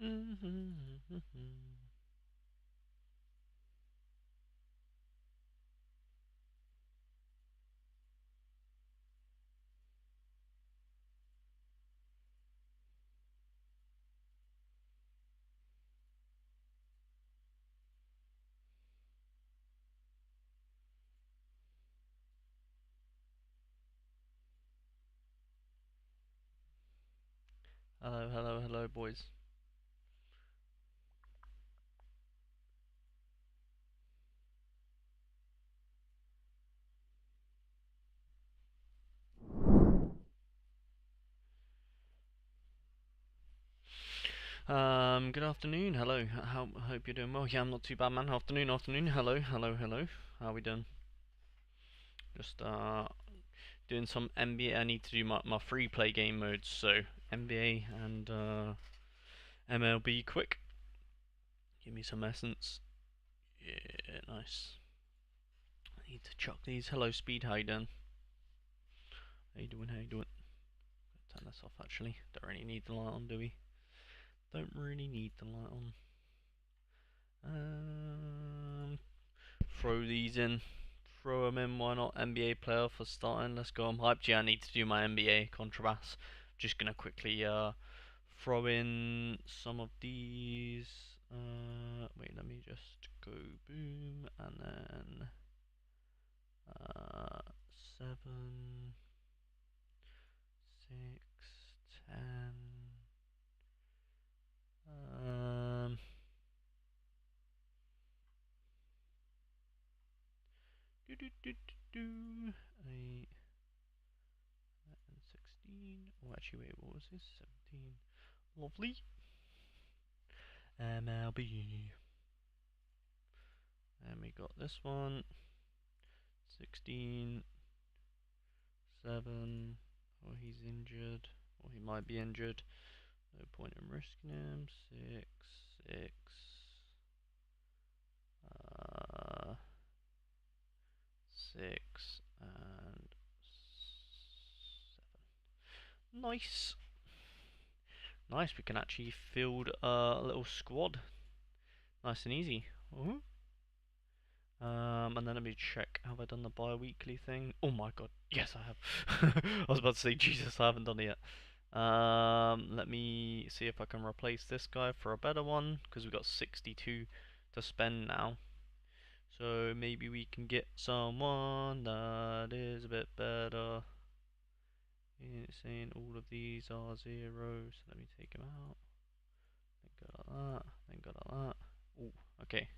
Hello, hello, hello, boys. Good afternoon. Hello. How hope you're doing well. Yeah, I'm not too bad, man. Afternoon, afternoon. Hello, hello, hello. How we doing? Just doing some NBA. I need to do my free play game modes. So NBA and MLB quick. Give me some essence. Yeah, nice. I need to chuck these. Hello, Speed. How you doing? How you doing? How you doing? Turn this off. Actually, don't really need the light on, do we? Don't really need the light on. Throw these in. Throw them in, why not? NBA player for starting. Let's go. I'm hyped. Yeah, I need to do my NBA contrabass. Just gonna quickly throw in some of these. Wait, let me just go boom and then 7, 6, 10. Do do do do do. 8 and 16. Oh, actually, wait, what was this? 17. Lovely. MLB. And we got this one. 16. 7. Oh, he's injured. Or he might be injured. No point in risking him. 6. 6. 6 and 7. Nice. Nice, we can actually field a little squad. Nice and easy. Ooh. And then let me check. Have I done the bi-weekly thing? Oh my god, yes I have. I was about to say, Jesus, I haven't done it yet. Let me see if I can replace this guy for a better one, because we've got 62 to spend now. So maybe we can get someone that is a bit better. It's saying all of these are 0, so let me take him out. Then go like that, then go like that. Oh, okay.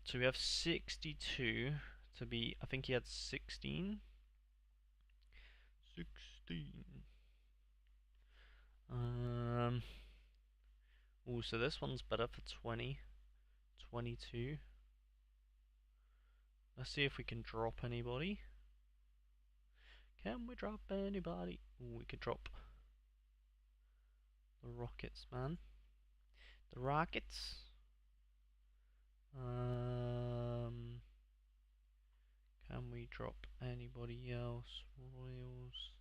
So we have 62 to be, I think he had 16. 16. Oh, so this one's better for 20. 22. Let's see if we can drop anybody. Can we drop anybody? Ooh, we could drop the Rockets, man. The Rockets. Can we drop anybody else? Royals.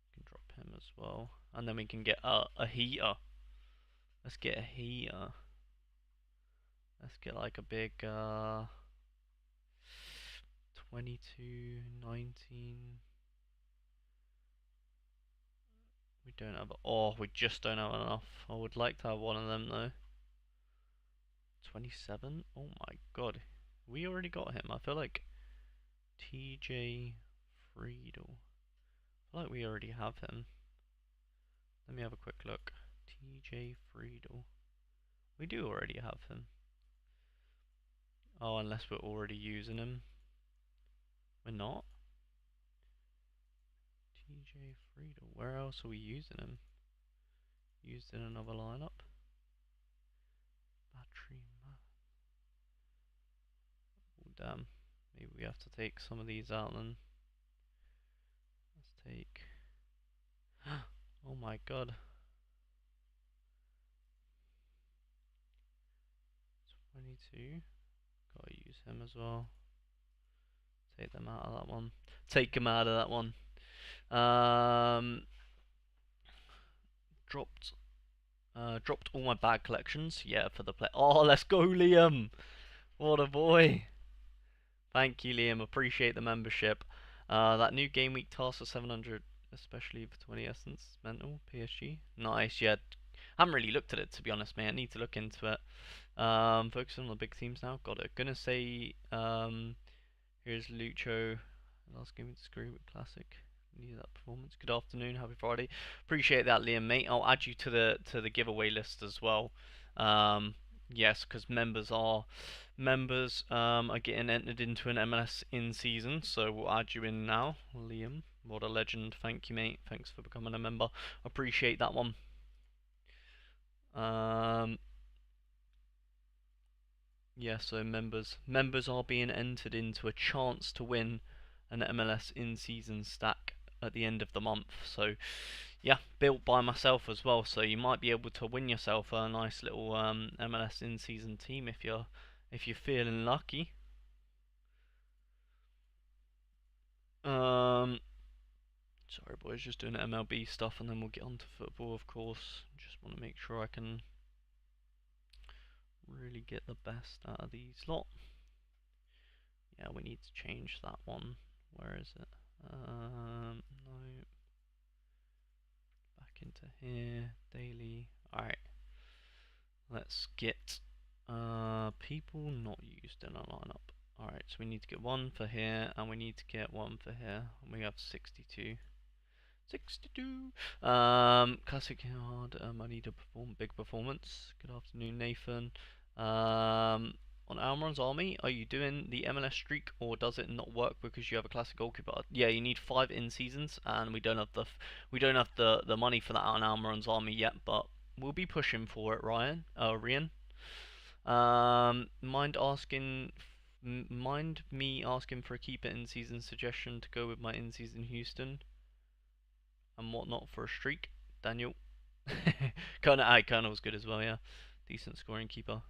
We can drop him as well. And then we can get a heater. Let's get a heater. Let's get like a big 22, 19. We don't have. Oh, we just don't have enough. I would like to have one of them though. 27. Oh my god, we already got him. I feel like TJ Friedel. I feel like we already have him. Let me have a quick look. TJ Friedel. We do already have him. Oh, unless we're already using him. We're not. TJ Friedel. Where else are we using him? Used in another lineup. Battery. Oh, damn. Maybe we have to take some of these out then. Let's take. Oh my god. 22. Gotta use him as well. Take them out of that one. Take him out of that one. Dropped Dropped all my bag collections. Yeah, for the play. Oh, let's go, Liam! What a boy! Thank you, Liam. Appreciate the membership. That new game week task for 700, especially for 20 essence, mental PSG. Nice. Yeah, haven't really looked at it to be honest, mate. I need to look into it. Focusing on the big themes now. Got it. Gonna say here's Lucho. Last game with Screw with Classic. Need that performance. Good afternoon. Happy Friday. Appreciate that, Liam, mate. I'll add you to the giveaway list as well. Yes, because members are getting entered into an MLS in season, so we'll add you in now, Liam. What a legend! Thank you, mate. Thanks for becoming a member. Appreciate that one. Yeah, so members are being entered into a chance to win an MLS in-season stack at the end of the month. So yeah, built by myself as well. So you might be able to win yourself a nice little MLS in-season team if you're feeling lucky. Sorry, boys, just doing MLB stuff, and then we'll get on to football, of course. Just want to make sure I can really get the best out of these lot. Yeah, we need to change that one. Where is it? No. Back into here. Daily. Alright. Let's get people not used in a lineup. Alright, so we need to get one for here, and we need to get one for here. And we have 62. 62. Classic hard. I need to perform big performance. Good afternoon, Nathan. On Almiron's army, are you doing the MLS streak, or does it not work because you have a classic goalkeeper? Yeah, you need 5 in seasons, and we don't have the money for that on Almiron's army yet, but we'll be pushing for it, Rian. Mind me asking for a keeper in season suggestion to go with my in season Houston and whatnot for a streak, Daniel. Colonel's good as well, yeah. Decent scoring keeper.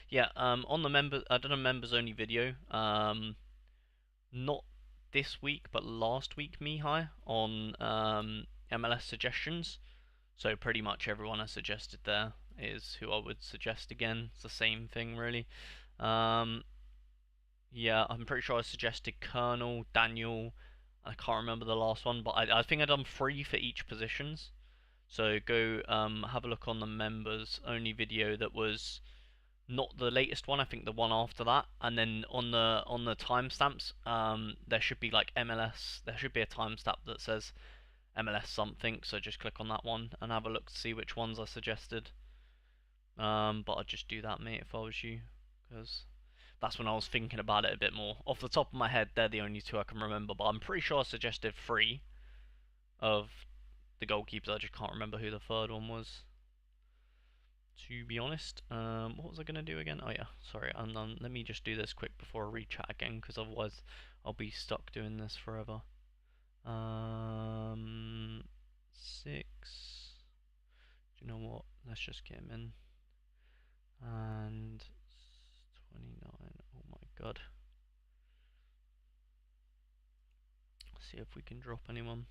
Yeah, on the I done a members only video. Not this week, but last week, Mihai, on MLS suggestions. So pretty much everyone I suggested there is who I would suggest again. It's the same thing, really. Yeah, I'm pretty sure I suggested Colonel, Daniel. I can't remember the last one, but I think I've done 3 for each positions. So go have a look on the members only video that was not the latest one. I think the one after that, and then on the timestamps, there should be like MLS. There should be a timestamp that says MLS something. So just click on that one and have a look to see which ones I suggested. But I'd just do that, mate, if I was you, because that's when I was thinking about it a bit more. Off the top of my head, they're the only 2 I can remember, but I'm pretty sure I suggested 3 of the goalkeepers. I just can't remember who the 3rd one was, to be honest. What was I going to do again? Oh yeah, sorry, let me just do this quick before I re-chat again, because otherwise I'll be stuck doing this forever. 6. Do you know what? Let's just get him in. And 29. Oh my god. Let's see if we can drop anyone.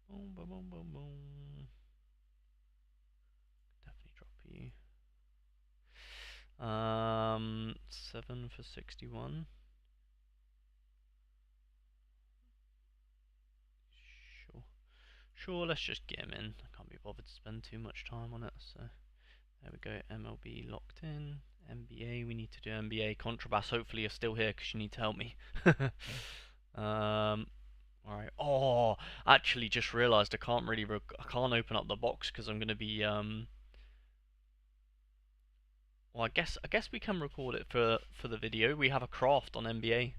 Boom, boom, boom, boom, boom. Definitely drop you. 7 for 61. Sure, let's just get him in. I can't be bothered to spend too much time on it, so there we go. MLB locked in. NBA, we need to do NBA. Contrabass, hopefully you're still here because you need to help me. Alright. Oh, actually just realised I can't really I can't open up the box because I'm going to be well, I guess we can record it for the video. We have a craft on NBA.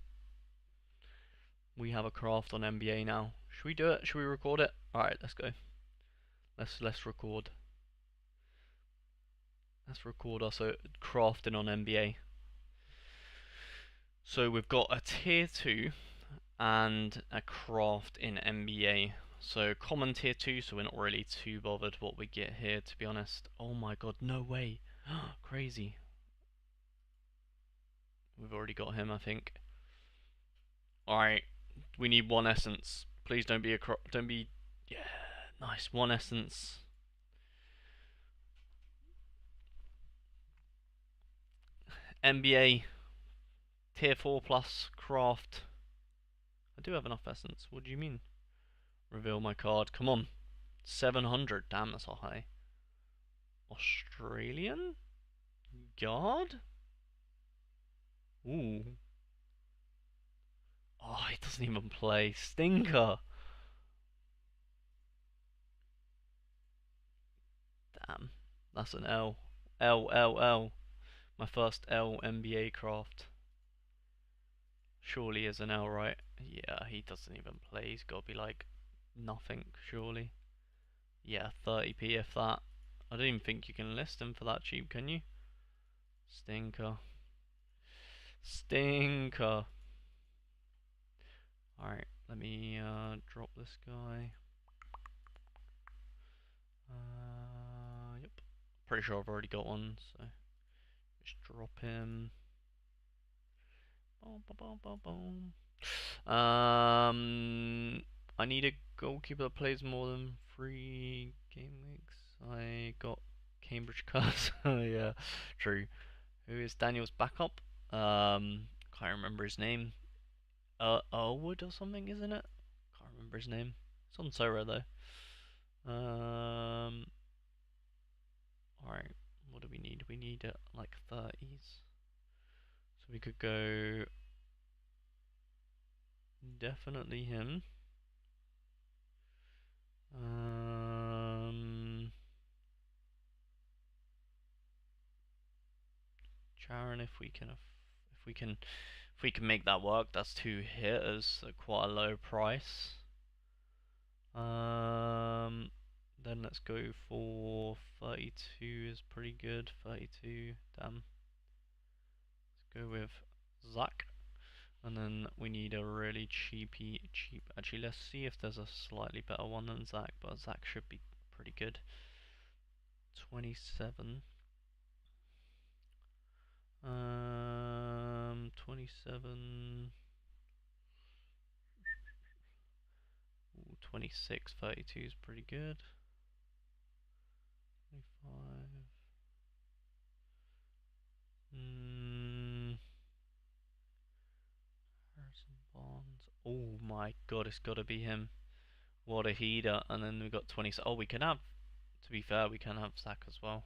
We have a craft on NBA now. Should we do it? Should we record it? Alright, let's go. Let's record. Let's record us crafting on NBA. So we've got a tier 2 and a craft in NBA. So common tier 2, so we're not really too bothered what we get here, to be honest. Oh my god, no way. Crazy. We've already got him, I think. Alright, we need 1 essence. Please don't be yeah, nice, 1 essence. NBA tier 4 plus craft. I do have enough essence. What do you mean? Reveal my card. Come on. 700. Damn, that's a high. Australian? Guard? Ooh. Oh, he doesn't even play. Stinker. Damn. That's an L. L, L, L. My first L NBA craft. Surely is an L, right? Yeah, he doesn't even play. He's got to be like nothing, surely. Yeah, 30p if that. I don't even think you can list him for that cheap, can you? Stinker. Stinker. Alright, let me drop this guy. Yep. Pretty sure I've already got one, so just drop him. Boom, boom, boom, boom, boom. I need a goalkeeper that plays more than 3 game weeks. I got Cambridge Curse. Yeah, true. Who is Daniel's backup? Can't remember his name. Elwood or something, isn't it? Can't remember his name. It's on Sorare though. Alright, what do we need? We need like 30s. So we could go definitely him. Charon, if we can make that work. That's 2 hitters at quite a low price. Then let's go for 32 is pretty good. 32, damn. Let's go with Zach. And then we need a really cheap. Actually, let's see if there's a slightly better one than Zach, but Zach should be pretty good. 27. 27. Ooh, 26, 32 is pretty good. 25. Harrison Barnes. Oh my god, it's gotta be him. What a heater. And then we got 20. Oh, we can have, to be fair, we can have Zach as well.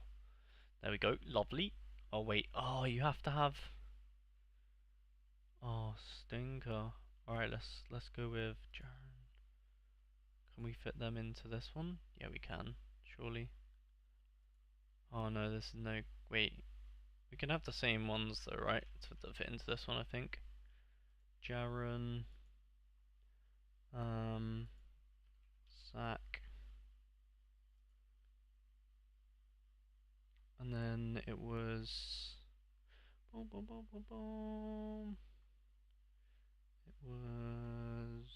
There we go. Lovely. Oh, wait. Oh, you have to have. Oh, stinker. Alright, let's go with Jaron. Can we fit them into this one? Yeah, we can. Surely. Oh no, this is no. Wait. We can have the same ones though, right? To fit into this one, I think. Jaron. Zach. And then it was. Boom, boom, boom, boom, boom. It was.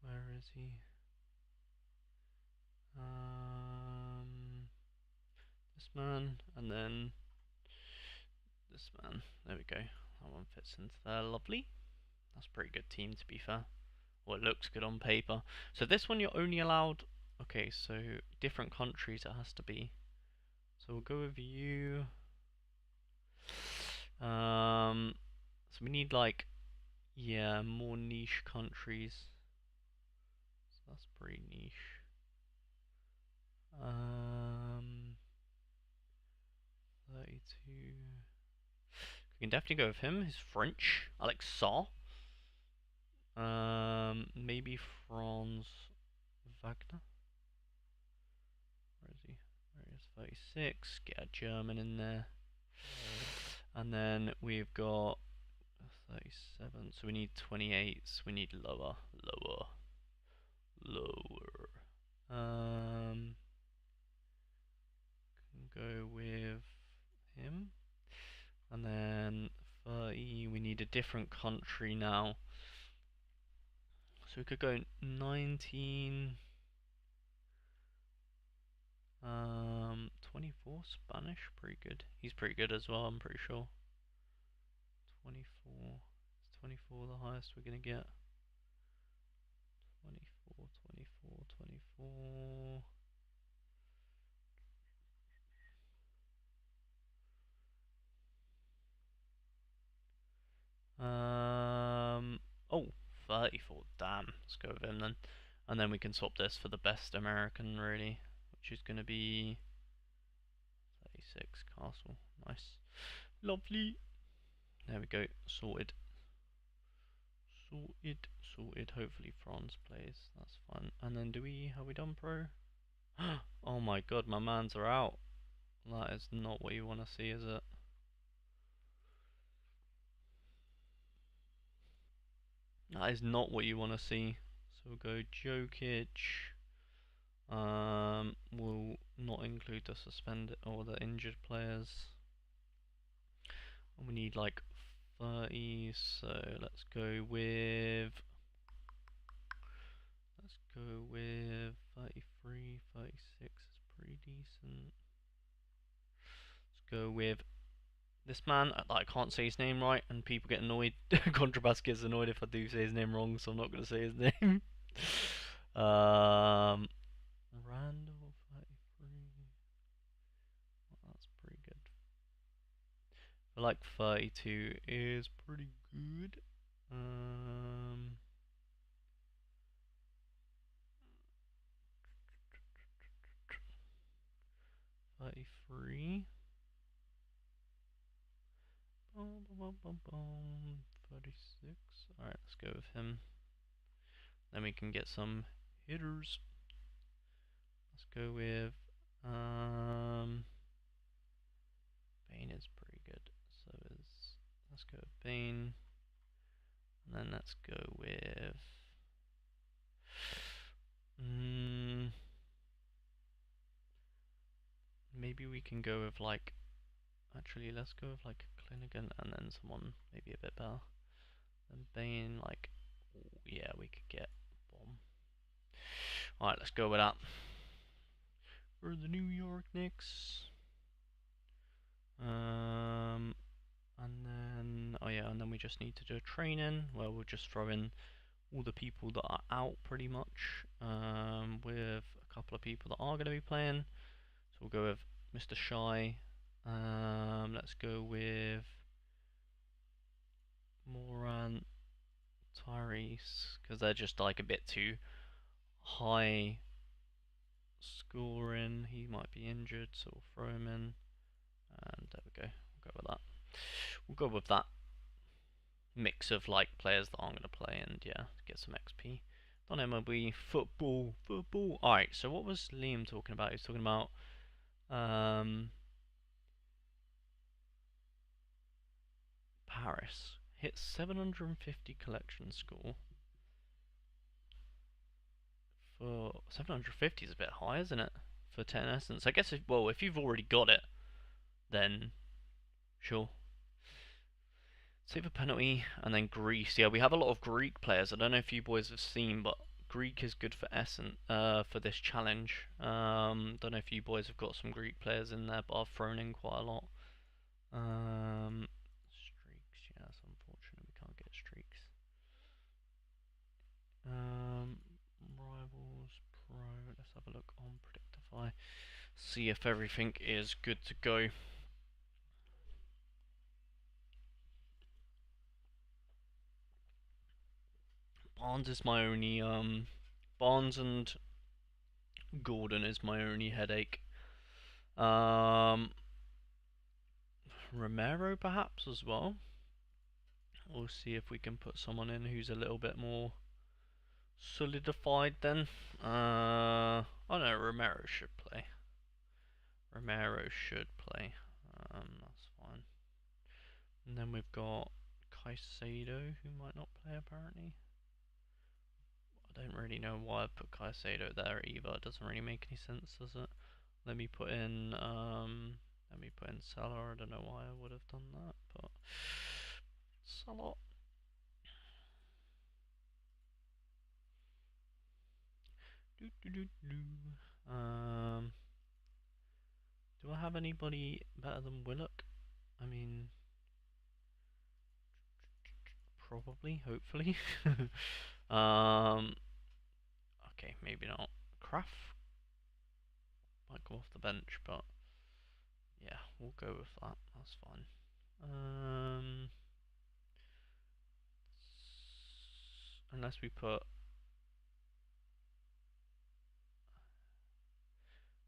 Where is he? This man, and then this man. There we go. That one fits into there. Lovely. That's a pretty good team, to be fair. Well, it looks good on paper. So this one you're only allowed. Okay, so different countries it has to be. So we'll go with you. So we need like, yeah, more niche countries. So that's pretty niche. 32. We can definitely go with him. He's French. Alexa. Maybe Franz Wagner. Where is he? There he is. 36. Get a German in there. And then we've got 37. So we need 28s. We need lower. Can go with him. And then 30. We need a different country now. So we could go 19. 24 Spanish, pretty good. He's pretty good as well, I'm pretty sure. 24. Is 24 the highest we're gonna get? 24, 24, 24. 34. Damn. Let's go with him then. And then we can swap this for the best American, really, which is going to be 36. Castle. Nice. Lovely. There we go. Sorted. Sorted. Sorted. Hopefully France plays. That's fun. And then have we done pro? Oh my god, my mans are out. That is not what you want to see, is it? That is not what you want to see. So we'll go Jokic. We'll not include the suspended or the injured players. And we need like 30, so let's go with 33, 36 is pretty decent. Let's go with this man. I can't say his name right, and people get annoyed. Contrabass gets annoyed if I do say his name wrong, so I'm not going to say his name. Randall 33. Well, that's pretty good. I like 32 is pretty good. 33. 36. Alright, let's go with him. Then we can get some hitters. Let's go with Bane is pretty good. Let's go with Bane. And then let's go with maybe we can go with like, actually let's go with like Clinigan and then someone maybe a bit better than Bane. Like, yeah, we could get Bomb. Alright, let's go with that. For the New York Knicks. And then, oh yeah, and then we just need to do a training where we'll just throw in all the people that are out pretty much, with a couple of people that are going to be playing. So we'll go with Mr. Shy. Let's go with Moran, Tyrese, because they're just like a bit too high scoring. He might be injured, so we'll throw him in. And there we go. We'll go with that. We'll go with that mix of like players that I'm going to play and yeah, get some XP. On MLB football. Alright, so what was Liam talking about? He was talking about Paris. Hit 750 collection score. For 750 is a bit high, isn't it? For 10 essence. I guess if you've already got it, then sure. Save a penalty, and then Greece. Yeah, we have a lot of Greek players. I don't know if you boys have seen, but Greek is good for essence, for this challenge. Don't know if you boys have got some Greek players in there, but I've thrown in quite a lot. Streaks, yeah, that's unfortunate. We can't get streaks. Rivals Pro. Let's have a look on Predictify. See if everything is good to go. Barnes is my only Barnes and Gordon is my only headache. Romero perhaps as well. We'll see if we can put someone in who's a little bit more solidified then. Oh no, Romero should play. That's fine. And then we've got Caicedo, who might not play apparently. I don't really know why I put Caicedo there either. It doesn't really make any sense, does it? Let me put in Salah. I don't know why I would have done that, but Salah. Do I have anybody better than Willock? I mean, probably, hopefully. Okay, maybe not. Kraft might go off the bench, but yeah, we'll go with that. That's fine. unless we put...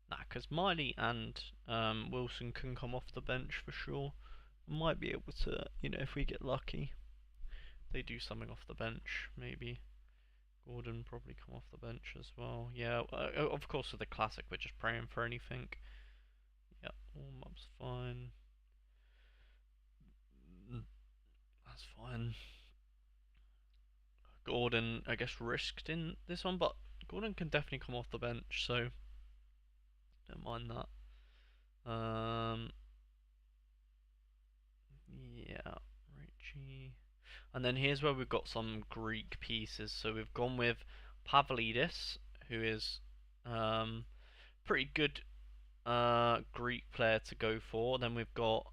Nah, because Miley and Wilson can come off the bench for sure. Might be able to, you know, if we get lucky, they do something off the bench, maybe. Gordon probably come off the bench as well. Yeah, of course with the classic, we're just praying for anything. Yeah, warm-up's fine. That's fine. Gordon, I guess, risked in this one, but Gordon can definitely come off the bench, so don't mind that. Yeah, Richie. And then here's where we've got some Greek pieces. So we've gone with Pavlidis, who is pretty good Greek player to go for. Then we've got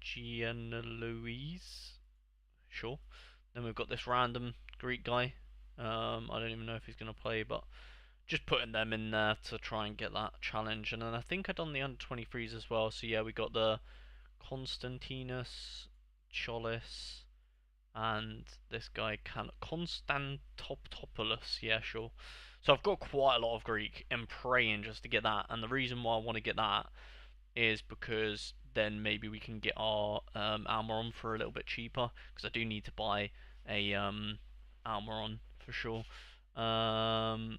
Gianluis, sure. Then we've got this random Greek guy. I don't even know if he's going to play, but just putting them in there to try and get that challenge. And then I think I've done the under-23s as well. So yeah, we got the Konstantinos, Cholis, and this guy Konstantopoulos. Yeah, sure. So I've got quite a lot of Greek and praying just to get that. And the reason why I want to get that is because then maybe we can get our Almiron for a little bit cheaper, because I do need to buy a Almiron for sure. I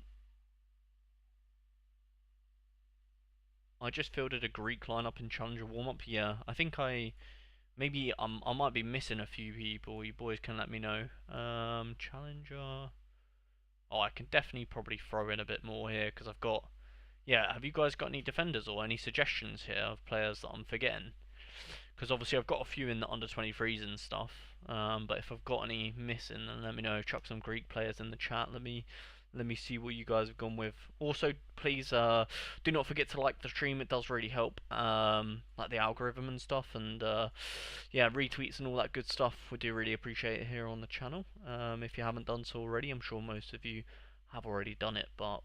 just fielded a Greek lineup in Challenger warm-up. Yeah, I think maybe I might be missing a few people. You boys can let me know. Challenger. Oh, I can definitely probably throw in a bit more here because I've got. Yeah, have you guys got any defenders or any suggestions here of players that I'm forgetting? Because obviously I've got a few in the under-23s and stuff. But if I've got any missing, then let me know. Chuck some Greek players in the chat. Let me see what you guys have gone with. Also, please do not forget to like the stream. It does really help, like the algorithm and stuff, and yeah, retweets and all that good stuff. We do really appreciate it here on the channel. If you haven't done so already, I'm sure most of you have already done it, but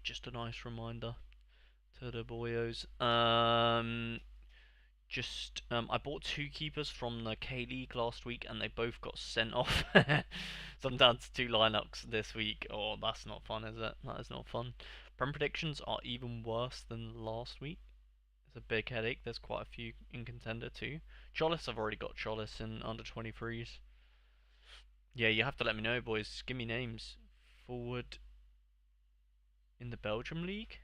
just a nice reminder to the boyos. I bought two keepers from the K League last week, and they both got sent off. So I'm down to two lineups this week. Oh, that's not fun, is it? That is not fun. Prem predictions are even worse than last week. It's a big headache. There's quite a few in contender too. Cholis, I've already got Cholis in under 23s. Yeah, you have to let me know, boys. Give me names. Forward in the Belgium league.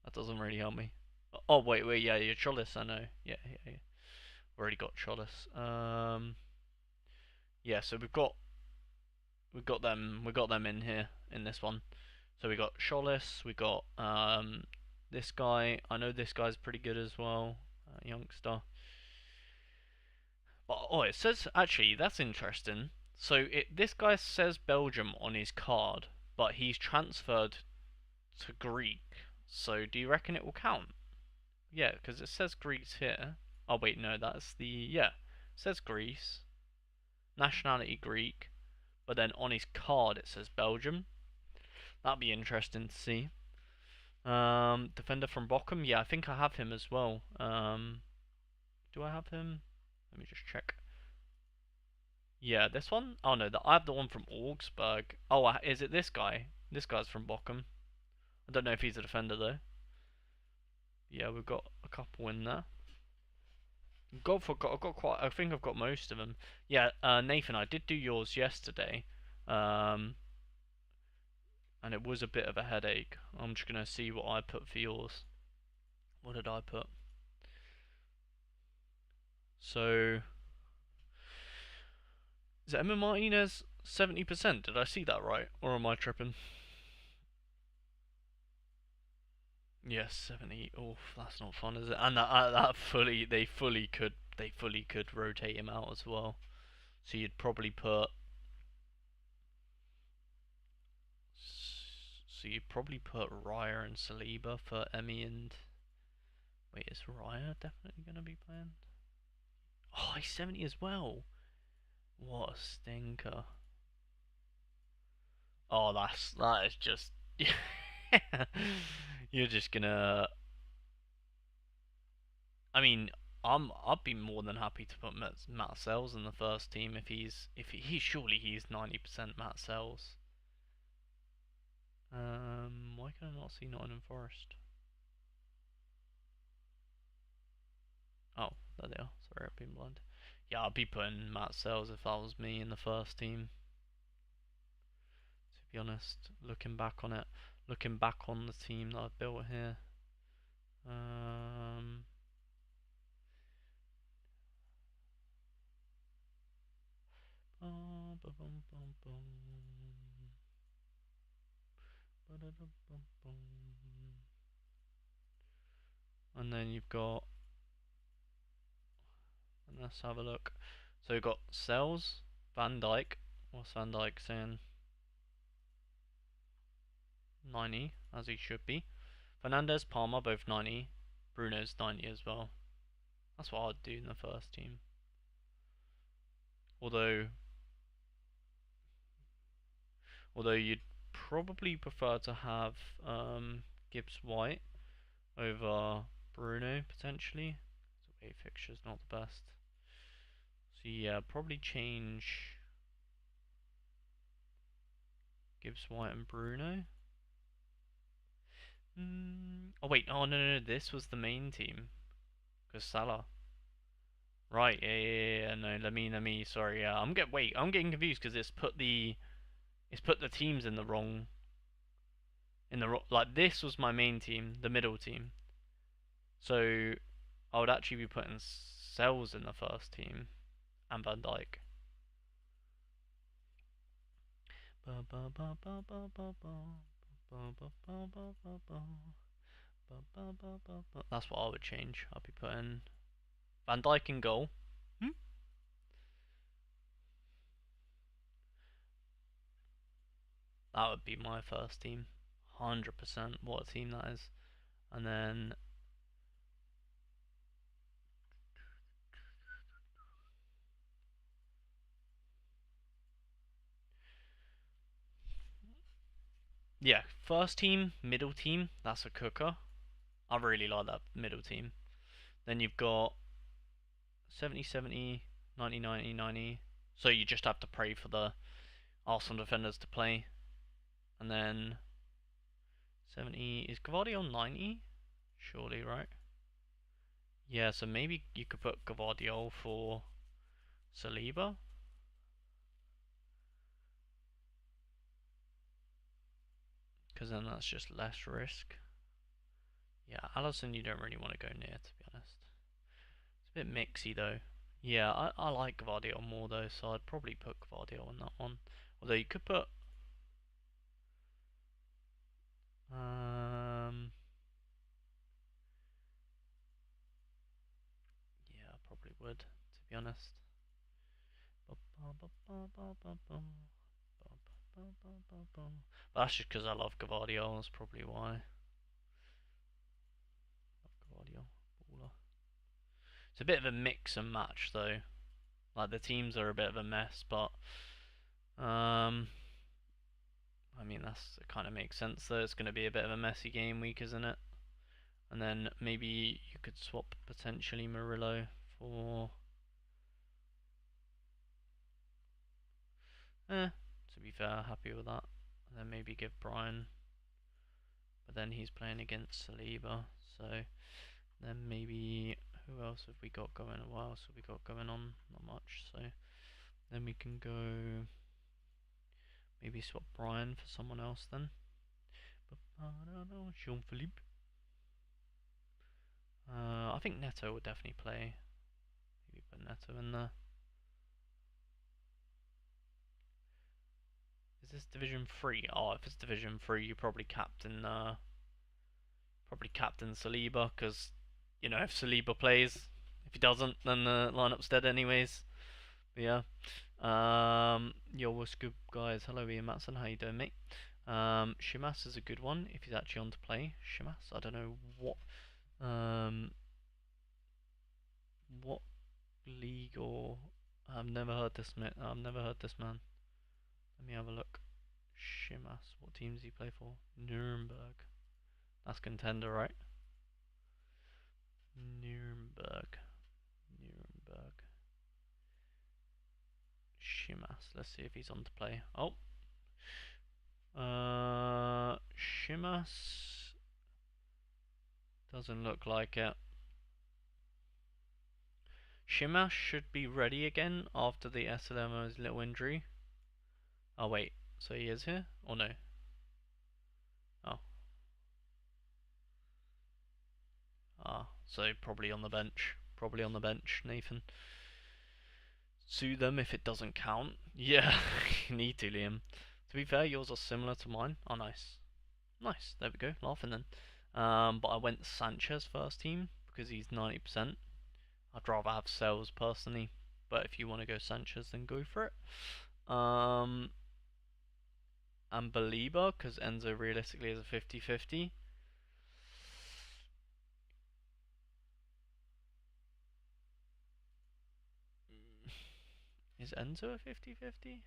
That doesn't really help me. Oh wait, yeah, you're Cholis. I know. Yeah. Already got Cholis. Yeah, so we've got them in here in this one. So we got Cholis, we got this guy. I know this guy's pretty good as well, youngster. But oh, it says actually that's interesting. So this guy says Belgium on his card, but he's transferred to Greek. So do you reckon it will count? Yeah, because it says Greece here. Oh wait, no, that's yeah. It says Greece, nationality Greek, but then on his card it says Belgium. That'd be interesting to see. Defender from Bochum, yeah, I think I have him as well. Do I have him? Let me just check. Yeah, this one? Oh no, I have the one from Augsburg. Oh, is it this guy? This guy's from Bochum. I don't know if he's a defender though. Yeah, we've got a couple in there. I've got quite. I think I've got most of them. Yeah, Nathan, I did do yours yesterday, and it was a bit of a headache. I'm just gonna see what I put for yours. What did I put? So, is it Emma Martinez 70%? Did I see that right, or am I tripping? Yes, 70. Oh, that's not fun, is it? And they fully could rotate him out as well. So you'd probably put. So you'd probably put Raya and Saliba for Emmy and. Wait, is Raya definitely gonna be playing? Oh, he's 70 as well. What a stinker. Oh, that is just. You're just gonna. I mean, I'd be more than happy to put Matt Sells in the first team if surely he's 90% Matt Sells. Why can I not see Nottingham Forest? Oh, there they are. Sorry, I've been blind. Yeah, I'd be putting Matt Sells if that was me in the first team. To be honest, looking back on it, looking back on the team that I've built here. And then you've got, and let's have a look. So you've got Sells, Van Dijk. What's Van Dijk saying? 90, as he should be. Fernandez, Palmer, both 90. Bruno's 90 as well. That's what I'd do in the first team. Although you'd probably prefer to have Gibbs White over Bruno potentially. The away fixture's not the best. So yeah, probably change Gibbs White and Bruno. Oh wait, oh no, this was the main team. Because Salah. Right, yeah, no, let me, sorry, yeah, I'm getting confused because it's put the teams in the wrong, like this was my main team, the middle team. So I would actually be putting Sells in the first team and Van Dijk. That's what I would change. I'd be putting Van Dijk in goal. That would be my first team. 100%. What a team that is. And then yeah, first team, middle team, that's a cooker. I really like that middle team. Then you've got 70 70, 90 90 90. So you just have to pray for the Arsenal defenders to play. And then 70 is Gavardio 90? Surely, right? Yeah, so maybe you could put Gavardio for Saliba. Because then that's just less risk. Yeah, Alisson you don't really want to go near, to be honest. It's a bit mixy though. Yeah, I like Gvardiol more though, so I'd probably put Gvardiol on that one. Although you could put yeah, I probably would, to be honest. But that's just because I love Gvardiol, that's probably why. Love Gvardiol. It's a bit of a mix and match though. Like the teams are a bit of a mess, but I mean it kind of makes sense though. It's going to be a bit of a messy game week, isn't it? And then maybe you could swap potentially Murillo for to be fair, happy with that. And then maybe give Brian, but then he's playing against Saliba, so then maybe who else have we got going? What else have we got going on? Not much. So then we can go maybe swap Brian for someone else then. But I don't know, Jean-Philippe. I think Neto would definitely play. Maybe put Neto in there. Is this Division 3? Oh, if it's Division 3, you probably captain Saliba, because, you know, if Saliba plays, if he doesn't, then the lineup's dead anyways. But yeah. Yo, what's good, guys? Hello, Ian Matson. How you doing, mate? Shimas is a good one if he's actually on to play. Shimas, I don't know what league or I've never heard this man. Let me have a look. Shimas, what team does he play for? Nuremberg. That's contender, right? Nuremberg. So let's see if he's on to play. Oh, Shimas doesn't look like it. Shimas should be ready again after the SLMO's little injury. Oh wait, so he is here or no? Oh, so probably on the bench. Probably on the bench, Nathan. Sue them if it doesn't count. Yeah, you need to, Liam. To be fair, yours are similar to mine. Oh, nice. Nice, there we go, laughing then. But I went Sanchez first team because he's 90%. I'd rather have Sales personally, but if you want to go Sanchez, then go for it. And Belieber, because Enzo realistically is a 50-50. Is Enzo a 50-50?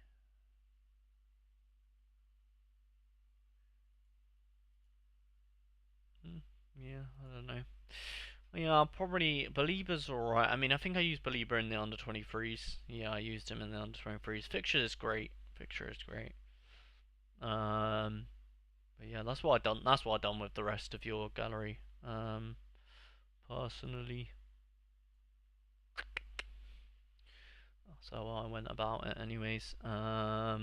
Yeah, I don't know. Yeah, probably Belieber's alright. I mean, I think I used Belieber in the under 23s. Yeah, I used him in the under 23s. Fixture is great. Fixture is great. But yeah, that's what I done. That's what I done with the rest of your gallery. Personally, so I went about it anyways. I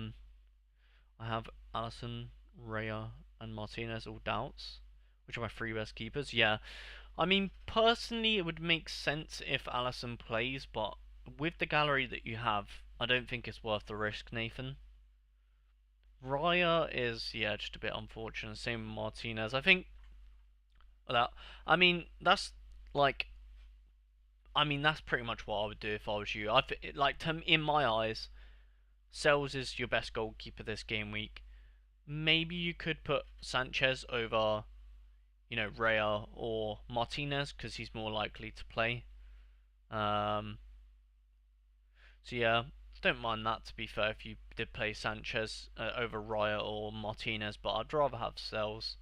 have Allison, Raya, and Martinez all doubts, which are my three best keepers. Yeah, I mean, personally, it would make sense if Allison plays, but with the gallery that you have, I don't think it's worth the risk, Nathan. Raya is, yeah, just a bit unfortunate. Same with Martinez. I think that, I mean, that's like, I mean, that's pretty much what I would do if I was you. In my eyes, Sells is your best goalkeeper this game week. Maybe you could put Sanchez over, Raya or Martinez because he's more likely to play. Um, so yeah, don't mind that to be fair if you did play Sanchez over Raya or Martinez, but I'd rather have Sells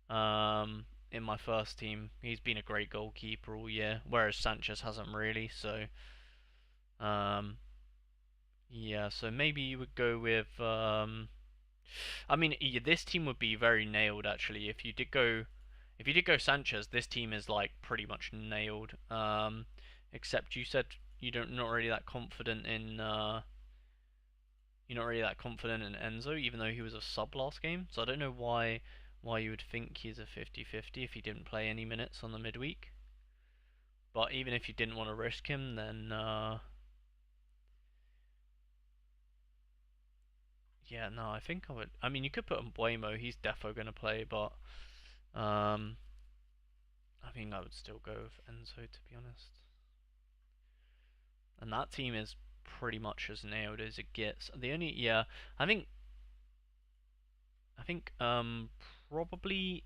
in my first team. He's been a great goalkeeper all year, whereas Sanchez hasn't really. So yeah, so maybe you would go with. I mean, yeah, this team would be very nailed actually if you did go. If you did go Sanchez, this team is like pretty much nailed. Except you said not really that confident in you're not really that confident in Enzo, even though he was a sub last game. So I don't know why you would think he's a 50-50 if he didn't play any minutes on the midweek. But even if you didn't want to risk him, then yeah, no, I think I would. I mean, you could put Mbuemo. He's defo gonna play, but um, I think I would still go with Enzo to be honest. And that team is pretty much as nailed as it gets. The only yeah, I think I think probably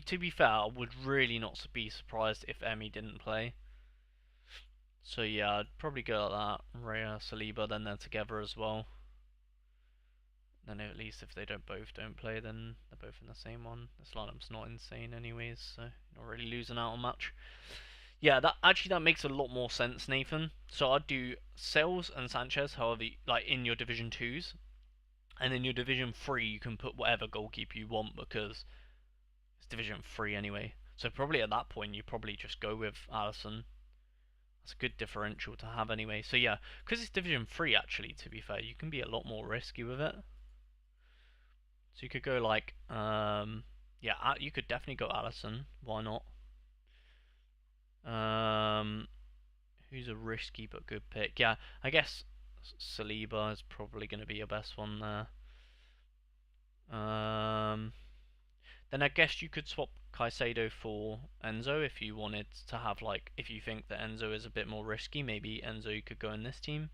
to be fair, I would really not be surprised if Emmy didn't play. So yeah, I'd probably go like that. Raya, Saliba, then they're together as well. Then at least if they don't play, then they're both in the same one. This lineup's not insane anyways, so you're not really losing out on much. Yeah, that makes a lot more sense, Nathan. So I'd do Sales and Sanchez, however, like in your Division 2s. And in your Division 3, you can put whatever goalkeeper you want because it's Division 3 anyway. So probably at that point, you probably just go with Allison. That's a good differential to have anyway. So yeah, because it's Division 3 actually, to be fair, you can be a lot more risky with it. So you could go like, yeah, you could definitely go Allison. Why not? Who's a risky but good pick? Yeah, I guess Saliba is probably going to be your best one there. Then I guess you could swap Caicedo for Enzo if you wanted to have if you think that Enzo is a bit more risky, maybe Enzo you could go in this team.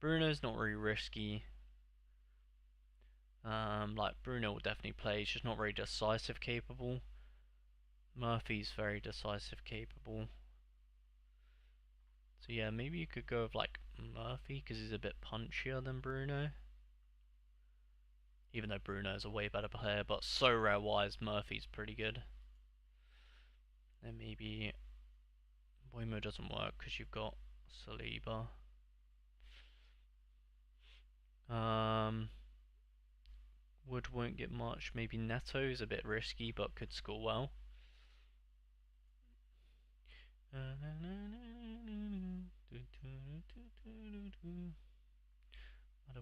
Bruno's not really risky. Like Bruno will definitely play, he's just not very decisive capable. Murphy's very decisive capable. So yeah, maybe you could go with Murphy because he's a bit punchier than Bruno. Even though Bruno is a way better player, but so rare wise, Murphy's pretty good. Then maybe Boimo doesn't work because you've got Saliba. Wood won't get much. Maybe Neto is a bit risky, but could score well.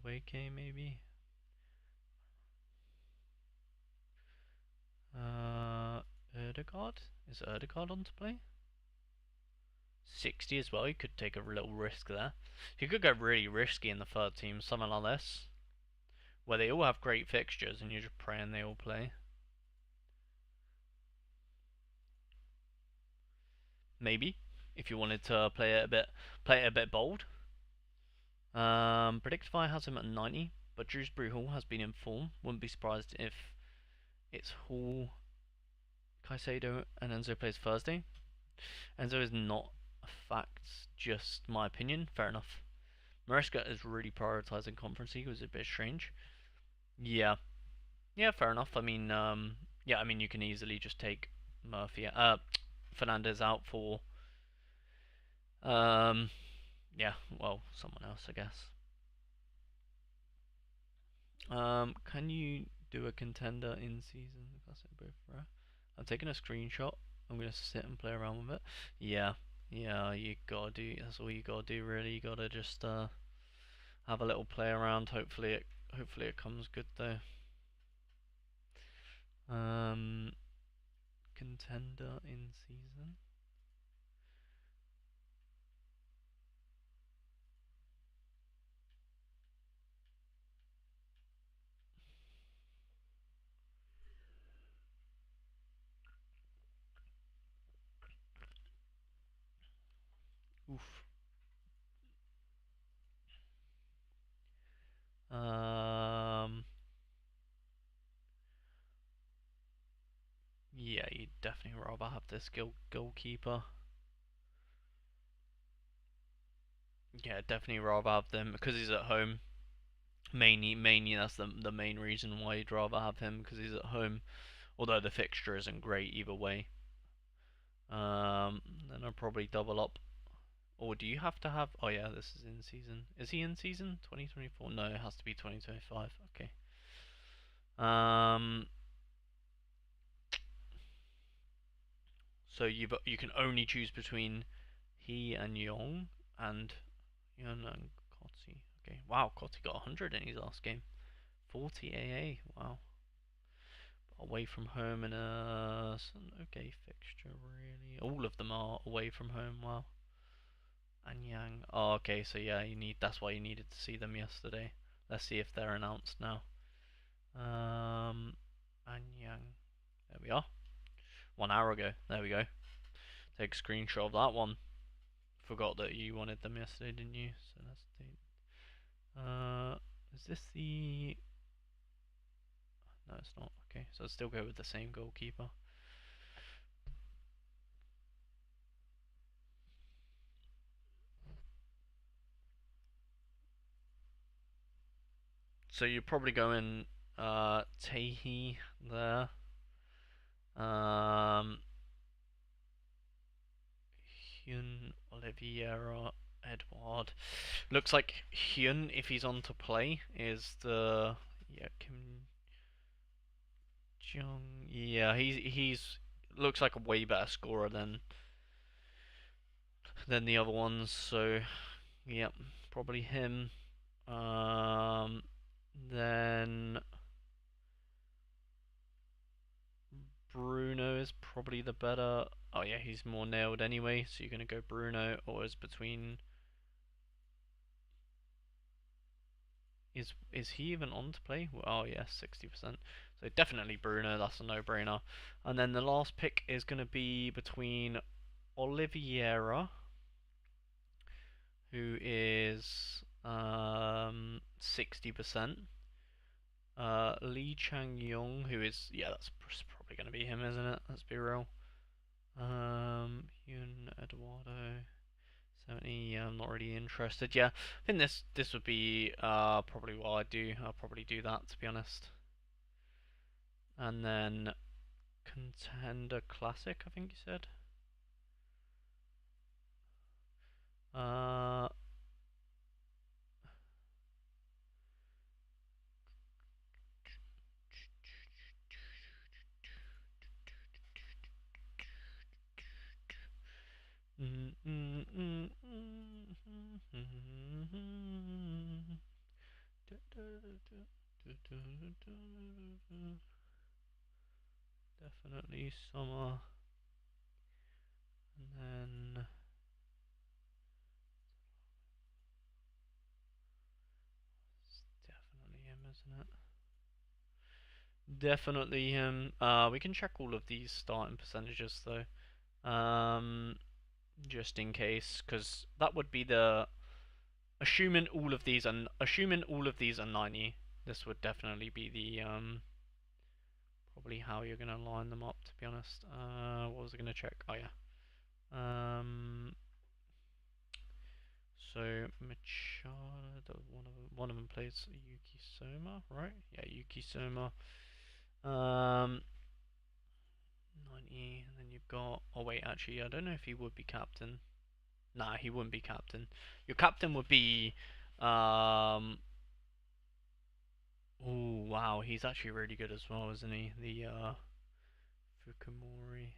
Away game maybe. Erdegaard? Is Erdegaard on to play? 60 as well. You could take a little risk there. You could go really risky in the third team, something like this, where they all have great fixtures and you're just praying they all play. Maybe if you wanted to play it a bit bold. Predictify has him at 90, but Dewsbury Hall has been in form. Wouldn't be surprised if it's Hall, Caicedo, and Enzo plays Thursday. Enzo is not a fact, just my opinion. Fair enough. Maresca is really prioritising Conference League, was a bit strange. Yeah, yeah, fair enough. I mean, yeah, I mean you can easily just take Murphy, Fernandez out for, yeah, well, someone else, I guess. Can you do a contender in season? I'm taking a screenshot. I'm gonna sit and play around with it. Yeah, yeah, you gotta do. That's all you gotta do, really. You gotta just have a little play around. Hopefully it comes good though. Contender in season. Oof. Yeah, you'd definitely rather have this goalkeeper. Yeah, definitely rather have them because he's at home. Mainly that's the main reason why you'd rather have him because he's at home. Although the fixture isn't great either way. Then I'll probably double up. Or do you have to have? Oh yeah, this is in season. Is he in season 2024? No, it has to be 2025. Okay. So you can only choose between he and Young and Cotti. Okay. Wow, Cotti got 100 in his last game. 40 AA. Wow. Away from home in it's an okay fixture really. All of them are away from home. Wow. And Yang. Oh, okay. So yeah, that's why you needed to see them yesterday. Let's see if they're announced now. And Yang. There we are. 1 hour ago. There we go. Take a screenshot of that one. Forgot that you wanted them yesterday, didn't you? So let's do. Is this the? No, it's not. Okay, so I'll still go with the same goalkeeper. So you're probably going Tehi there. Hyun, Oliveira, Edward. Looks like Hyun, if he's on to play, is the Kim Jong. Yeah, he's looks like a way better scorer than the other ones. So yeah, probably him. Then Bruno is probably the better. Oh yeah, he's more nailed anyway. So you're gonna go Bruno, or is between. Is he even on to play? Oh yes, 60%. So definitely Bruno. That's a no-brainer. And then the last pick is gonna be between Oliveira, who is 60%. Lee Chang Yong, who is that's probably gonna be him, isn't it? Let's be real. Yun Eduardo 70. Yeah, I'm not really interested. Yeah, I think this would be probably what I do. I'll probably do that to be honest. And then Contender Classic, I think you said. Uh, Summer. And then it's definitely him, isn't it? Definitely him. We can check all of these starting percentages though. Just in case, because that would be the assuming all of these are 90. This would definitely be the probably how you're gonna line them up. To be honest, what was I gonna check? Oh yeah. So Machado, one of them plays Yuki Soma, right? Yeah, Yuki Soma. 90, and then you've got. Oh wait, actually, I don't know if he would be captain. Nah, he wouldn't be captain. Your captain would be. Oh wow, he's actually really good as well, isn't he? The Fukumori.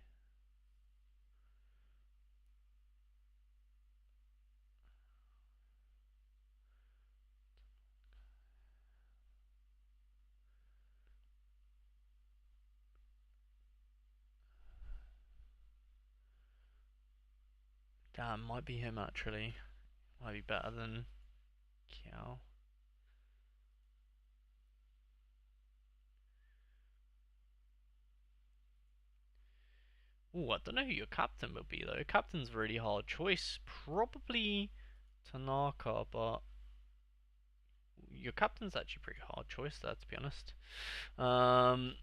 Damn, might be him actually. Might be better than Kiao. Oh, I don't know who your captain would be though. Captain's a really hard choice. Probably Tanaka, but your captain's actually a pretty hard choice there, to be honest. I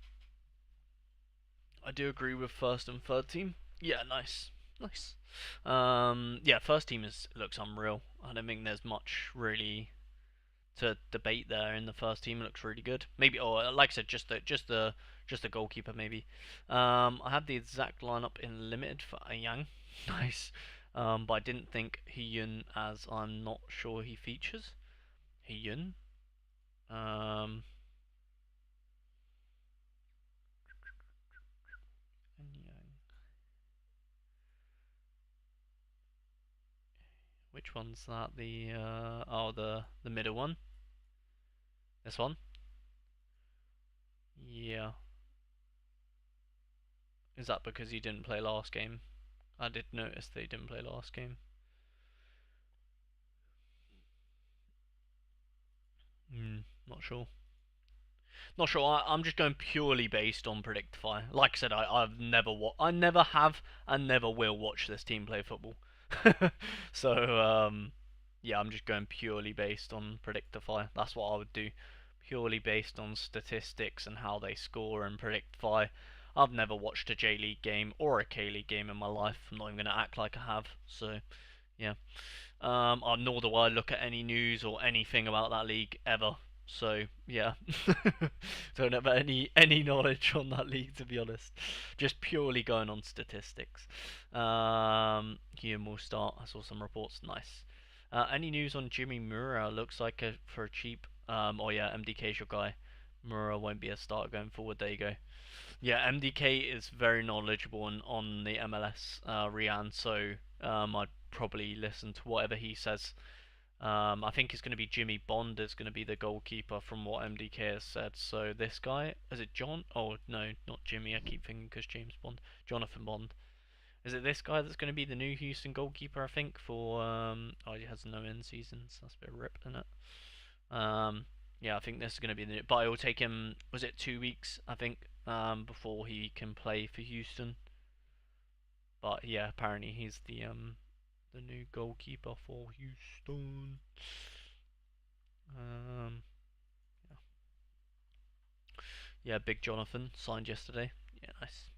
do agree with first and third team. Yeah, nice, nice. Yeah, first team looks unreal. I don't think there's much really to debate there. In the first team, it looks really good. Maybe, or like I said, just the goalkeeper maybe. I have the exact lineup in limited for Yang. Nice. But I didn't think Hyun, as I'm not sure he features. Hyun. Um, which one's that? The middle one. This one. Yeah. Is that because he didn't play last game? I did notice that he didn't play last game. Not sure. Not sure. I'm just going purely based on Predictify. Like I said, I never have and never will watch this team play football. So yeah, I'm just going purely based on Predictify. That's what I would do, purely based on statistics and how they score and Predictify. I've never watched a J League game or a K League game in my life. I'm not even gonna act like I have. So yeah. Nor do I look at any news or anything about that league ever. So yeah, don't have any knowledge on that league, to be honest. Just purely going on statistics. Guillaume will start. I saw some reports. Nice. Any news on Jimmy Mura? Looks like for a cheap. Oh yeah, MDK's your guy. Mura won't be a starter going forward. There you go. Yeah, MDK is very knowledgeable on the MLS, Rian. So I'd probably listen to whatever he says. I think it's going to be Jimmy Bond is going to be the goalkeeper from what MDK has said. So this guy, is it John? Oh no, not Jimmy. I keep thinking because James Bond, Jonathan Bond. Is it this guy that's going to be the new Houston goalkeeper? I think for oh, he has no end seasons. That's a bit ripped, isn't it? Yeah, I think this is going to be the. But it will take him. Was it 2 weeks? I think before he can play for Houston. But yeah, apparently he's the new goalkeeper for Houston. Um, yeah. Yeah, Big Jonathan signed yesterday. Yeah, nice.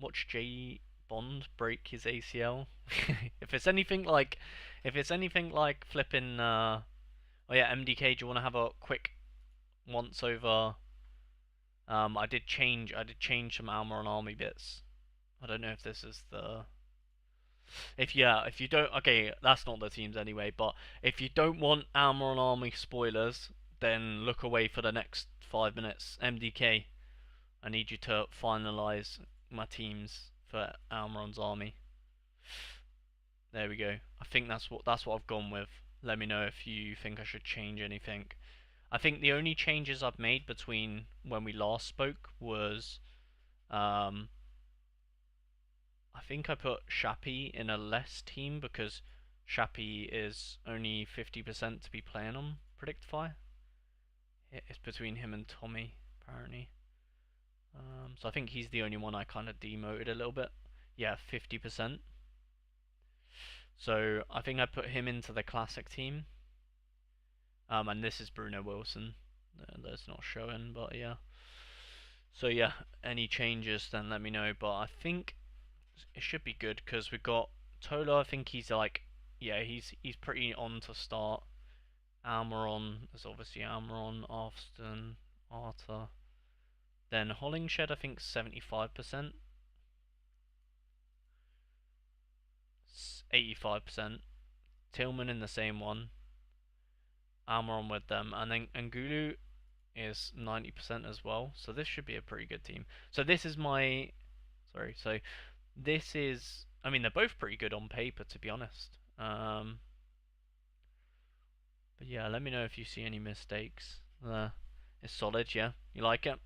Watch J Bond break his ACL. If it's anything like flipping. Oh yeah, MDK. Do you want to have a quick once over? I did change some Alma and Army bits. I don't know if this is the. If you don't, okay, that's not the teams anyway. But if you don't want Alma and Army spoilers, then look away for the next 5 minutes. MDK, I need you to finalize my teams for Almiron's army. There we go. I think that's what I've gone with. Let me know if you think I should change anything. I think the only changes I've made between when we last spoke was Um, I think I put Shappy in a less team because Shappy is only 50% to be playing on Predictify. It's between him and Tommy, apparently. So I think he's the only one I kind of demoted a little bit. Yeah, 50%. So I think I put him into the classic team. And this is Bruno Wilson. That's not showing, but yeah. So yeah, any changes then let me know. But I think it should be good because we've got Tola. I think he's like, yeah, he's pretty on to start. Almiron, there's obviously Almiron, Arfston, Arthur. Then Hollingshed, I think 75%, 85%. Tillman in the same one. Almiron with them, and then Angulu is 90% as well. So this should be a pretty good team. So this is my, sorry. So this is, I mean, they're both pretty good on paper, to be honest. But yeah, let me know if you see any mistakes. It's solid, yeah. You like it?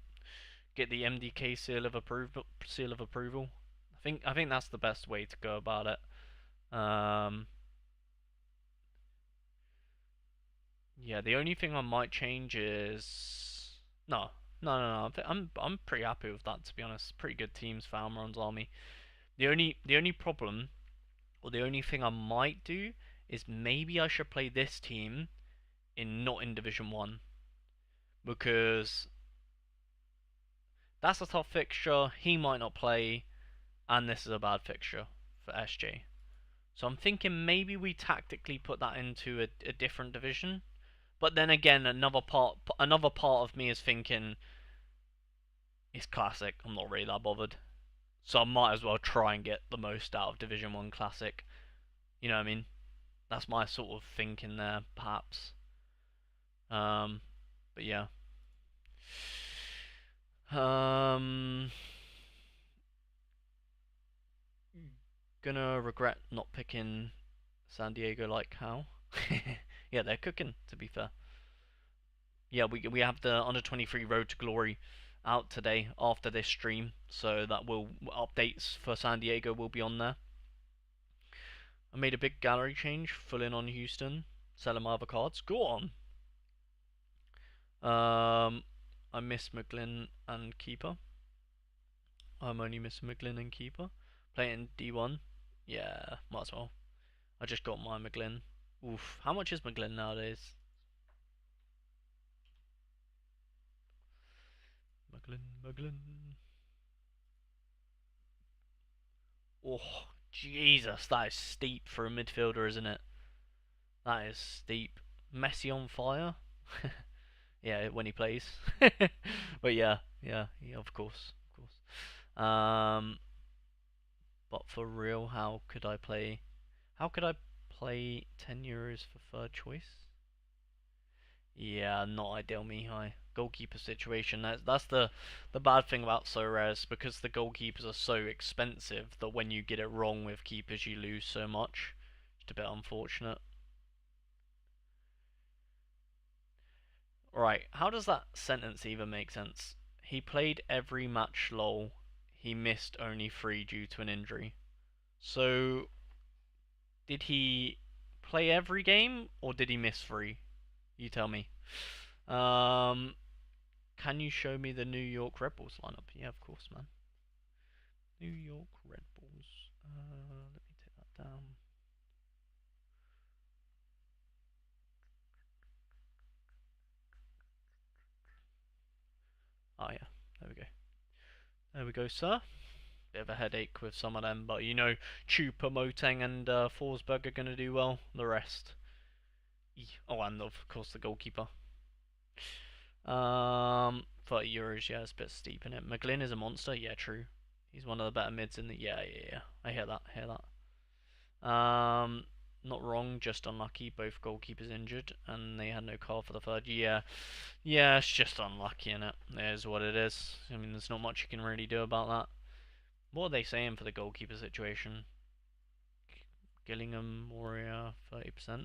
Get the MDK seal of approval. I think that's the best way to go about it. Yeah, the only thing I might change is no. I'm pretty happy with that, to be honest. Pretty good teams for Almiron's army. The only problem, or the only thing I might do, is maybe I should play this team not in Division 1 because that's a tough fixture. He might not play, and this is a bad fixture for SJ. So I'm thinking maybe we tactically put that into a different division. But then again, another part of me is thinking it's classic. I'm not really that bothered, so I might as well try and get the most out of Division 1 classic. You know what I mean? That's my sort of thinking there, perhaps. But yeah. Gonna regret not picking San Diego like how. Yeah, they're cooking, to be fair. Yeah, we have the under 23 Road to Glory out today after this stream, so that will updates for San Diego will be on there. I made a big gallery change, full in on Houston, selling my other cards. Go on. I miss McGlynn and Keeper. I'm only missing McGlynn and Keeper. Playing D1. Yeah, might as well. I just got my McGlynn. Oof. How much is McGlynn nowadays? McGlynn. Oh, Jesus, that is steep for a midfielder, isn't it? That is steep. Messi on fire? Yeah, when he plays. But yeah, of course. But for real, how could I play 10 euros for third choice? Yeah, not ideal, Mihai. Goalkeeper situation. That's the bad thing about Sorare, because the goalkeepers are so expensive that when you get it wrong with keepers, you lose so much. Just a bit unfortunate. Right, how does that sentence even make sense? He played every match lol. He missed only 3 due to an injury. So, did he play every game or did he miss 3? You tell me. Can you show me the New York Red Bulls lineup? Yeah, of course, man. New York Red Bulls. Let me take that down. Oh yeah, there we go. There we go, sir. Bit of a headache with some of them, but you know, Chupa, Moteng, and Forsberg are going to do well. The rest. Oh, and of course the goalkeeper. 30 euros, yeah, it's a bit steep in it. McGlynn is a monster, yeah, true. He's one of the better mids in the. Yeah. I hear that. Not wrong, just unlucky. Both goalkeepers injured, and they had no card for the third. Yeah, it's just unlucky, innit? It is what it is. I mean, there's not much you can really do about that. What are they saying for the goalkeeper situation? Gillingham, Moria, 30%.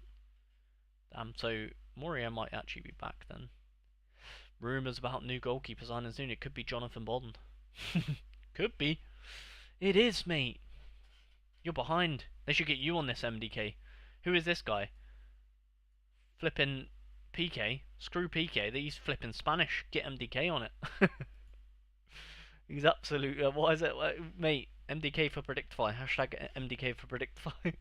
Damn, so Moria might actually be back then. Rumours about new goalkeeper signings soon. It could be Jonathan Bond. Could be. It is, mate. You're behind. They should get you on this MDK. Who is this guy? Flipping PK. Screw PK. He's flipping Spanish. Get MDK on it. He's absolute. What is it, mate? MDK for Predictify. Hashtag MDK for Predictify.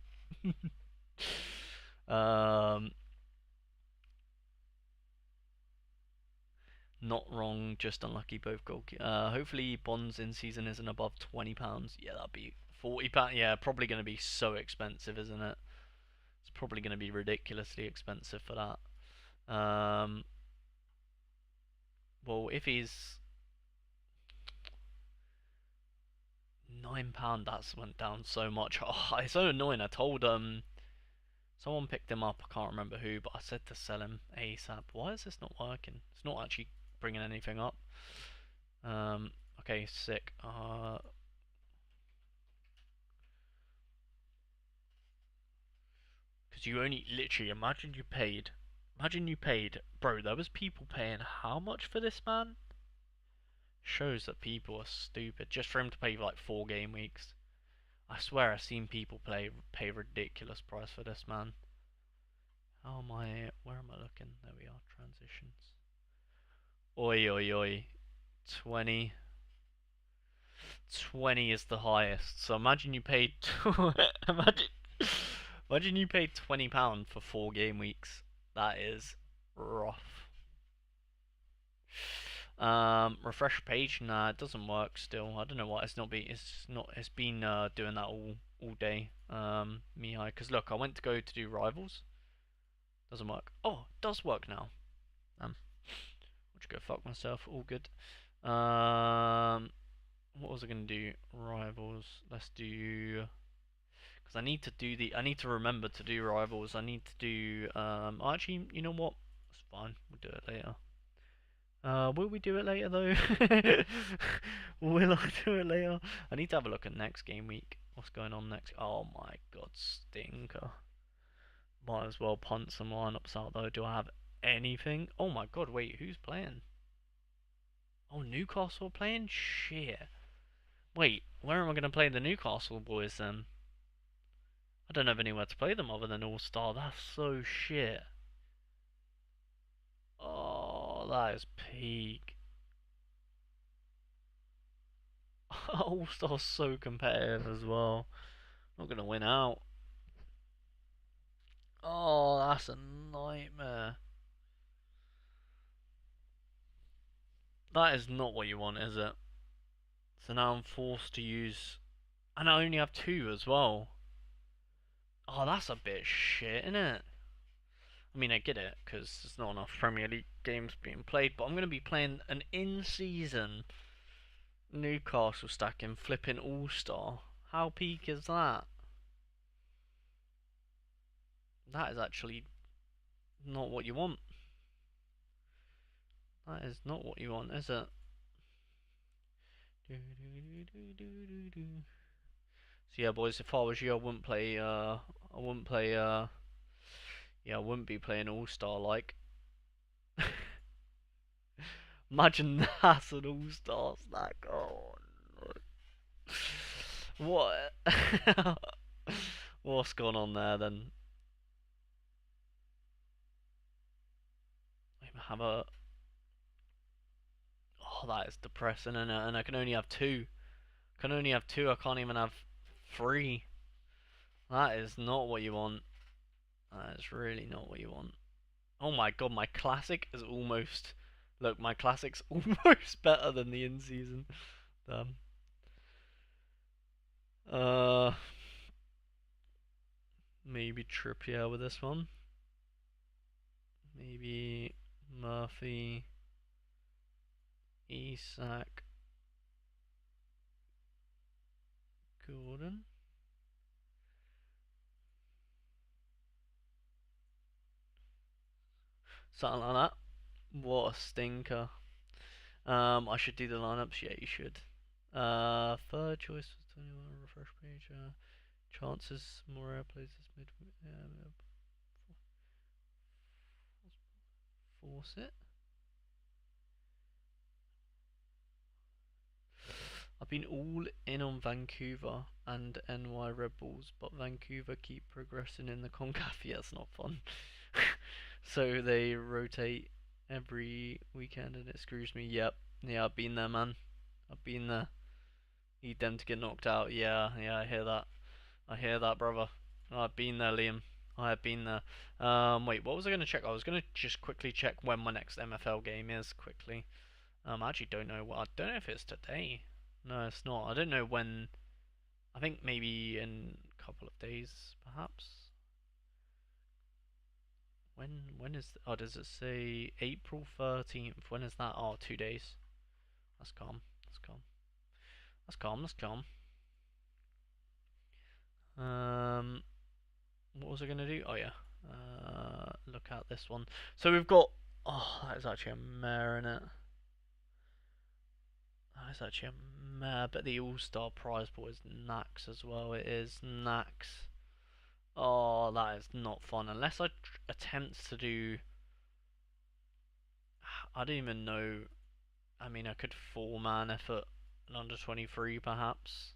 Not wrong, just unlucky. Both goal. Hopefully Bonds in season isn't above £20. Yeah, that'd be £40. Yeah, probably going to be so expensive, isn't it? It's probably going to be ridiculously expensive for that. Well, if he's £9, that's went down so much. Oh, it's so annoying. I told someone picked him up. I can't remember who, but I said to sell him ASAP. Why is this not working? It's not actually bringing anything up. Okay, sick. Because you only literally imagine you paid, bro. There was people paying how much for this man? Shows that people are stupid just for him to pay like 4 game weeks. I swear I've seen people pay ridiculous price for this man. How am I? Where am I looking? There we are. Transitions. Oi oi oi. 20. 20 is the highest. So imagine you paid. imagine. Imagine you paid £20 for 4 game weeks. That is rough. Refresh page. Nah, it doesn't work still. I don't know what. It's not been. It's been doing that all day. Mihai. Because look, I went to go to do rivals. Doesn't work. Oh, it does work now. Which go fuck myself. All good. What was I gonna do? Rivals. Let's do. Because I need to do I need to remember to do rivals. I need to do. Actually, you know what? It's fine. We'll do it later. Will we do it later though? Will I do it later? I need to have a look at next game week. What's going on next? Oh my god, stinker. Might as well punt some lineups out though. Do I have anything? Oh my god, wait, who's playing? Oh, Newcastle playing? Shit. Wait, where am I going to play the Newcastle boys then? I don't have anywhere to play them other than All Star. That's so shit. Oh, that is peak. All Star's so competitive as well. Not gonna win out. Oh, that's a nightmare. That is not what you want, is it? So now I'm forced to use. And I only have 2 as well. Oh, that's a bit shit, isn't it? I mean, I get it, because there's not enough Premier League games being played, but I'm going to be playing an in-season Newcastle stack in flipping All-Star. How peak is that? That is actually not what you want. That is not what you want, is it? So yeah, boys, if I was you, I wouldn't play, yeah, I wouldn't be playing All-Star like. Imagine that's an All-Star stack. Oh, no. What? What's going on there then? Have a. Oh, that is depressing, and I can only have 2. I can only have 2. I can't even have 3. That is not what you want. That is really not what you want. Oh my god, my classic is almost. Look, my classic's almost better than the in-season. Damn. Maybe Trippier with this one. Maybe Murphy, Isak, Gordon. Something like that. What a stinker. I should do the lineups. Yeah, you should. Third choice was 21. Refresh page. Chances. Moreira plays this mid. Force it. I've been all in on Vancouver and NY Red Bulls, but Vancouver keep progressing in the CONCACAF. Yeah, it's not fun. So they rotate every weekend and it screws me. Yep. Yeah, I've been there, man. I've been there. Need them to get knocked out. Yeah, I hear that. I hear that, brother. I've been there, Liam. I have been there. Wait, what was I going to check? I was going to just quickly check when my next MFL game is, quickly. I actually don't know. I don't know if it's today. No, it's not. I don't know when. I think maybe in a couple of days, perhaps. When is? Oh, does it say April 13th? When is that? Oh, 2 days. That's calm. That's calm. That's calm. That's calm. What was I gonna do? Oh yeah. Look at this one. So we've got. Oh, that is actually a mare in it. That is actually a mare, but the All-Star prize pool is Nax as well. It is Nax. Oh, that is not fun. Unless I attempt to do. I don't even know. I mean, I could four-man effort an under 23 perhaps.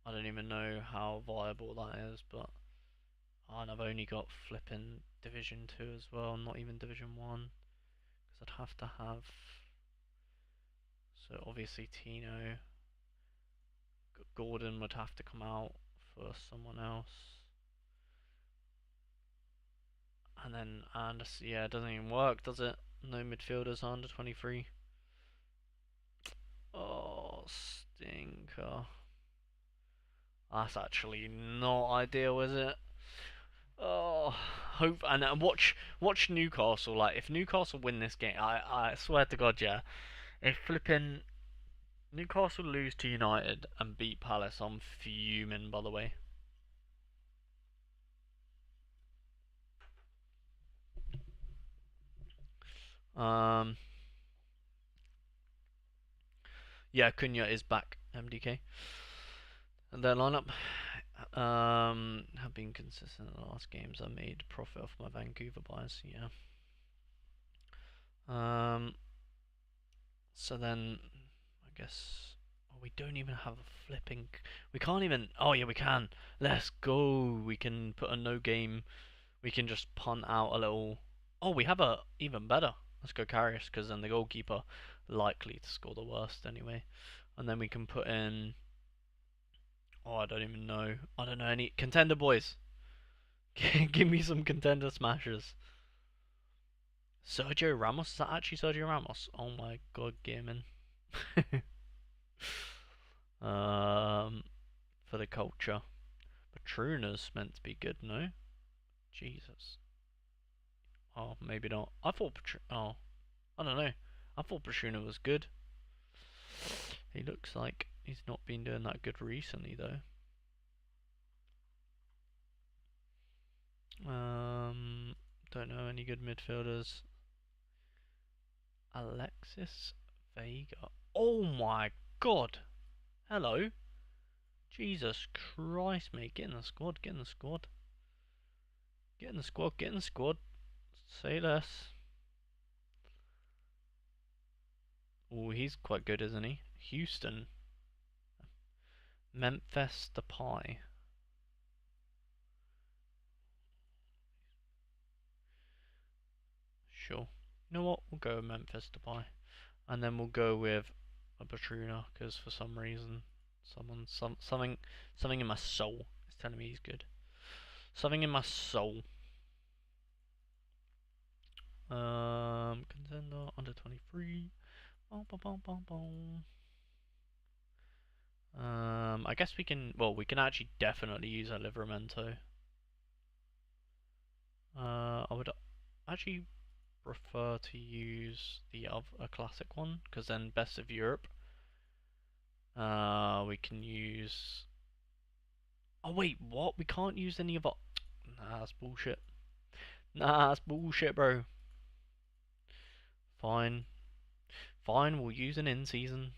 I don't even know how viable that is, but. And I've only got flipping Division 2 as well, not even Division 1. Because I'd have to have. So obviously Tino. Gordon would have to come out for someone else. And then Anderson, yeah, it doesn't even work, does it? No midfielders under 23. Oh, stinker. That's actually not ideal, is it? Oh, hope and watch Newcastle. Like, if Newcastle win this game, I swear to God, yeah. If flipping Newcastle lose to United and beat Palace, I'm fuming. By the way. Um, yeah, Cunha is back. MDK. And their lineup have been consistent in the last games. I made profit off my Vancouver buys. Yeah. So then I guess we don't even have a flipping. We can't even. Oh yeah, we can. Let's go. We can put a no game. We can just punt out a little. Oh, we have a even better. Let's go Karius, because then the goalkeeper likely to score the worst anyway. And then we can put in. Oh, I don't even know. I don't know any contender boys. Give me some contender smashers. Sergio Ramos? Is that actually Sergio Ramos? Oh my god, gaming. For the culture. Patruna's meant to be good, no? Jesus. Oh, maybe not. I thought Oh, I don't know. I thought Patruna was good. He looks like he's not been doing that good recently, though. Don't know any good midfielders. Alexis Vega. Oh my god. Hello. Jesus Christ, mate. Get in the squad. Get in the squad. Get in the squad. Get in the squad. Say less. Oh, he's quite good, isn't he? Houston. Memphis Depay. Sure. You know what? We'll go with Memphis Depay. And then we'll go with a Batruna, because for some reason, something in my soul is telling me he's good. Something in my soul. Contender under 23. Boom, boom, boom, boom, boom. I guess we can. Well, we can actually definitely use a Livramento. I would actually prefer to use a classic one, because then best of Europe. We can use. Oh wait, what? We can't use any of our. Nah, that's bullshit. Nah, that's bullshit, bro. Fine, fine. We'll use an in-season.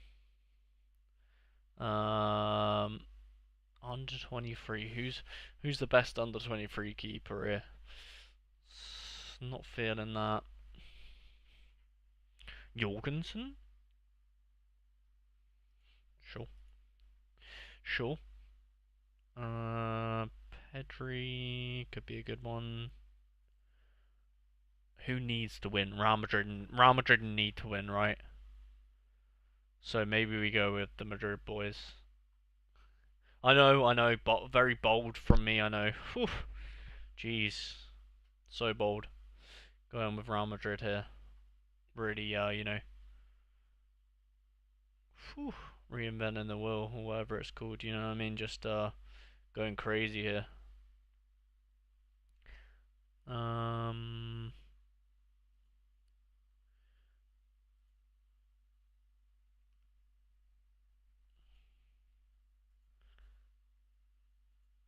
Under 23. Who's the best under 23 keeper here? Not feeling that. Jorgensen? Sure. Pedri could be a good one. Who needs to win? Real Madrid need to win, right? So maybe we go with the Madrid boys. I know, but very bold from me, I know. Whew. Jeez. So bold. Going with Real Madrid here. Really, whew, reinventing the wheel, or whatever it's called, you know what I mean? Just, going crazy here. Um...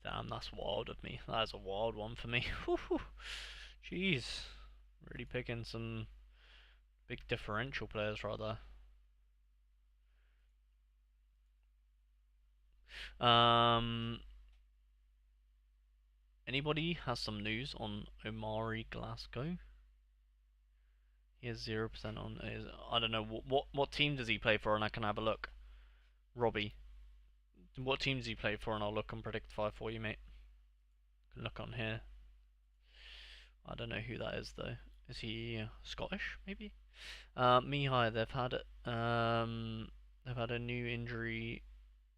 Damn, that's wild of me. That's a wild one for me. Jeez. Really picking some big differential players right there. Anybody has some news on Omari Glasgow? He has 0% on his. I don't know what team does he play for, and I can have a look. Robbie, what team does he play for, and I'll look and predict 5 for you, mate. Look on here. I don't know who that is though. Is he Scottish? Maybe. Mihai, they've had a new injury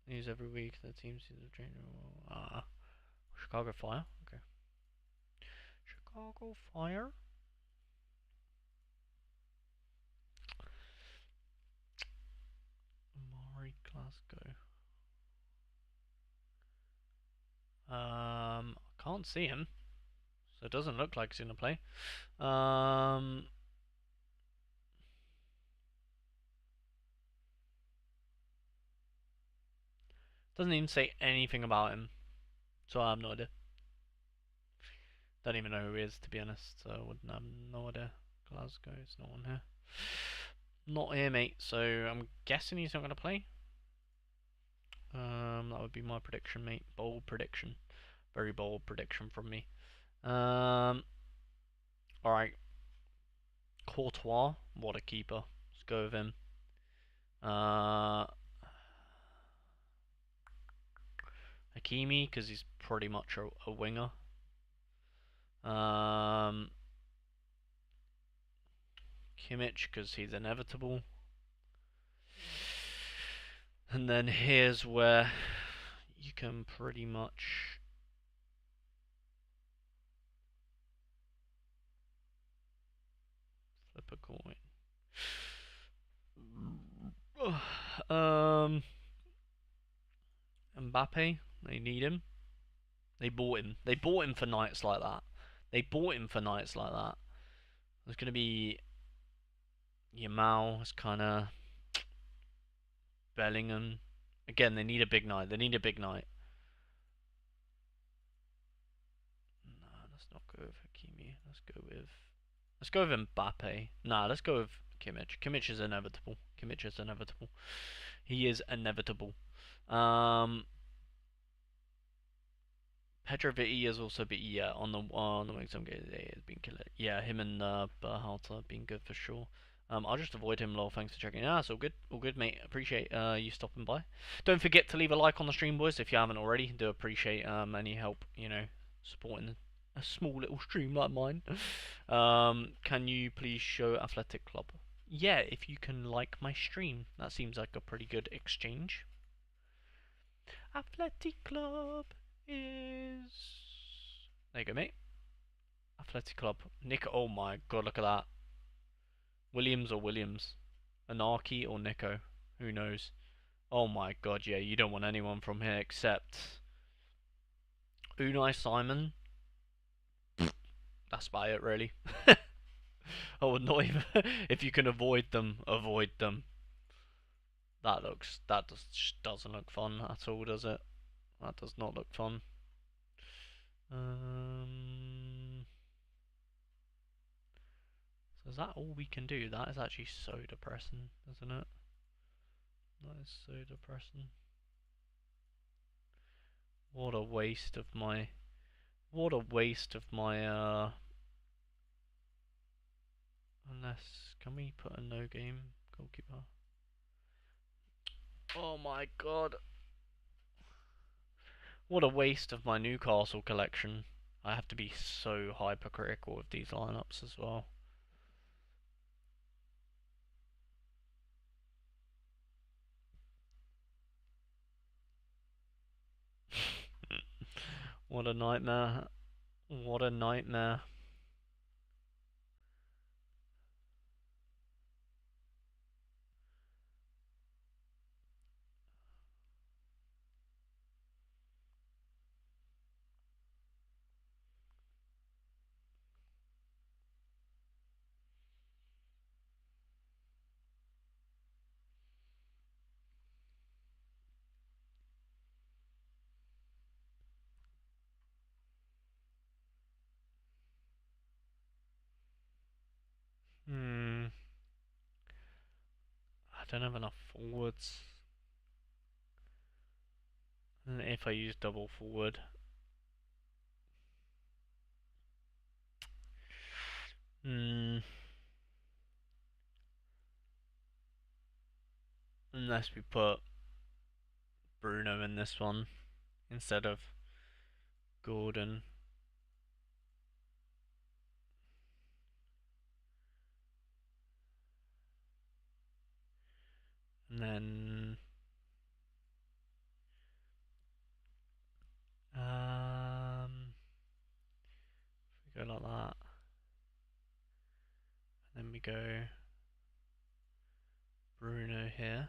news every week. The team seems to change. Chicago Fire. Okay. Chicago Fire. Amari Glasgow. I can't see him, so it doesn't look like he's gonna play. Doesn't even say anything about him, so I have no idea. Don't even know who he is, to be honest, so I wouldn't have no idea. Glasgow is not on here. Not here, mate, so I'm guessing he's not going to play. That would be my prediction, mate. Bold prediction. Very bold prediction from me. Alright. Courtois, what a keeper. Let's go with him. Hakimi, because he's pretty much a winger. Kimmich, because he's inevitable. And then here's where you can pretty much flip a coin. Mbappe, they need him. They bought him. They bought him for nights like that. They bought him for nights like that. There's gonna be Yamal. It's kind of Bellingham. Again, they need a big night. They need a big night. Nah, let's not go with Hakimi. Let's go with Mbappe. Nah, let's go with Kimmich. Kimmich is inevitable. Kimmich is inevitable. He is inevitable. Petrovic has also been on the wing some games has been killer. Yeah, him and Berhalter have been good for sure. I'll just avoid him, lol. Thanks for checking. Yeah, it's all good, mate. Appreciate you stopping by. Don't forget to leave a like on the stream, boys, if you haven't already. Do appreciate any help, supporting a small little stream like mine. Can you please show Athletic Club? Yeah, if you can like my stream, that seems like a pretty good exchange. Athletic Club is. There you go, mate. Athletic Club. Nick. Oh my god, look at that. Williams or Williams? Anarchy or Nico? Who knows? Oh my god, yeah, you don't want anyone from here except Unai Simon. That's about it, really. I would not even. If you can avoid them, avoid them. That just doesn't look fun at all, does it? That does not look fun. So is that all we can do? That is actually so depressing, isn't it? That is so depressing. What a waste of my. What a waste of my. Unless, can we put a no game goalkeeper? Oh my god. What a waste of my Newcastle collection. I have to be so hypercritical with these lineups as well. What a nightmare. What a nightmare. Hmm. I don't have enough forwards. And if I use double forward. Hmm. Unless we put Bruno in this one instead of Gordon. And then we go like that. And then we go Bruno here.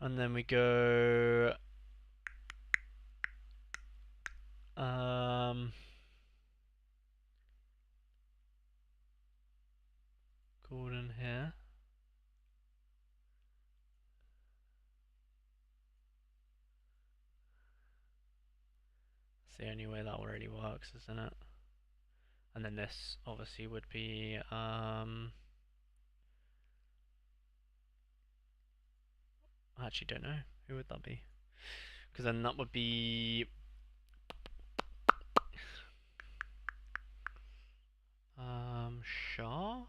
And then we go Gordon here. It's the only way that really works, isn't it? And then this obviously would be I actually don't know. Who would that be? Because then that would be Shaw?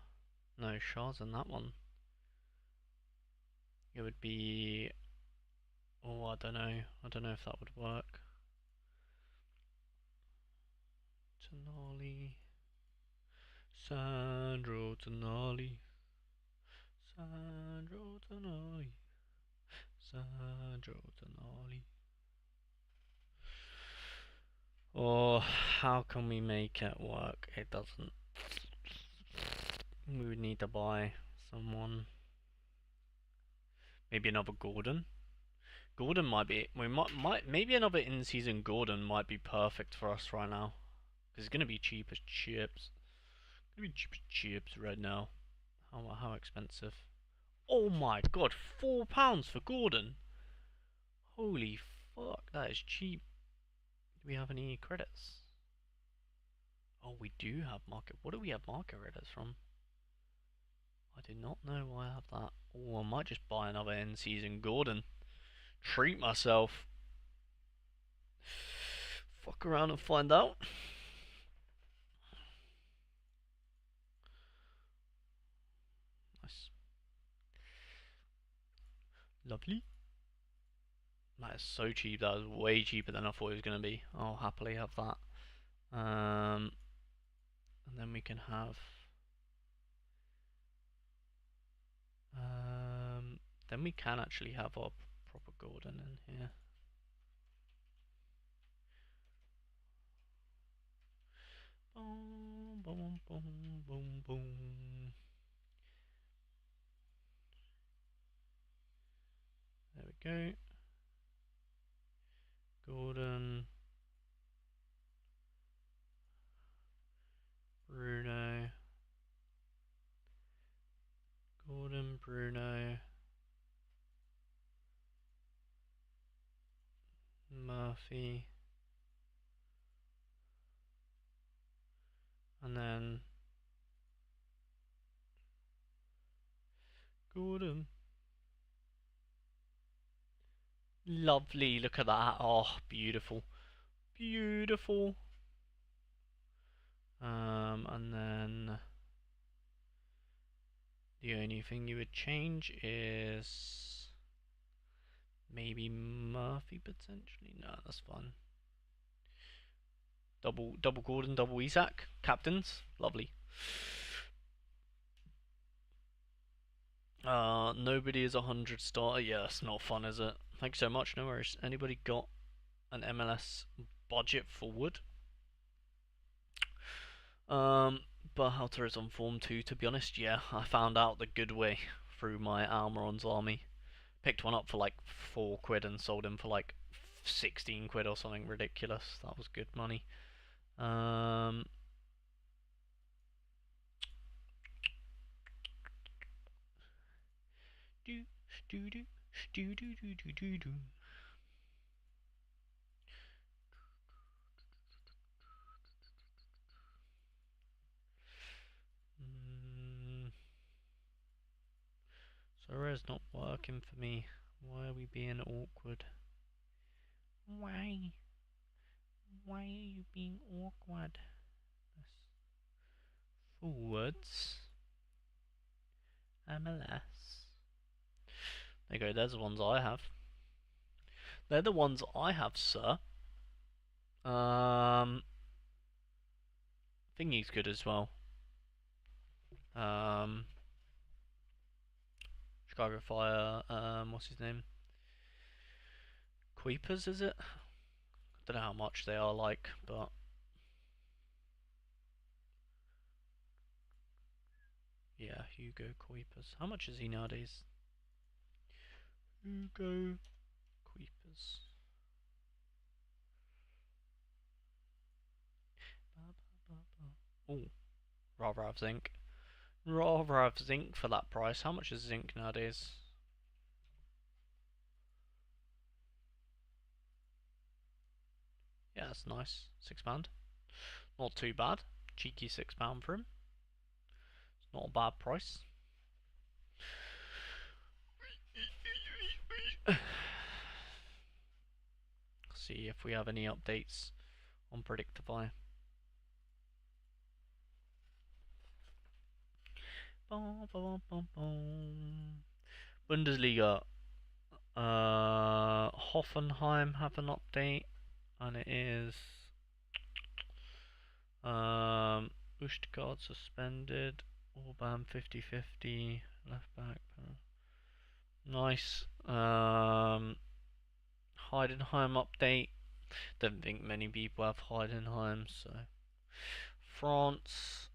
No, Shaw's in that one. It would be, oh, I don't know. I don't know if that would work. Tonali. Sandro Tonali. Sandro Tonali. Sandro Tonali. Or how can we make it work? It doesn't. We would need to buy someone. Maybe another Gordon. Gordon might be. We might maybe another in-season Gordon might be perfect for us right now. Because it's gonna be cheap as chips. It's gonna be cheap as chips right now. How expensive? Oh my god, £4 for Gordon. Holy fuck, that is cheap. Do we have any credits? Oh, we do have market. What do we have market credits from? I do not know why I have that. Oh, I might just buy another in-season Gordon. Treat myself. Fuck around and find out. Nice. Lovely. That is so cheap. That is way cheaper than I thought it was going to be. I'll happily have that. And then we can have. Then we can actually have our proper Gordon in here. Boom, boom, boom, boom, boom. There we go. Gordon. Bruno. Gordon, Bruno. Murphy. And then Gordon. Lovely, look at that. Oh, beautiful. Beautiful. And then the only thing you would change is Maybe Murphy potentially. No, that's fun. Double Gordon, double Isak. Captains, lovely. Nobody is 100 starter. Yeah, that's not fun, is it? Thanks so much. No worries. Anybody got an MLS budget forward? Berhalter is on form too, to be honest. Yeah, I found out the good way through my Almiron's army. Picked one up for like £4 and sold him for like 16 quid or something ridiculous. That was good money. Do do do do do do do do do. Sorare's not working for me. Why are we being awkward? Why? Why are you being awkward? Forwards. MLS. There you go, there's the ones I have. They're the ones I have, sir. Thingy's good as well. Chicago Fire, what's his name? Queepers, is it? Don't know how much they are like, but yeah, Hugo Queepers. How much is he nowadays? Hugo Queepers. Oh, rather have zinc. Rather have zinc for that price. How much is zinc nowadays? Yeah, that's nice. £6. Not too bad. Cheeky £6 for him. It's not a bad price. See if we have any updates on Predictify. Bundesliga. Hoffenheim have an update, and it is Ushtegard suspended. Orban 50-50 left back. Nice. Heidenheim update. Don't think many people have Heidenheim, so France.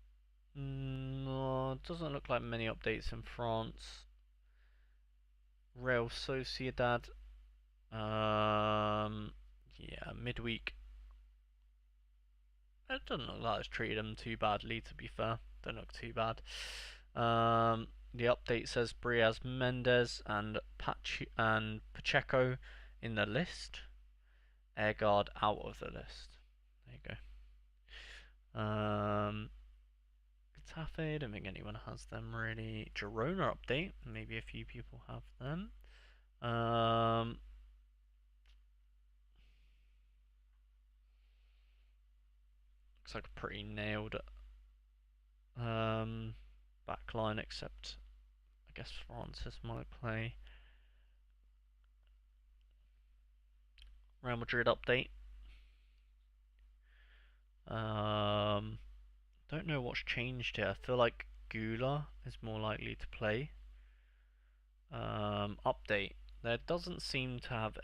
No, doesn't look like many updates in France. Real Sociedad. Yeah, midweek. It doesn't look like it's treated them too badly, to be fair. Don't look too bad. The update says Briaz Mendes and Pacheco in the list. Airguard out of the list. There you go. Getafe, don't think anyone has them really. Girona update, maybe a few people have them. Looks like a pretty nailed backline, except I guess Francis might play. Real Madrid update. Don't know what's changed here. I feel like Gula is more likely to play. Update. There doesn't seem to have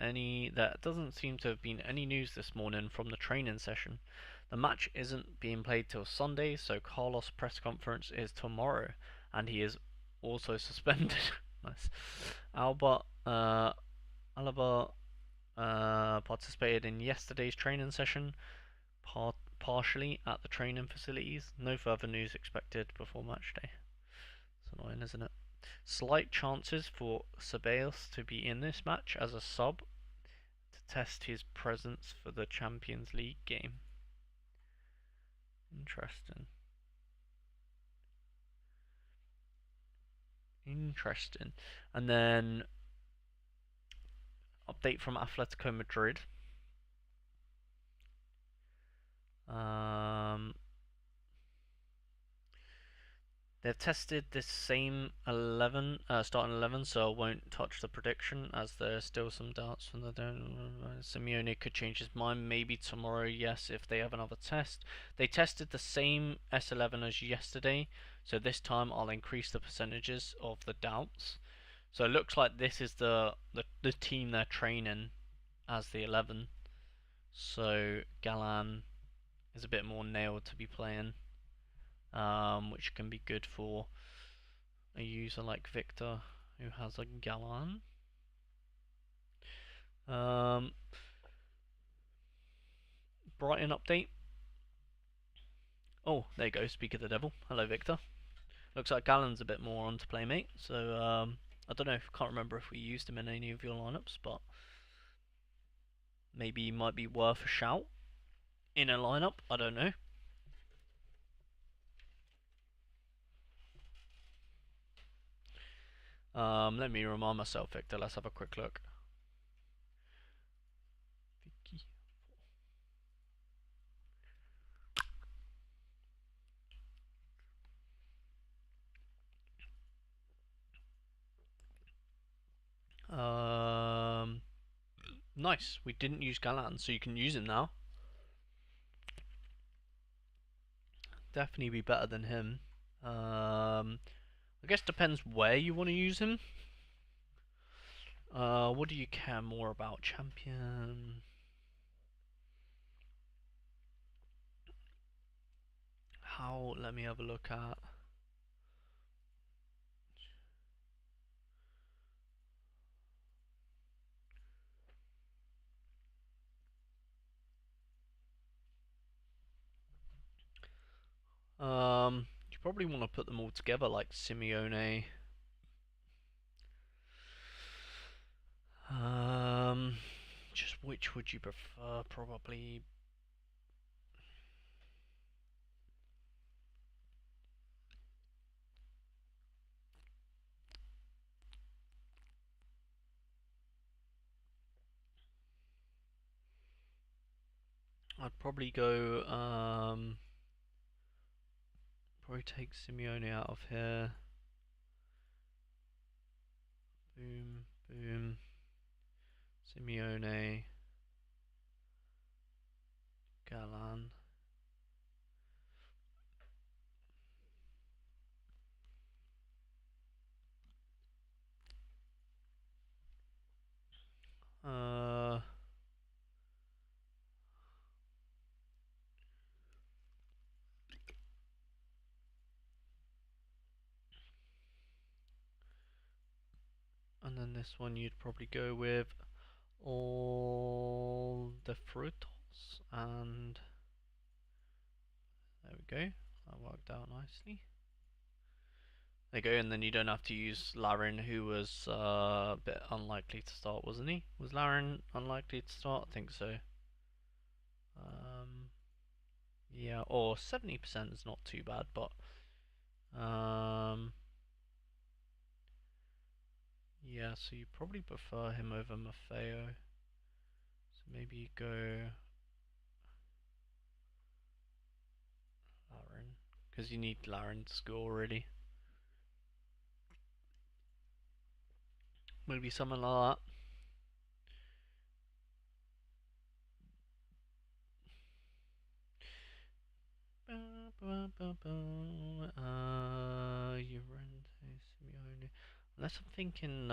been any news this morning from the training session. The match isn't being played till Sunday, so Carlos' press conference is tomorrow, and he is also suspended. Nice. Alba participated in yesterday's training session, partially at the training facilities. No further news expected before match day. It's annoying, isn't it? Slight chances for Ceballos to be in this match as a sub to test his presence for the Champions League game. Interesting. And then update from Atletico Madrid. They've tested this same 11, starting 11, so I won't touch the prediction as there's still some doubts from the Simeone could change his mind maybe tomorrow, yes, if they have another test. They tested the same S11 as yesterday, so this time I'll increase the percentages of the doubts. So it looks like this is the team they're training as the 11. So Galan is a bit more nailed to be playing, which can be good for a user like Victor who has a Galan. Brighton update. Oh, there you go. Speak of the devil. Hello, Victor. Looks like Galen's a bit more on to play, mate. So I don't know. Can't remember if we used him in any of your lineups, but maybe he might be worth a shout in a lineup. I don't know. Let me remind myself, Victor. Let's have a quick look. Vicky. Nice. We didn't use Galan, so you can use him now. Definitely be better than him. I guess depends where you want to use him. What do you care more about? Champion. How? Let me have a look at. You probably want to put them all together like Simeone. Just which would you prefer? Probably. I'd probably go. Probably take Simeone out of here. Boom, boom. Simeone. Galan. Uh. And then this one you'd probably go with all the frutos, and there we go. That worked out nicely. There you go, and then you don't have to use Laren, who was a bit unlikely to start, wasn't he? Was Laren unlikely to start? I think so. Yeah, or 70% is not too bad, but yeah, so you probably prefer him over Maffeo. So maybe you go Laren, because you need Laren to score really. Maybe something like that. Llorente, Simeone. Unless I'm thinking,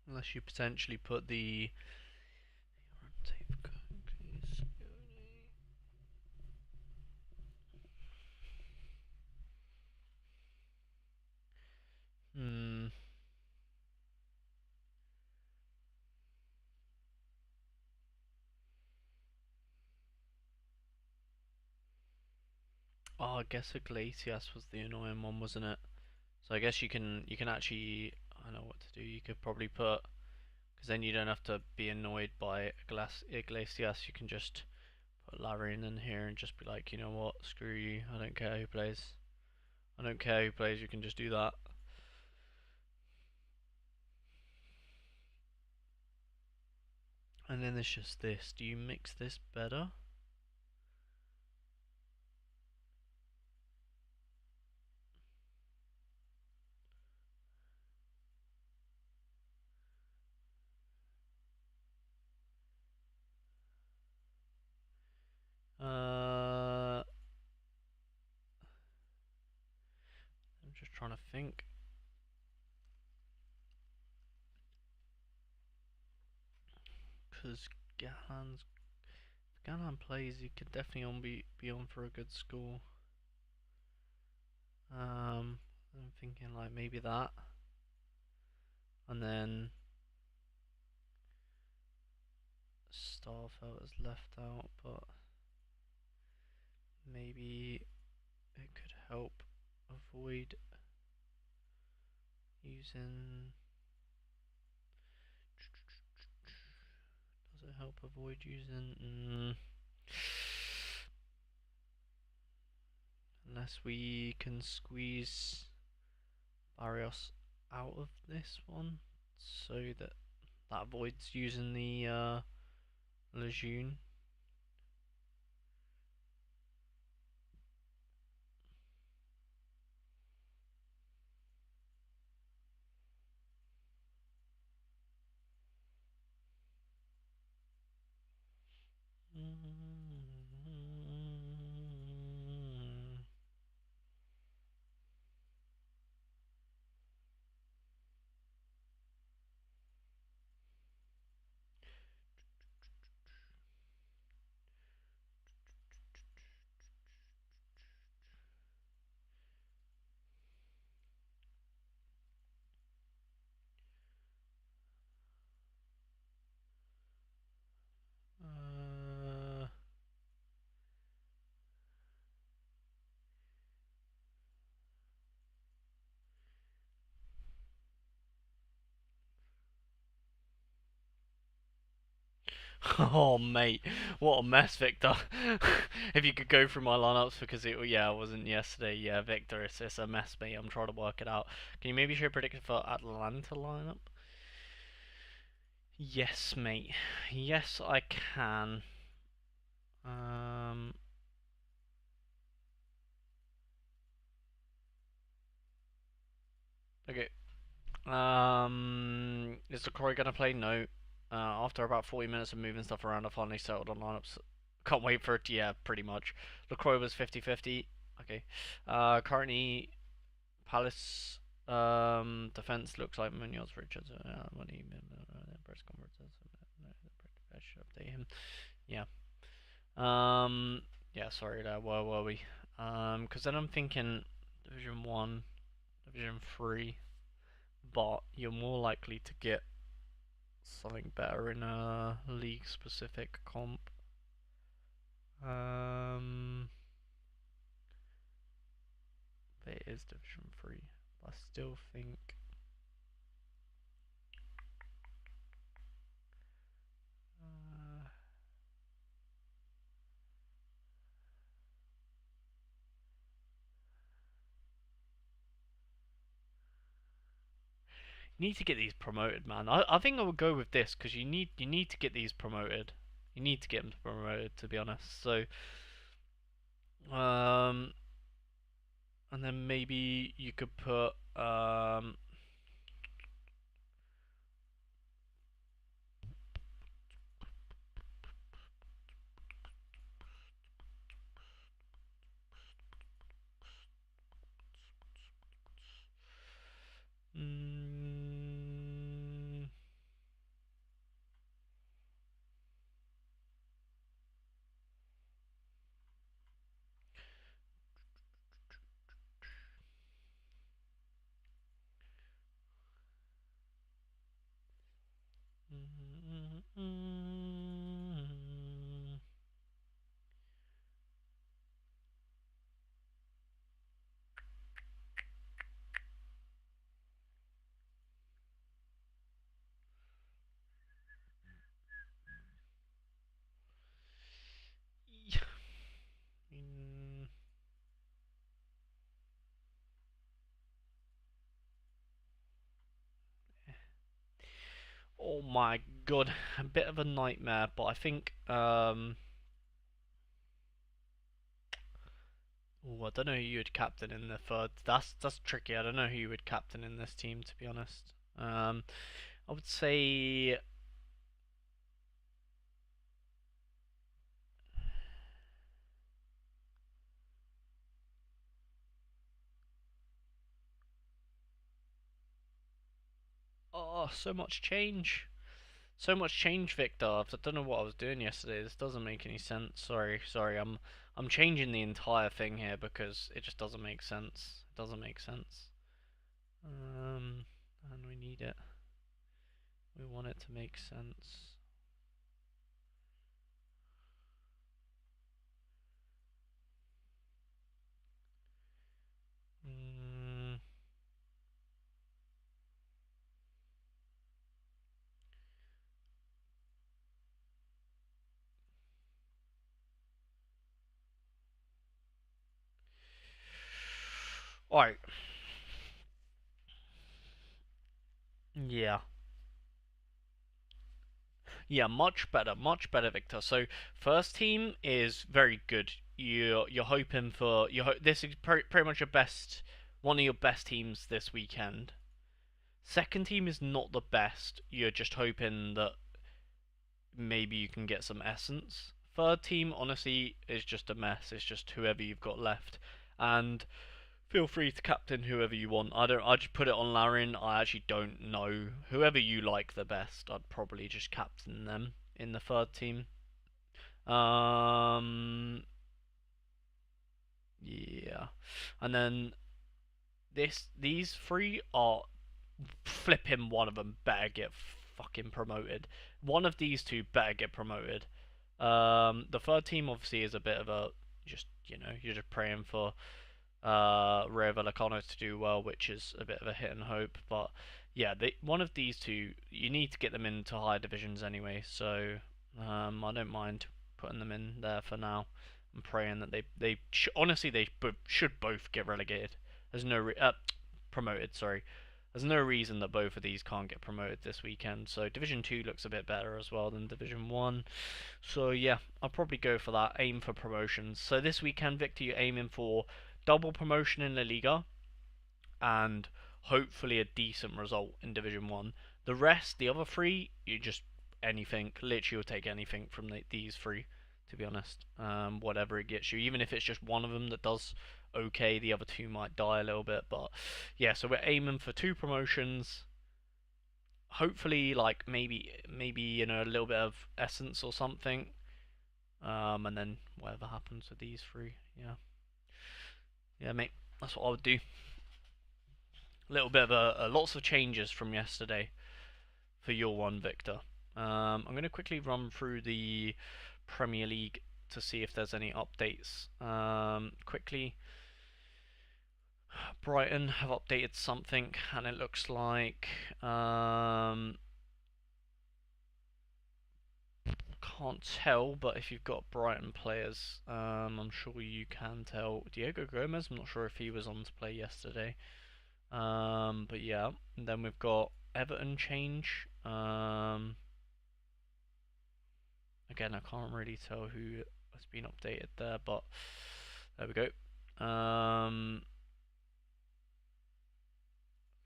unless you potentially put the Hmm. Oh, I guess Iglesias was the annoying one, wasn't it? So I guess you can actually, I know what to do. You could probably put, because then you don't have to be annoyed by Iglesias. You can just Put Larry in here and just be like, you know what, screw you, I don't care who plays. I don't care who plays, you can just do that. And then there's just this. Do you mix this better? I'm just trying to think. Because Gahan's if Gahan plays, he could definitely be on for a good score. I'm thinking like maybe that, and then Starfelt is left out, but maybe it could help avoid using. Does it help avoid using? Unless we can squeeze Barrios out of this one, so that avoids using the Lejeune. Oh mate, what a mess, Victor. If you could go through my lineups because it wasn't yesterday. Yeah, Victor, it's a mess, mate. I'm trying to work it out. Can you maybe show a prediction for Atlanta lineup? Yes, mate. Yes, I can. Um. Okay. Is LaCroix gonna play? No. After about 40 minutes of moving stuff around, I finally settled on lineups. Can't wait for it. Yeah, pretty much. LaCroix was 50-50. Okay. Currently, Palace defense looks like Munoz Richards. When he press conferences, I should update him. Yeah. Yeah. Sorry. Where were we? Because then I'm thinking Division One, Division Three, but you're more likely to get something better in a league-specific comp. But it is Division 3. I still think. You need to get these promoted, man. I think I would go with this because you need to get these promoted. You need to get them promoted, to be honest. So, um, and then maybe you could put mm, Oh my god, a bit of a nightmare, but I think oh, I don't know who you would captain in the third. That's tricky. I don't know who you would captain in this team, to be honest. I would say. Oh, so much change. So much change, Victor. I don't know what I was doing yesterday. This doesn't make any sense. Sorry. I'm changing the entire thing here because it just doesn't make sense. It doesn't make sense. And we need it. We want it to make sense. Mm. Alright. Yeah. Yeah, much better, Victor. So first team is very good. You're hoping for this is pretty much your best, one of your best teams this weekend. Second team is not the best. You're just hoping that maybe you can get some essence. Third team, honestly, is just a mess. It's just whoever you've got left, and feel free to captain whoever you want. I just put it on Larin. I actually don't know. Whoever you like the best, I'd probably just captain them in the third team. Um, yeah, and then these three are flipping. One of them better get fucking promoted. One of these two better get promoted. The third team obviously is a bit of a just you're just praying for Rayo Vallecano to do well, which is a bit of a hit and hope. But yeah, one of these two, you need to get them into higher divisions anyway. So I don't mind putting them in there for now. I'm praying that honestly they should both get relegated. There's no promoted. Sorry. There's no reason that both of these can't get promoted this weekend. So Division 2 looks a bit better as well than Division 1. So yeah, I'll probably go for that. Aim for promotions. So this weekend, Victor, you're aiming for double promotion in La Liga and hopefully a decent result in Division 1. The rest, the other three, you just anything. Literally, you'll take anything from these three, to be honest. Whatever it gets you. Even if it's just one of them that does okay, the other two might die a little bit. But yeah, so we're aiming for 2 promotions. Hopefully, like maybe a little bit of essence or something. And then whatever happens with these three, yeah, mate. That's what I would do. A little bit of lots of changes from yesterday for your one, Victor. I'm going to quickly run through the Premier League to see if there's any updates. Quickly, Brighton have updated something, and it looks like can't tell, but if you've got Brighton players, I'm sure you can tell. Diego Gomez, I'm not sure if he was on to play yesterday. But yeah, and then we've got Everton change. Again, I can't really tell who has been updated there, but there we go.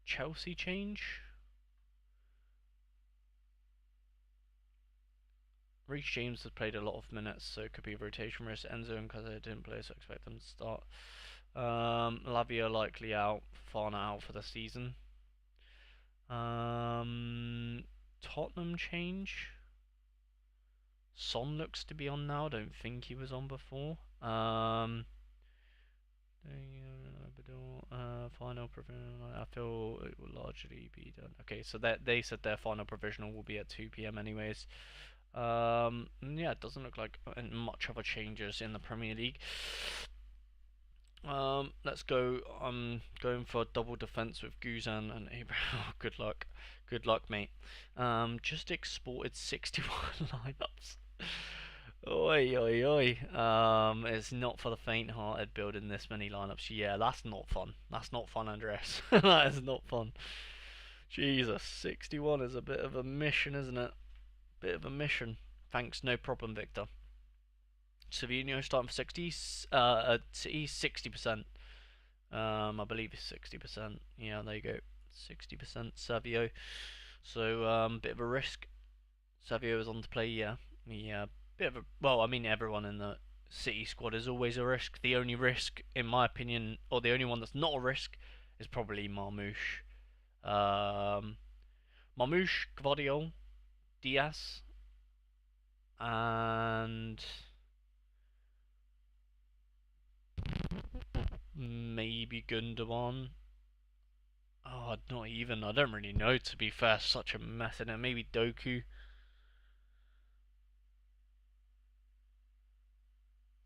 Chelsea change. Reece James has played a lot of minutes, so it could be a rotation risk. Enzo and Cazorla didn't play, so I expect them to start. Lavia likely out, Fana out for the season. Tottenham change. Son looks to be on now. Don't think he was on before. Final provisional. I feel it will largely be done. Okay, so they said their final provisional will be at 2 p.m. anyways. Yeah, it doesn't look like much of a changes in the Premier League. Let's go. I'm going for double defense with Guzan and Abraham. Good luck, mate. Just exported 61 lineups. Oi, oi, oi. It's not for the faint-hearted building this many lineups. Yeah, that's not fun. That's not fun, Andres. That is not fun. Jesus, 61 is a bit of a mission, isn't it? Bit of a mission. Thanks, no problem, Victor. Savino starting for 60. He's 60%. I believe it's 60%. Yeah, there you go. 60% Savio. So, bit of a risk. Savio is on to play, yeah. Yeah, bit of a. Well, I mean, everyone in the City squad is always a risk. The only risk, in my opinion, or the only one that's not a risk, is probably Marmouche. Um, Marmouche, Gvardiol, Diaz, and maybe Gundogan. Oh, not even. I don't really know, to be fair. Such a mess in it. Maybe Doku.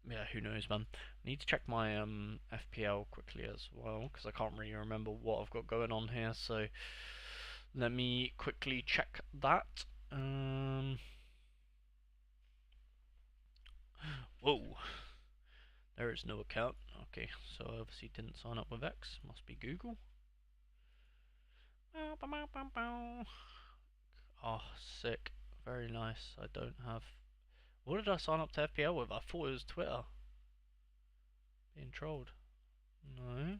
Yeah, who knows, man. I need to check my FPL quickly as well, because I can't really remember what I've got going on here. So let me quickly check that. Whoa, there is no account. Okay, so I obviously didn't sign up with X. Must be Google. Oh, sick. Very nice. I don't have. What did I sign up to FPL with? I thought it was Twitter. Being trolled. No.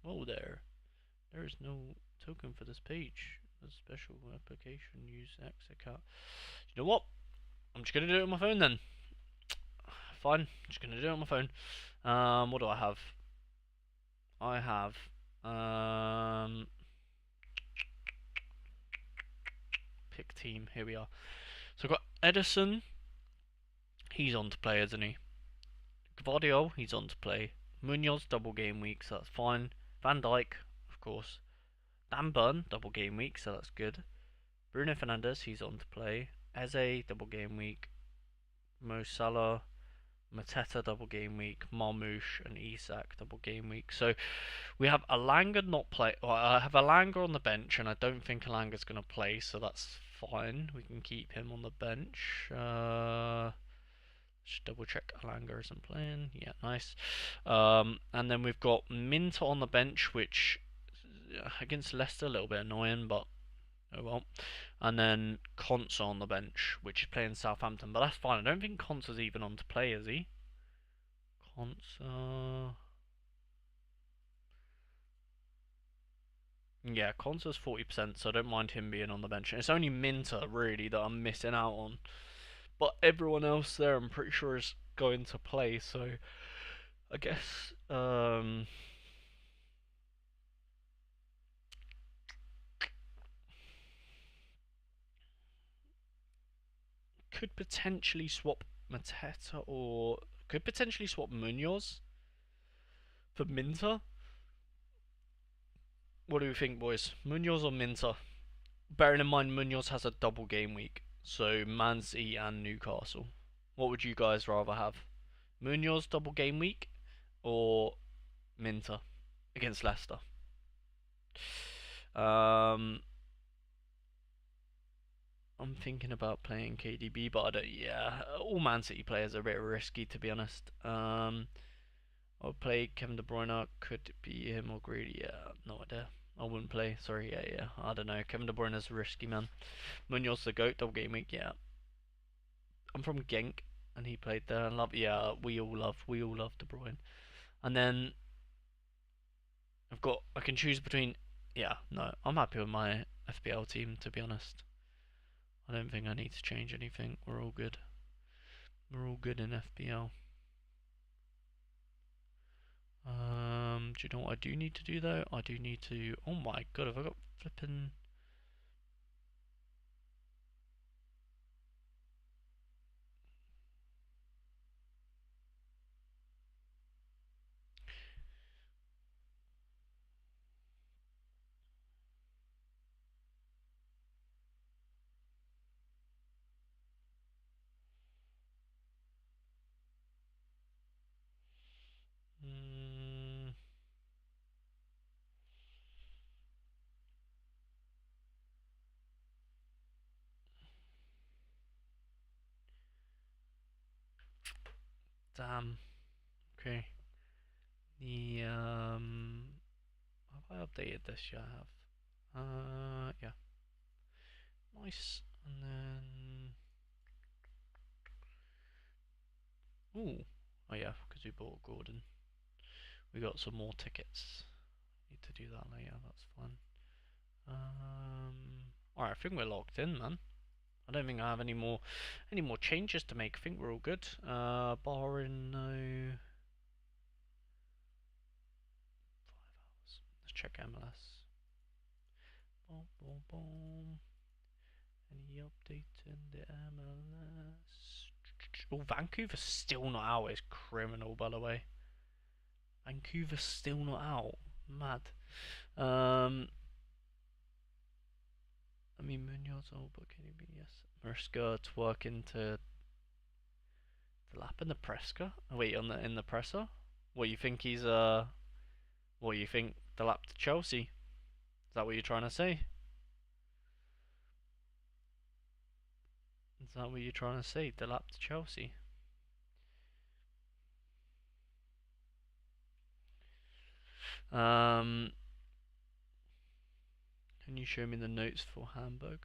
Whoa there. There is no token for this page. A special application use X account. You know what? I'm just gonna do it on my phone then. Fine. I'm just gonna do it on my phone. What do I have? I have pick team. Here we are. So I've got Edison. He's on to play, isn't he? Gvardiol, he's on to play. Munoz, double game week, so that's fine. Van Dijk, of course. Dan Burn, double game week, so that's good. Bruno Fernandes, he's on to play. Eze, double game week. Mo Salah, Mateta, double game week. Marmouche and Isak, double game week. So we have Alanga not play. Well, I have Alanga on the bench, and I don't think Alanga's going to play, so that's fine. We can keep him on the bench. Just double check Alanga isn't playing. Yeah, nice. And then we've got Minter on the bench, which against Leicester a little bit annoying, but oh well. And then Konsa on the bench, which is playing Southampton, but that's fine. I don't think Konsa's even on to play, is he? Konsa. Yeah, Konsa's 40%, so I don't mind him being on the bench. It's only Minter, really, that I'm missing out on. But everyone else there, I'm pretty sure, is going to play, so I guess could potentially swap Mateta or could potentially swap Munoz for Minter. What do we think, boys? Munoz or Minter? Bearing in mind Munoz has a double game week, so Man City and Newcastle. What would you guys rather have? Munoz double game week or Minter against Leicester? Um, I'm thinking about playing KDB, but I don't. Yeah, all Man City players are a bit risky, to be honest. I'll play Kevin De Bruyne. Could it be him or Greedy? Yeah, no idea. I wouldn't play. Sorry, yeah. I don't know. Kevin De Bruyne is a risky man. Munoz the goat. Double game week. Yeah. I'm from Genk, and he played there. I love. Yeah, we all love De Bruyne. And then I've got. I can choose between. Yeah, no. I'm happy with my FPL team, to be honest. I don't think I need to change anything. We're all good. We're all good in FPL. Do you know what I do need to do though? I do need to. Oh my god, have I got flipping. Mm, damn. Okay. The Have I updated this? Yeah, I have. Yeah. Nice. And then... Ooh. Oh yeah, because we bought Gordon. We got some more tickets. Need to do that later, that's fun. Alright, I think we're locked in, man. I don't think I have any more changes to make. I think we're all good. Barring no... 5 hours. Let's check MLS. Boom, boom, boom. Any updates in the MLS? Oh, Vancouver's still not out. It's criminal, by the way. Vancouver's still not out. Mad. I mean, Munoz, oh, but can he be? Yes. Mariska to work into the lap in the Presca. Oh, wait, in the presser. What you think he's What you think the lap to Chelsea? Is that what you're trying to say? Is that what you're trying to say? The lap to Chelsea. Can you show me the notes for Hamburg?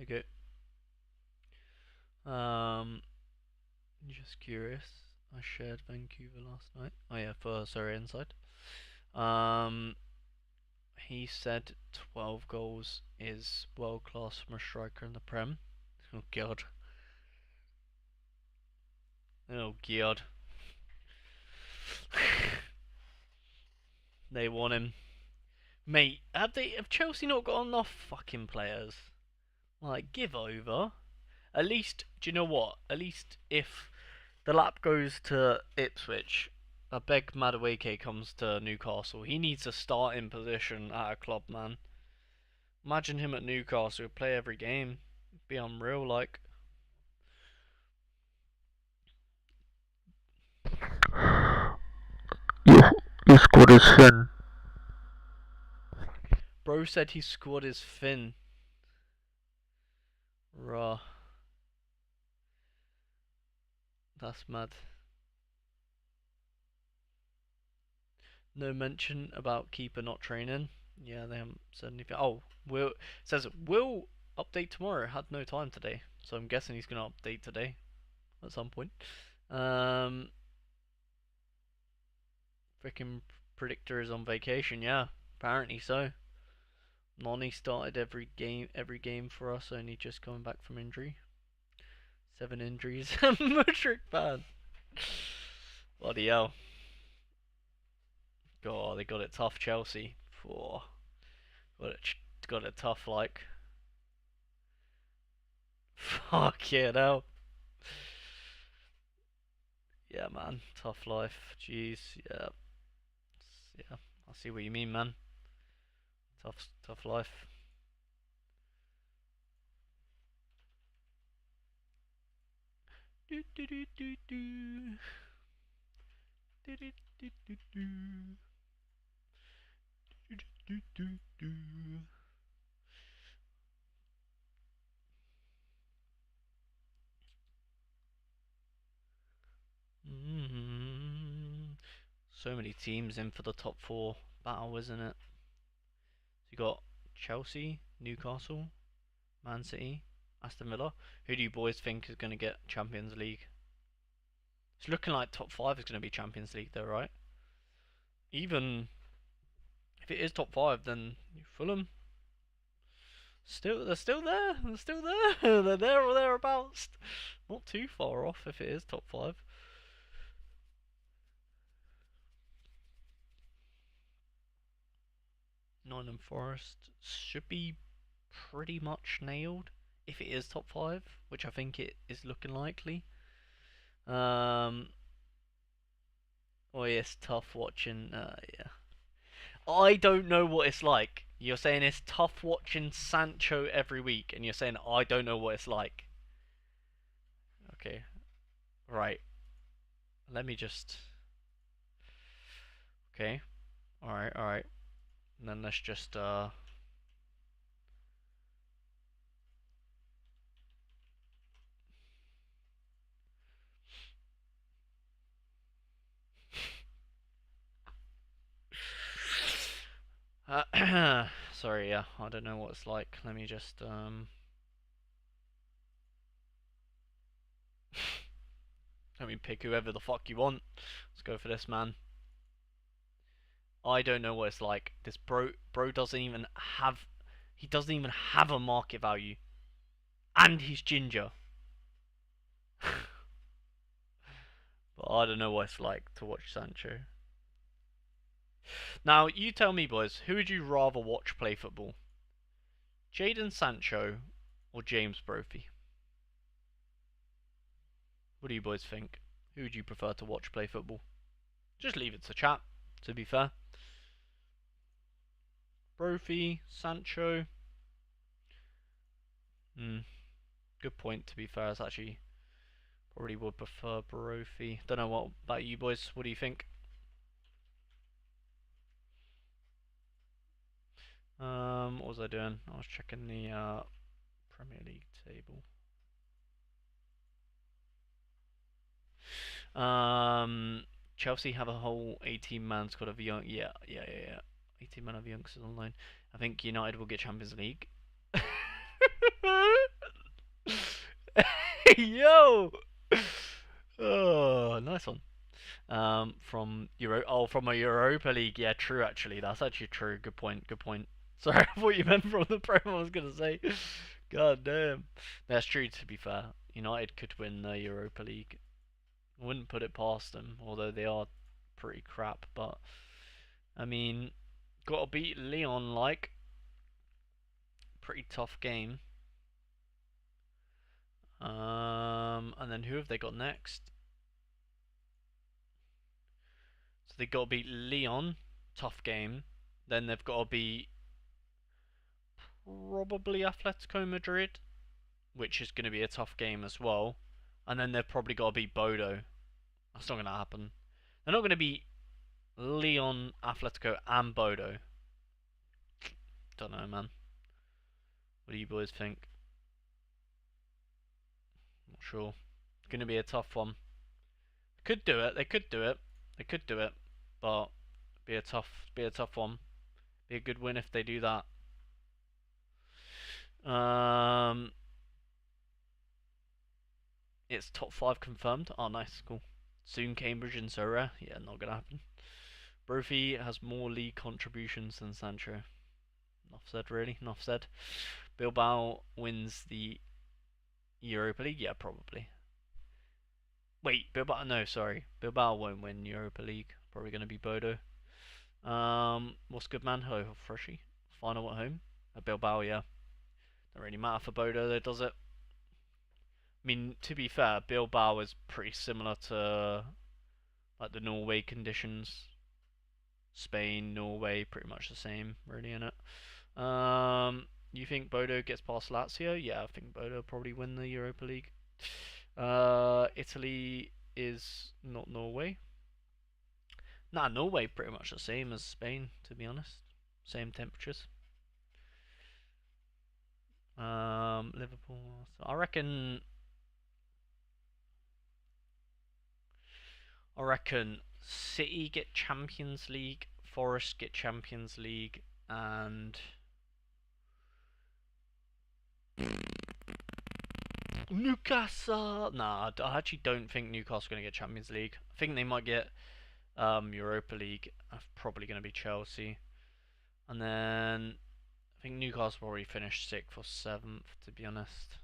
Okay. Just curious. I shared Vancouver last night. Oh yeah, for Sorare Inside. He said 12 goals is world class from a striker in the Prem. Oh god. Oh god. They want him. Mate, have Chelsea not got enough fucking players? Like, give over. At least, do you know what? At least if the lap goes to Ipswich, I beg Madueke comes to Newcastle. He needs a starting position at a club, man. Imagine him at Newcastle, play every game. It'd be unreal, like. Your squad is thin. Bro said his squad is thin. Raw. That's mad. No mention about keeper not training. Yeah, they haven't said anything. Oh, will says will update tomorrow. Had no time today, so I'm guessing he's gonna update today at some point. Freaking predictor is on vacation. Yeah, apparently so. Noni started every game for us, only just coming back from injury. 7 injuries. Mudrick ban. Bloody hell. God, they got it tough, Chelsea. Oh, got it tough, like. Fuck yeah, no. Yeah, man. Tough life. Jeez. Yeah. Yeah. I see what you mean, man. Tough life. Do do do do do. Do do do do do. Do do do do. So many teams in for the top 4 battle, isn't it? So you got Chelsea, Newcastle, Man City, Aston Villa. Who do you boys think is going to get Champions League? It's looking like top 5 is going to be Champions League, though, right? Even if it is top 5, then Fulham. They're still there. They're still there. They're there or thereabouts. Not too far off if it is top 5. Nottingham Forest should be pretty much nailed if it is top 5, which I think it is looking likely. Oh yes, tough watching. Yeah, I don't know what it's like. You're saying it's tough watching Sancho every week, and you're saying I don't know what it's like. Okay, right. Let me just. Okay, all right. And then let's just Sorry, yeah, I don't know what it's like. Let me just let me pick whoever the fuck you want. Let's go for this man. I don't know what it's like. This bro doesn't even have he doesn't even have a market value. And he's ginger. But I don't know what it's like to watch Sancho. Now, you tell me, boys, who would you rather watch play football? Jadon Sancho or James Brophy? What do you boys think? Who would you prefer to watch play football? Just leave it to chat, to be fair. Brophy, Sancho. Good point, to be fair. It's actually probably would prefer Brophy. Don't know what about you boys. What do you think? What was I doing? I was checking the Premier League table. Chelsea have a whole 18-man squad of young. Yeah. 18 men of youngsters online. I think United will get Champions League. Yo! Oh, nice one. From a Europa League. Yeah, true. Actually, that's actually true. Good point. Good point. Sorry, I thought you meant from the Prem. I was gonna say. God damn. That's true. To be fair, United could win the Europa League. I wouldn't put it past them, although they are pretty crap. But I mean, got to beat Leon like pretty tough game. And then who have they got next? So they got to beat Leon, tough game. Then they've got to beat probably Atletico Madrid, which is going to be a tough game as well. And then they've probably got to beat Bodo. That's not going to happen. They're not going to beat Leon, Atletico, and Bodo. Don't know, man. What do you boys think? Not sure. It's going to be a tough one. Could do it. They could do it. They could do it, but be a tough one. Be a good win if they do that. It's top 5 confirmed. Oh, nice, cool. Soon Cambridge and Sorare. Yeah, not gonna happen. Brophy has more league contributions than Sancho. Enough said, really. Enough said. Bilbao wins the Europa League. Yeah, probably. Wait, Bilbao? No, sorry. Bilbao won't win Europa League. Probably gonna be Bodo. What's good, man? Hello, Freshie. Final at home. At Bilbao, yeah. Don't really matter for Bodo, though, does it? I mean, to be fair, Bilbao is pretty similar to like the Norway conditions. Spain, Norway, pretty much the same, really, in it. You think Bodo gets past Lazio? Yeah, I think Bodo will probably win the Europa League. Italy is not Norway. Nah, Norway pretty much the same as Spain, to be honest. Same temperatures. Liverpool. So I reckon City get Champions League, Forest get Champions League, and Newcastle. Nah, I actually don't think Newcastle are going to get Champions League. I think they might get Europa League. Probably going to be Chelsea, and then I think Newcastle will probably finish 6th or 7th. To be honest,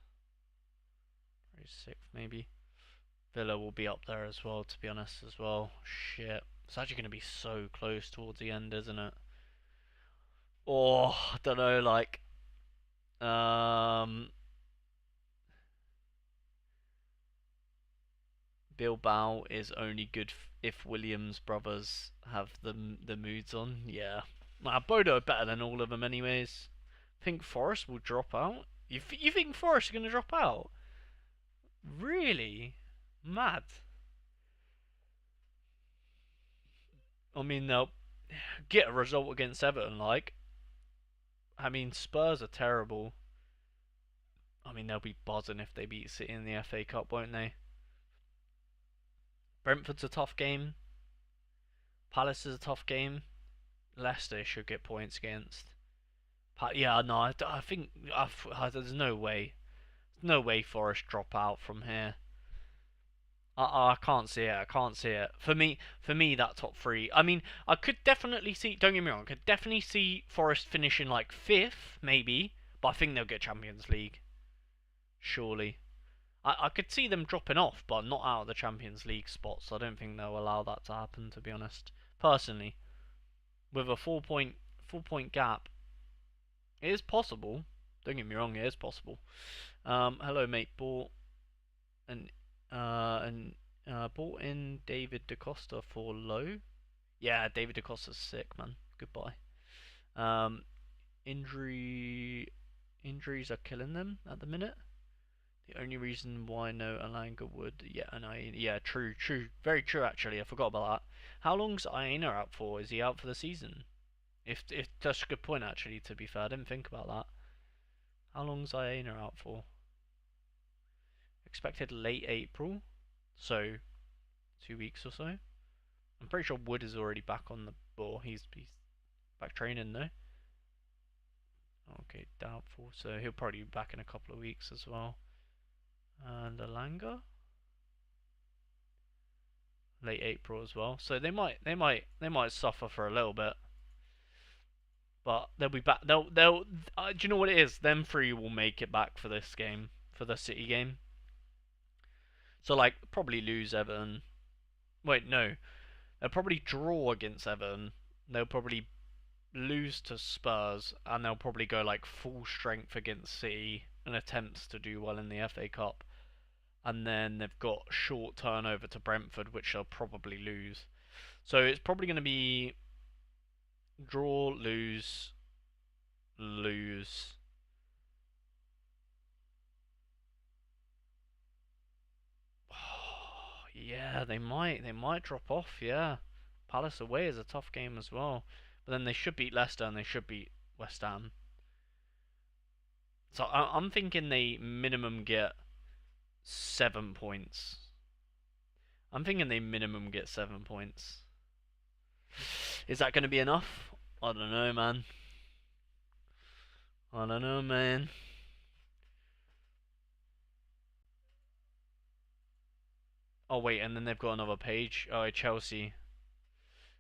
probably 6th maybe. Villa will be up there as well. To be honest, as well. Shit, it's actually going to be so close towards the end, isn't it? Or I don't know, like Bilbao is only good if Williams brothers have the moods on. Yeah, Bodo are better than all of them, anyways. Think Forest will drop out? You think Forest are gonna drop out? Really? Mad. I mean, they'll get a result against Everton. Like, I mean, Spurs are terrible. I mean, they'll be buzzing if they beat City in the FA Cup, won't they? Brentford's a tough game. Palace is a tough game. Leicester should get points against. Yeah, no, I think there's no way. No way Forest drop out from here. I can't see it. I can't see it. For me, that top three. I mean, I could definitely see. Don't get me wrong. I could definitely see Forest finishing like fifth, maybe. But I think they'll get Champions League. Surely. I could see them dropping off, but not out of the Champions League spots. I don't think they'll allow that to happen. To be honest, personally, with a 4 point gap, it is possible. Don't get me wrong. It is possible. Hello, mate. And and bought in David DaCosta for low. Yeah, David DaCosta's sick, man. Goodbye. Um, injuries are killing them at the minute. The only reason why no Alanga would, true, very true actually. I forgot about that. How long's Aina out for? Is he out for the season? If that's a good point actually. To be fair, I didn't think about that. How long's Aina out for? Expected late April, so 2 weeks or so. I'm pretty sure Wood is already back on the ball. He's back training though. Okay, doubtful. So he'll probably be back in a couple of weeks as well. And Alanga, late April as well. So they might suffer for a little bit, but they'll be back. Do you know what it is? Them three will make it back for this game, for the City game. So like probably lose Everton. Wait, no, they'll probably draw against Everton. They'll probably lose to Spurs, and they'll probably go like full strength against City and attempts to do well in the FA Cup. And then they've got short turnover to Brentford, which they'll probably lose. So it's probably going to be draw, lose, lose. Yeah, they might drop off. Yeah, Palace away is a tough game as well, but then they should beat Leicester and they should beat West Ham. So I'm thinking they minimum get 7 points. I'm thinking they minimum get 7 points. Is that going to be enough? I don't know, man. I don't know, man. Oh wait, and then they've got another page. Oh, Chelsea.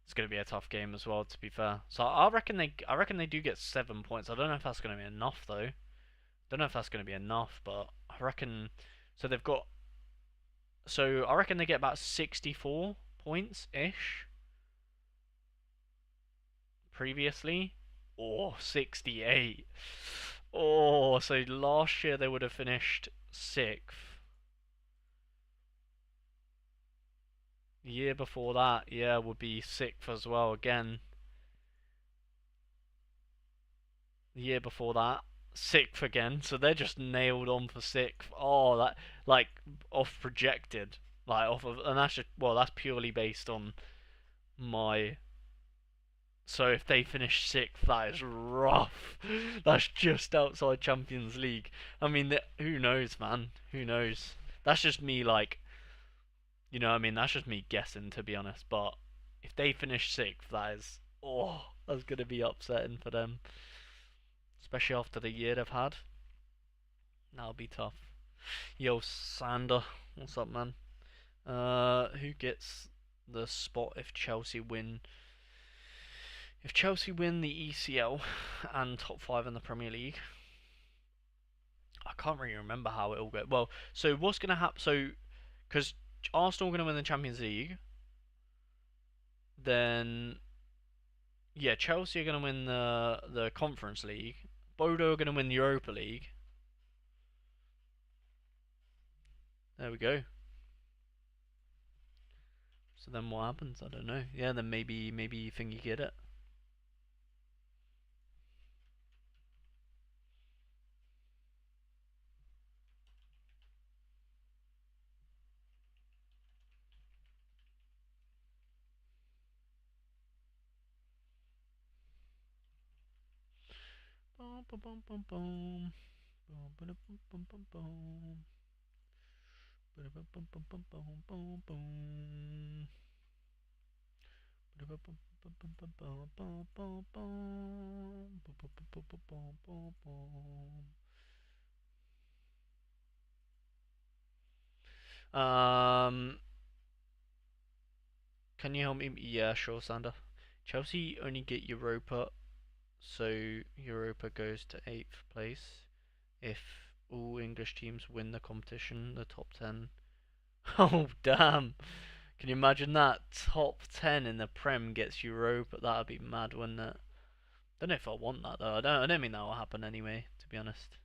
It's going to be a tough game as well, to be fair. So I reckon they do get 7 points. I don't know if that's going to be enough though. Don't know if that's going to be enough, but I reckon. So they've got. So I reckon they get about 64 points ish previously. Or 68. Oh, so last year they would have finished sixth. The year before that, yeah, would be sixth as well again. The year before that, sixth again. So they're just nailed on for sixth. Oh, that like off projected, like off of, and that's just that's purely based on my. So if they finish sixth, that is rough. That's just outside Champions League. I mean, who knows, man? Who knows? That's just me, like, what I mean, that's just me guessing, to be honest. But if they finish sixth, that's gonna be upsetting for them, especially after the year they've had. That'll be tough. Yo, Sander, what's up, man? Who gets the spot if Chelsea win? If Chelsea win the ECL and top 5 in the Premier League, I can't really remember how it all goes. Well, so what's going to happen? So, because Arsenal are going to win the Champions League, then yeah, Chelsea are going to win the Conference League. Bodo are going to win the Europa League. There we go. So then what happens? I don't know. Yeah, then maybe you think you get it. Boom, boom, boom, boom, boom. Boom, boom, boom, boom, boom, boom. Boom, boom, boom, boom, boom, boom, boom. Um, can you help me? Yeah, sure, Sander. Chelsea only get Europa, so Europa goes to 8th place. If all English teams win the competition, the top 10. Oh, damn. Can you imagine that? Top 10 in the Prem gets Europa. That'd be mad, wouldn't it? Don't know if I want that, though. I don't think that will happen anyway, to be honest.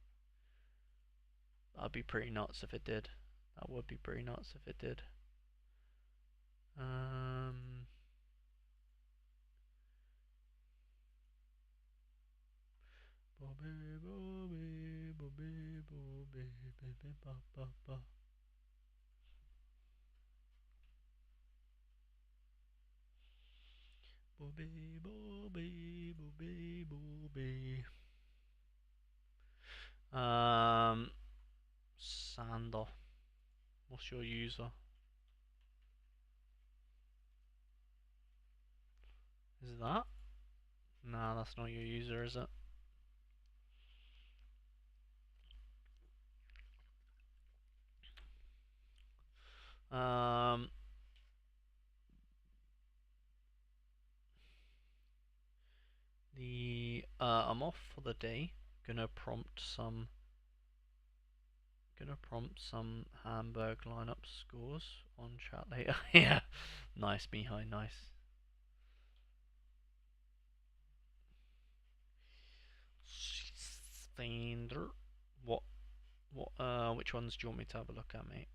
That'd be pretty nuts if it did. That would be pretty nuts if it did. Um. Bobby, Bobby, Bobby, Bobby, Bobby, ba, ba, ba. Bobby, Bobby, Bobby, Bobby. Sander, what's your user? Is that? Nah, that's not your user, is it? Um, I'm off for the day. Gonna prompt some Hamburg lineup scores on chat later. Yeah, nice, Mihai, nice. Stander. What? Which ones do you want me to have a look at, mate?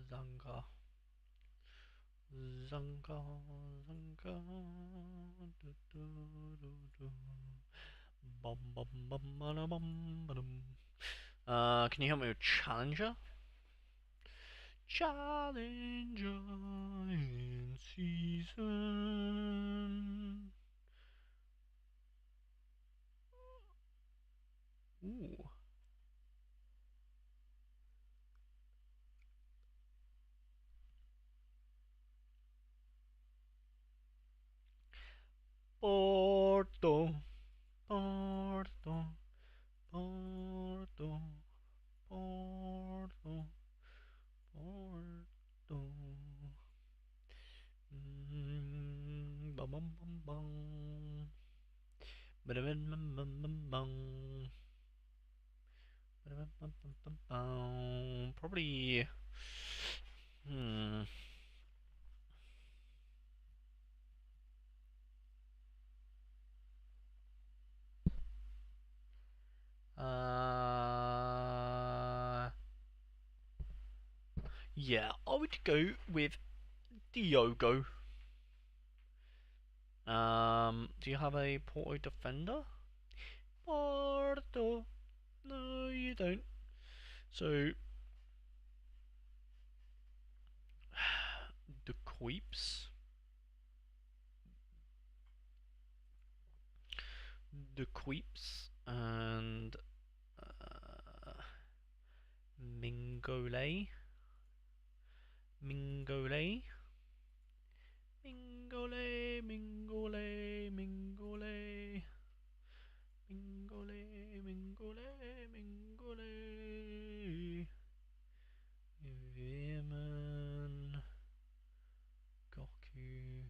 Zanga. Zanga. Zanga. Du, du, du, du. Bum, bum, bum, bada, bum, badum. Can you help me with Challenger? Challenger in season. Ooh. Porto. Porto. Porto. Porto. Porto. Bum bum bum bum. Ba-da-bum bum bum bum bum. Ba-da-bum bum bum bum. Probably. Hmm. Yeah, I would go with Diogo. Do you have a Porto defender? Porto. No, you don't. So, the Queeps. The Queeps and Mingole. Mingole. Mingole. Mingole. Mingole. Mingole. Mingole. Mingole. Veerman. Goku.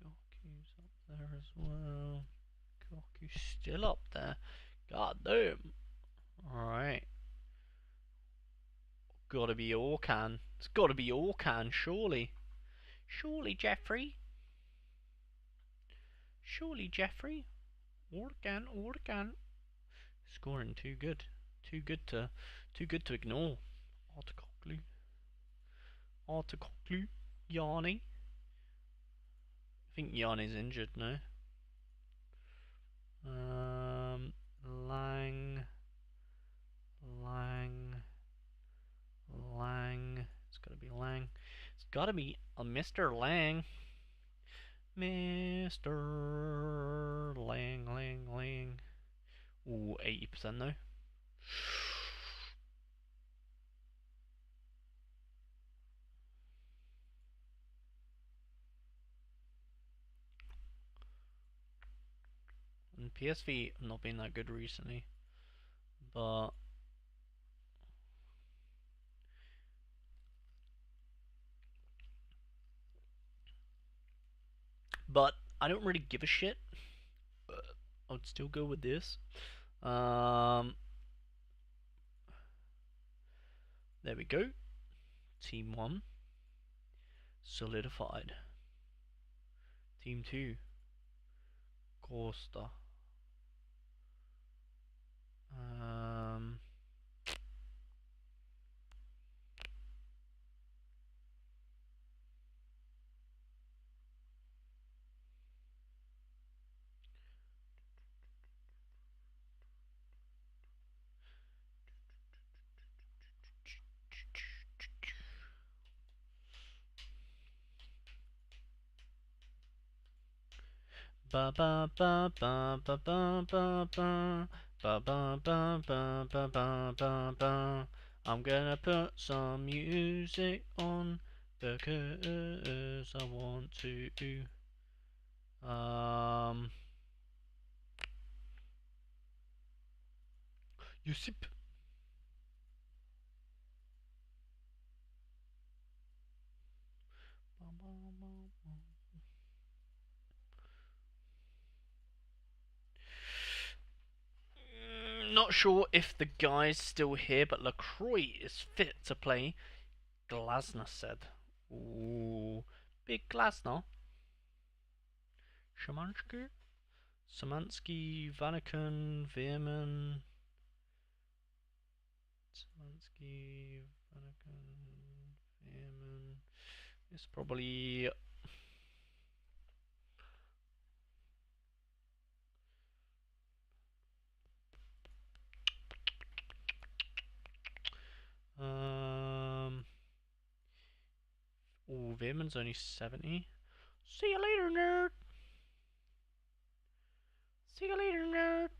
Goku's up there as well. Goku's still up there. God damn. Alright. Gotta be Orcan. It's gotta be Orcan, surely. Surely, Jeffrey. Surely, Jeffrey. Orcan, Orcan. Scoring too good. Too good to ignore. Articoclu. Articoclu. Yarny. think Yanni's injured now. Lang. It's gotta be Lang. It's gotta be a Mr. Lang. Mr. Lang. Ooh, 80% now. And PSV have not been that good recently, but I don't really give a shit. I would still go with this. There we go. Team 1 solidified. Team 2 Costa. Ba ba ba ba ba ba ba ba ba ba ba ba ba ba ba ba. I'm gonna put some music on because I want to. Yusip. Not sure if the guy's still here, but LaCroix is fit to play. Glasner said. Ooh, big Glasner. Szymanski, Vanaken, Veerman. Szymanski, Vanaken, Veerman. It's probably. Oh, Veerman's only 70. See you later, nerd. See you later, nerd.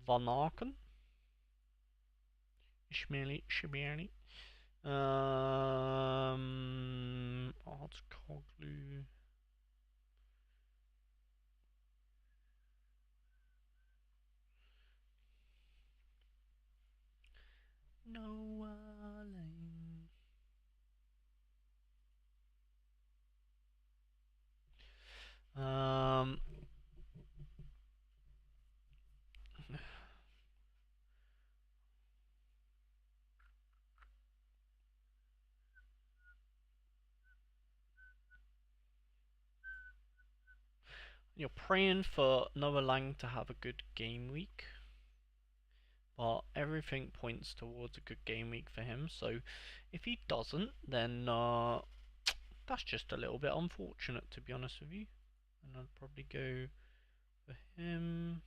Van Aken. Ishmaeli. Art Coglu. Noah Lane. You're praying for Noah Lang to have a good game week, but everything points towards a good game week for him. So if he doesn't, then that's just a little bit unfortunate, to be honest with you. And I'd probably go for him.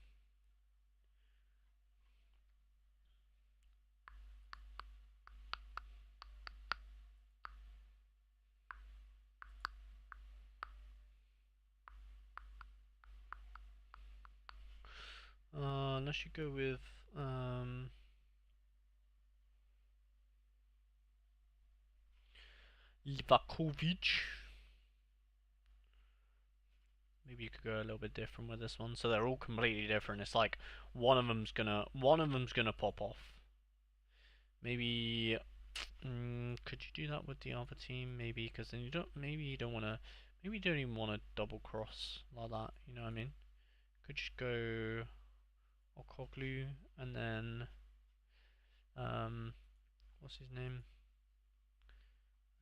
Unless you go with Livakovic. Maybe you could go a little bit different with this one. So they're all completely different. It's like one of them's gonna pop off. Maybe could you do that with the other team? Maybe because then you don't. Maybe you don't want to. Maybe you don't even want to double cross like that. You know what I mean? Could just go Okoglu and then what's his name?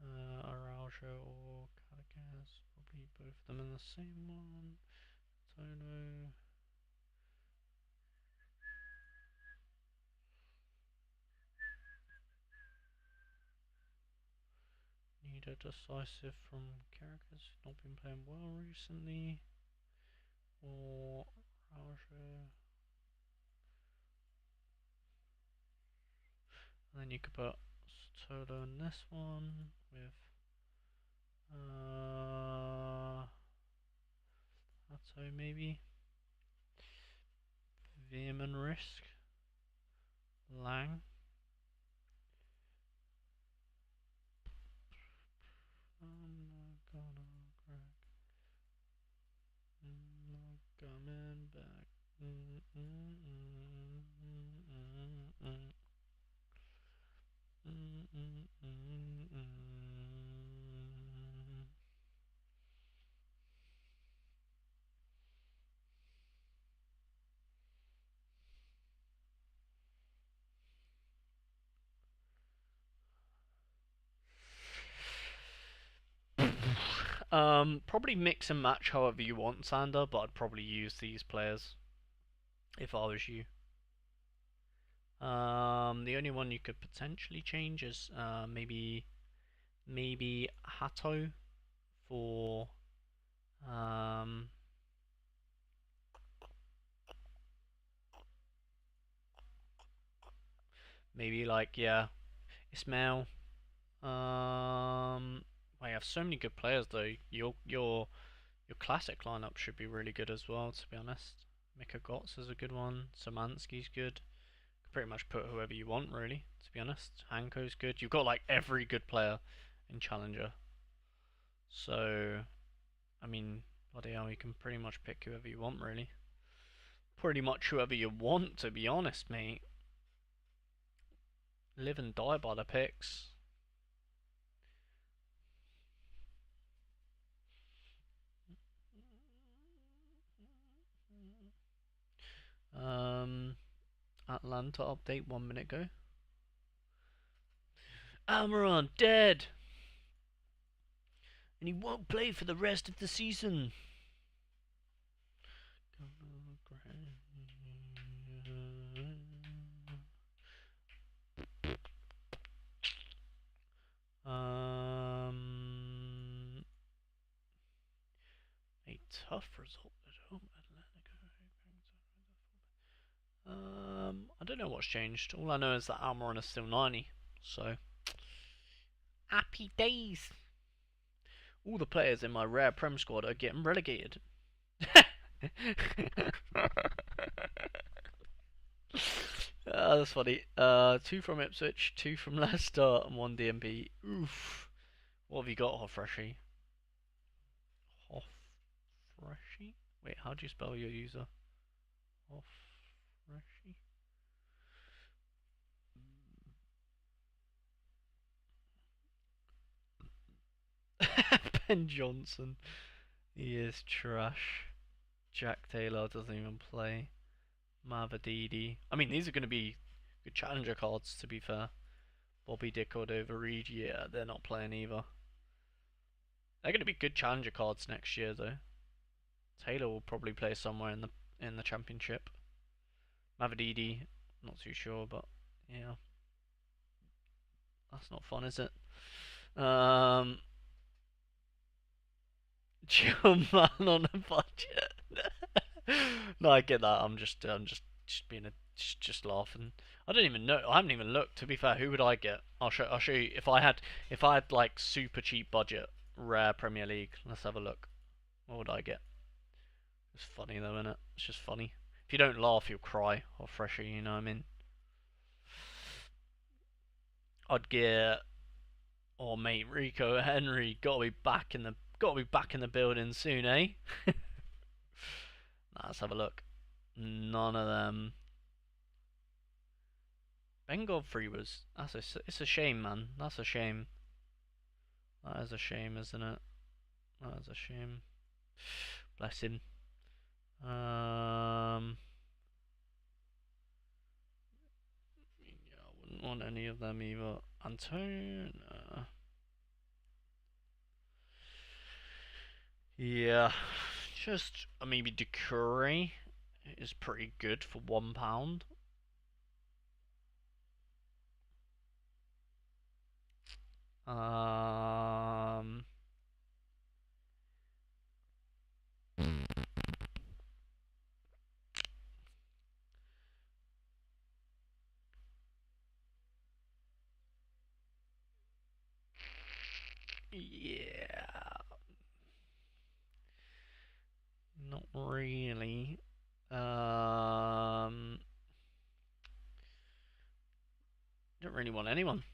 Araujo or Caracas. Probably both of them in the same one. Tono. Need need a decisive from Caracas, not been playing well recently. Or Roger. And then you could put Sotolo in this one with Hato maybe. Vehement Risk. Lang. I'm not gonna crack. Not coming back. Probably mix and match however you want, Sander, but I'd probably use these players if I was you. The only one you could potentially change is maybe Hato for maybe like Ismail. Well, you have so many good players though. Your classic lineup should be really good as well, to be honest. Mika Gotts is a good one. Szymanski's good. Could pretty much put whoever you want, really, to be honest. Hanko's good. You've got like every good player in Challenger. So, I mean, bloody hell, you can pretty much pick whoever you want, really. Pretty much whoever you want, to be honest, mate. Live and die by the picks. Atlanta update 1 minute ago. Almiron dead, and he won't play for the rest of the season. A tough result at home. I don't know what's changed. All I know is that Almiron is still 90. So, happy days. All the players in my rare Prem squad are getting relegated. That's funny. 2 from Ipswich, 2 from Leicester, and 1 DMP. Oof. What have you got, Hofreshy? Hofreshy? Wait, how do you spell your user? Hofreshy? Ben Johnson. He is trash. Jack Taylor doesn't even play. Mavadidi. I mean, these are going to be good challenger cards, to be fair. Bobby Dickard over Reed. Yeah, they're not playing either. They're going to be good challenger cards next year, though. Taylor will probably play somewhere in the championship. Mavadidi, not too sure, but yeah, that's not fun, is it? Chill man on a budget. No, I get that. I'm just being just laughing. I don't even know. I haven't even looked. To be fair, who would I get? I'll show you. If I had like super cheap budget, rare Premier League. Let's have a look. What would I get? It's funny though, isn't it? It's just funny. If you don't laugh, you'll cry. Or fresher, you know what I mean? I'd get. Oh mate, Rico Henry gotta be back in the building soon, eh? Nah, let's have a look. None of them. Ben Godfrey was. It's a shame, man. That's a shame. That is a shame, isn't it? That is a shame. Bless him. Yeah, I wouldn't want any of them either. Antonio. Yeah, just maybe Decurry is pretty good for £1. Yeah, not really. Don't really want anyone.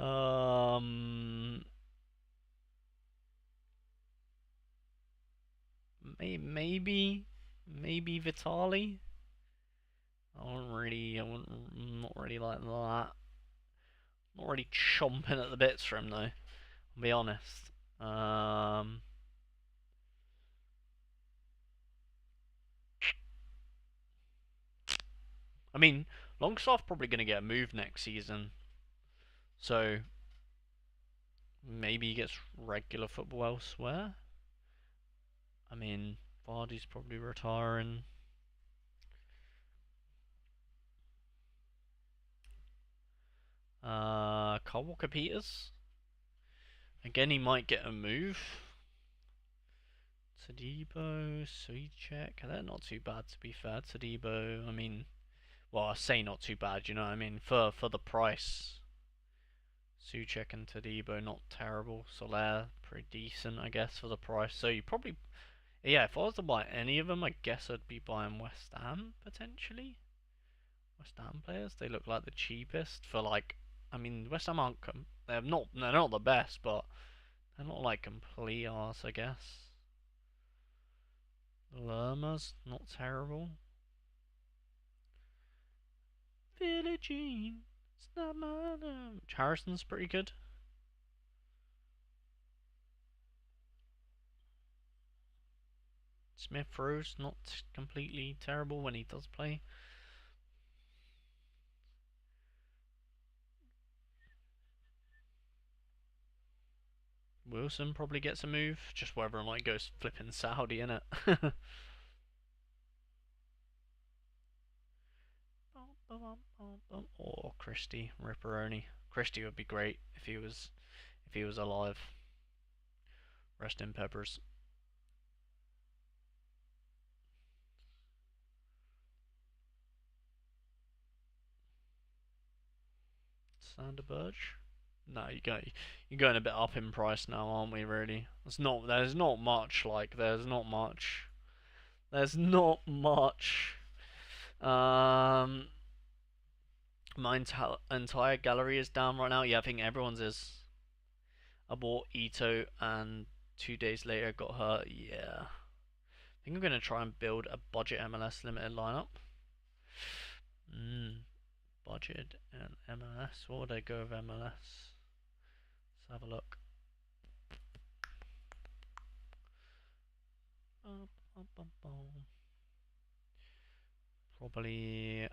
um, maybe Vitali. I wouldn't, not really like that. Not really chomping at the bits for him though. I'll be honest. I mean, Longstaff probably going to get a move next season, so maybe he gets regular football elsewhere. I mean, Vardy's probably retiring. Kyle Walker Peters. Again, he might get a move. Tadibo, Sweetcheck. They're not too bad to be fair. Tadibo, I mean, well, I say not too bad, you know what I mean? For the price. Suchek and Tadibo, not terrible. Soler, pretty decent, I guess, for the price. So you probably, yeah, if I was to buy any of them, I guess I'd be buying West Ham, potentially. West Ham players, they look like the cheapest for like, I mean, West Ham aren't, they're not the best, but they're not like complete arse, I guess. Lerma's not terrible. Billie Jean, it's not my name. Harrison's pretty good. Smith Rowe's not completely terrible when he does play. Wilson probably gets a move, just whether or not he goes flipping Saudi in it. Or Christie, Ripperoni. Christie would be great if he was alive. Rest in peppers. Sander Burge. No, you're going a bit up in price now, aren't we? Really, there's not much. Like there's not much. There's not much. Um, my entire gallery is down right now. Yeah, I think everyone's is. I bought Ito and 2 days later got hurt. Yeah. I think I'm going to try and build a budget MLS limited lineup. Budget and MLS. What would I go with MLS? Let's have a look. Probably.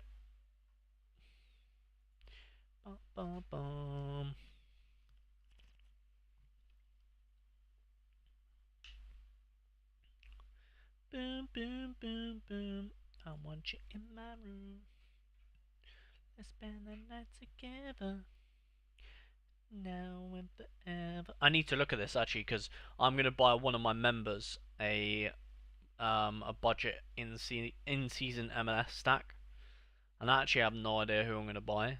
Boom, boom, boom, boom. I want you in my room. Let's spend the night together. Now and forever. I need to look at this actually because I'm gonna buy one of my members a budget in season MLS stack, and I actually have no idea who I'm gonna buy.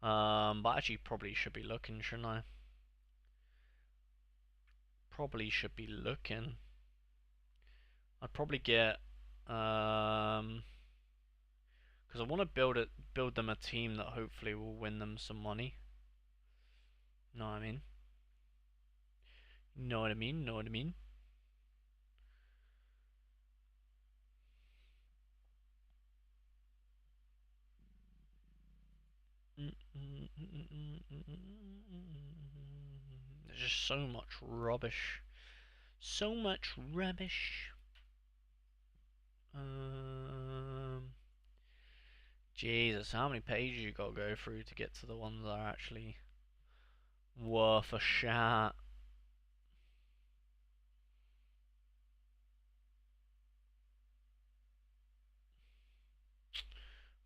But actually probably should be looking, shouldn't I? Probably should be looking. I'd probably get because I want to build them a team that hopefully will win them some money. Know what I mean? Know what I mean? Know what I mean? There's just so much rubbish. So much rubbish. Jesus, how many pages you gotta go through to get to the ones that are actually worth a shot?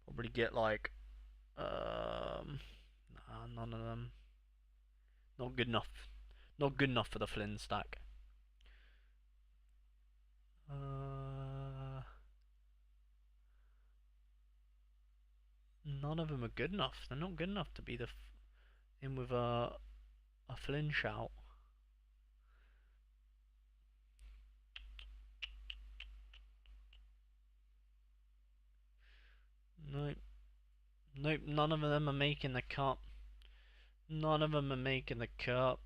Probably get like, nah, none of them. Not good enough. Not good enough for the Flynn stack. none of them are good enough. They're not good enough to be in with a Flynn shout. Nope. Nope, none of them are making the cut. None of them are making the cut.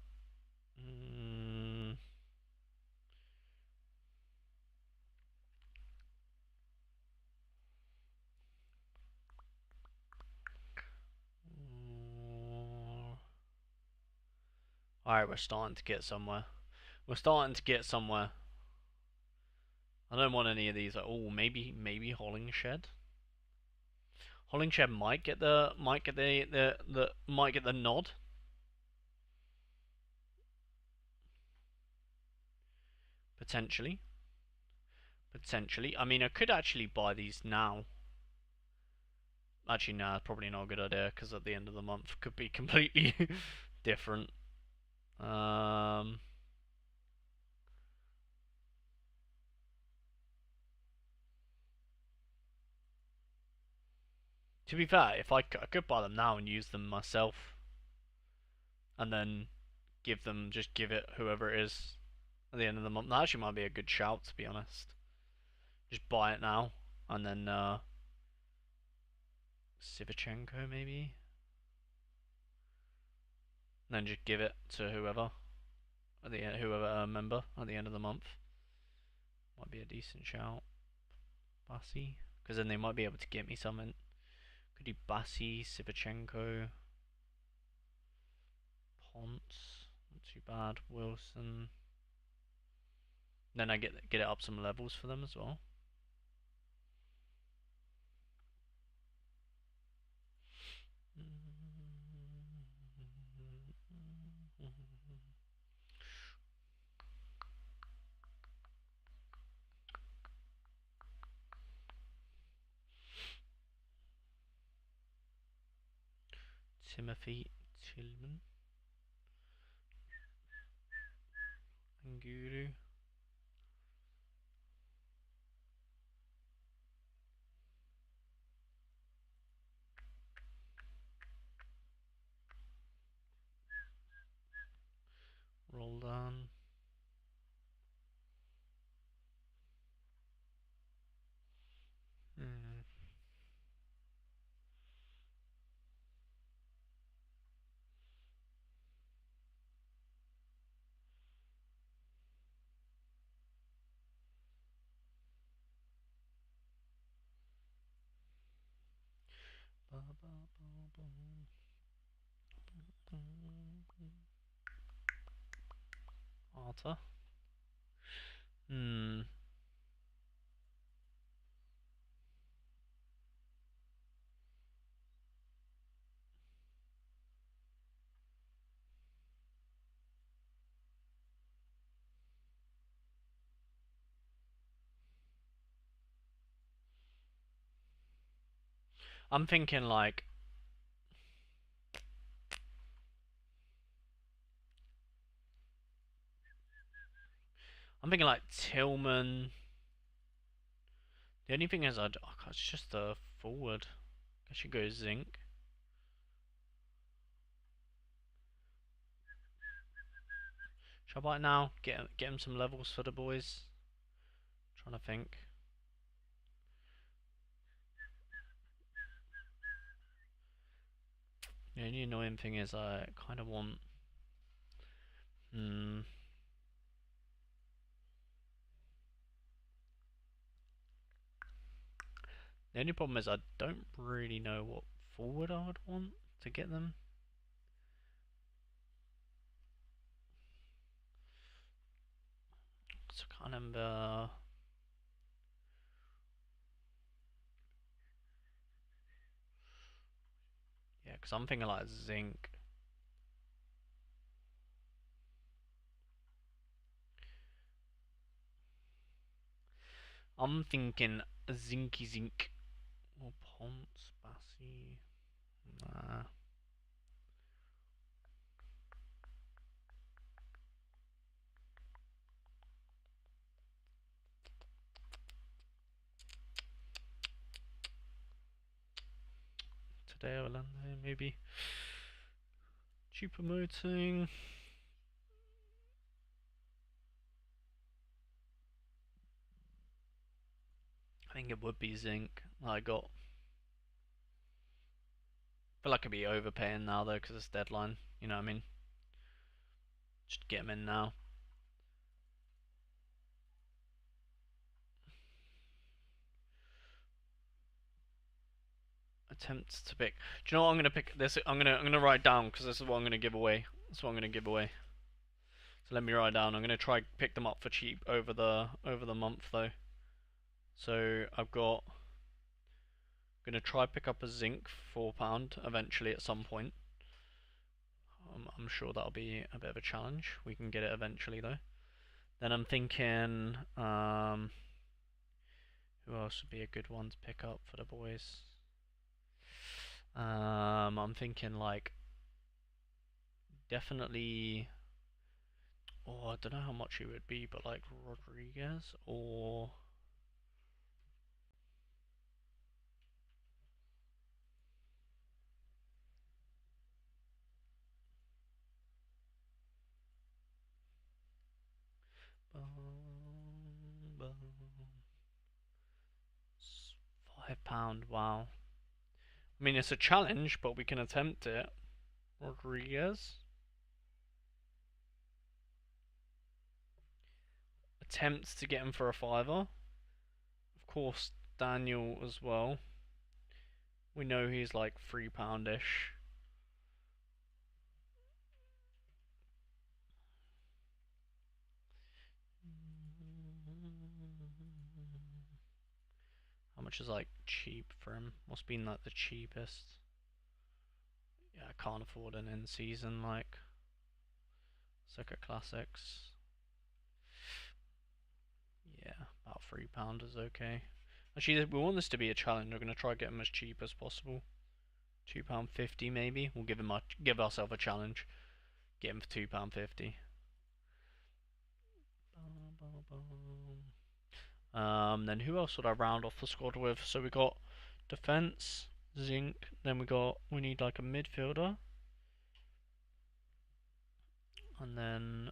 Alright, we're starting to get somewhere. We're starting to get somewhere. I don't want any of these. Oh, maybe Hollingshed. Hollingshed might get the nod. Potentially. I mean, I could actually buy these now. Actually, nah, probably not a good idea because at the end of the month could be completely different. To be fair, if I could buy them now and use them myself, and then just give it whoever it is at the end of the month. That actually might be a good shout, to be honest. Just buy it now, and then Sivichenko maybe, and then just give it to whoever at the end, whoever member at the end of the month. Might be a decent shout. Bassi, because then they might be able to get me something. Could do Bassi, Sivichenko, Ponce, not too bad. Wilson. Then I get it up some levels for them as well. Timothy Tillman, Anguru. Roldan. Arta. I'm thinking like Tillman. The only thing is, it's just a forward. I should go Zinc. Should I buy it now? Get him some levels for the boys. Trying to think. The only annoying thing is I kind of want. The only problem is I don't really know what forward I would want to get them. So I can't remember. Yeah, because I'm thinking like Zinc. I'm thinking Zinky Zink or Ponce, Bassi. Nah. Tadeo Orlando, maybe. Cheap promoting. I think it would be Zinc. I got. I feel like I'd be overpaying now though because it's deadline. You know what I mean? Just get him in now. Attempts to pick. Do you know what I'm gonna pick? This I'm gonna write down because this is what I'm gonna give away. That's what I'm gonna give away. So let me write down. I'm gonna try pick them up for cheap over the month though. So I've got. Gonna try pick up a Zinc £4 eventually at some point. I'm sure that'll be a bit of a challenge. We can get it eventually though. Then I'm thinking, who else would be a good one to pick up for the boys? I'm thinking like definitely. Oh, I don't know how much it would be, but like Rodriguez or. £5, wow. I mean, it's a challenge, but we can attempt it. Rodriguez. Attempts to get him for a fiver. Of course, Daniel as well. We know he's like £3-ish. How much is like cheap for him? What's been like the cheapest? Yeah, I can't afford an in season like Circuit Classics. Yeah, about £3 is okay. Actually, we want this to be a challenge. We're gonna try to get him as cheap as possible. £2.50 maybe. We'll give ourselves a challenge. Get him for £2.50. Then who else would I round off the squad with? So we got defense, Zinc. Then we need like a midfielder, and then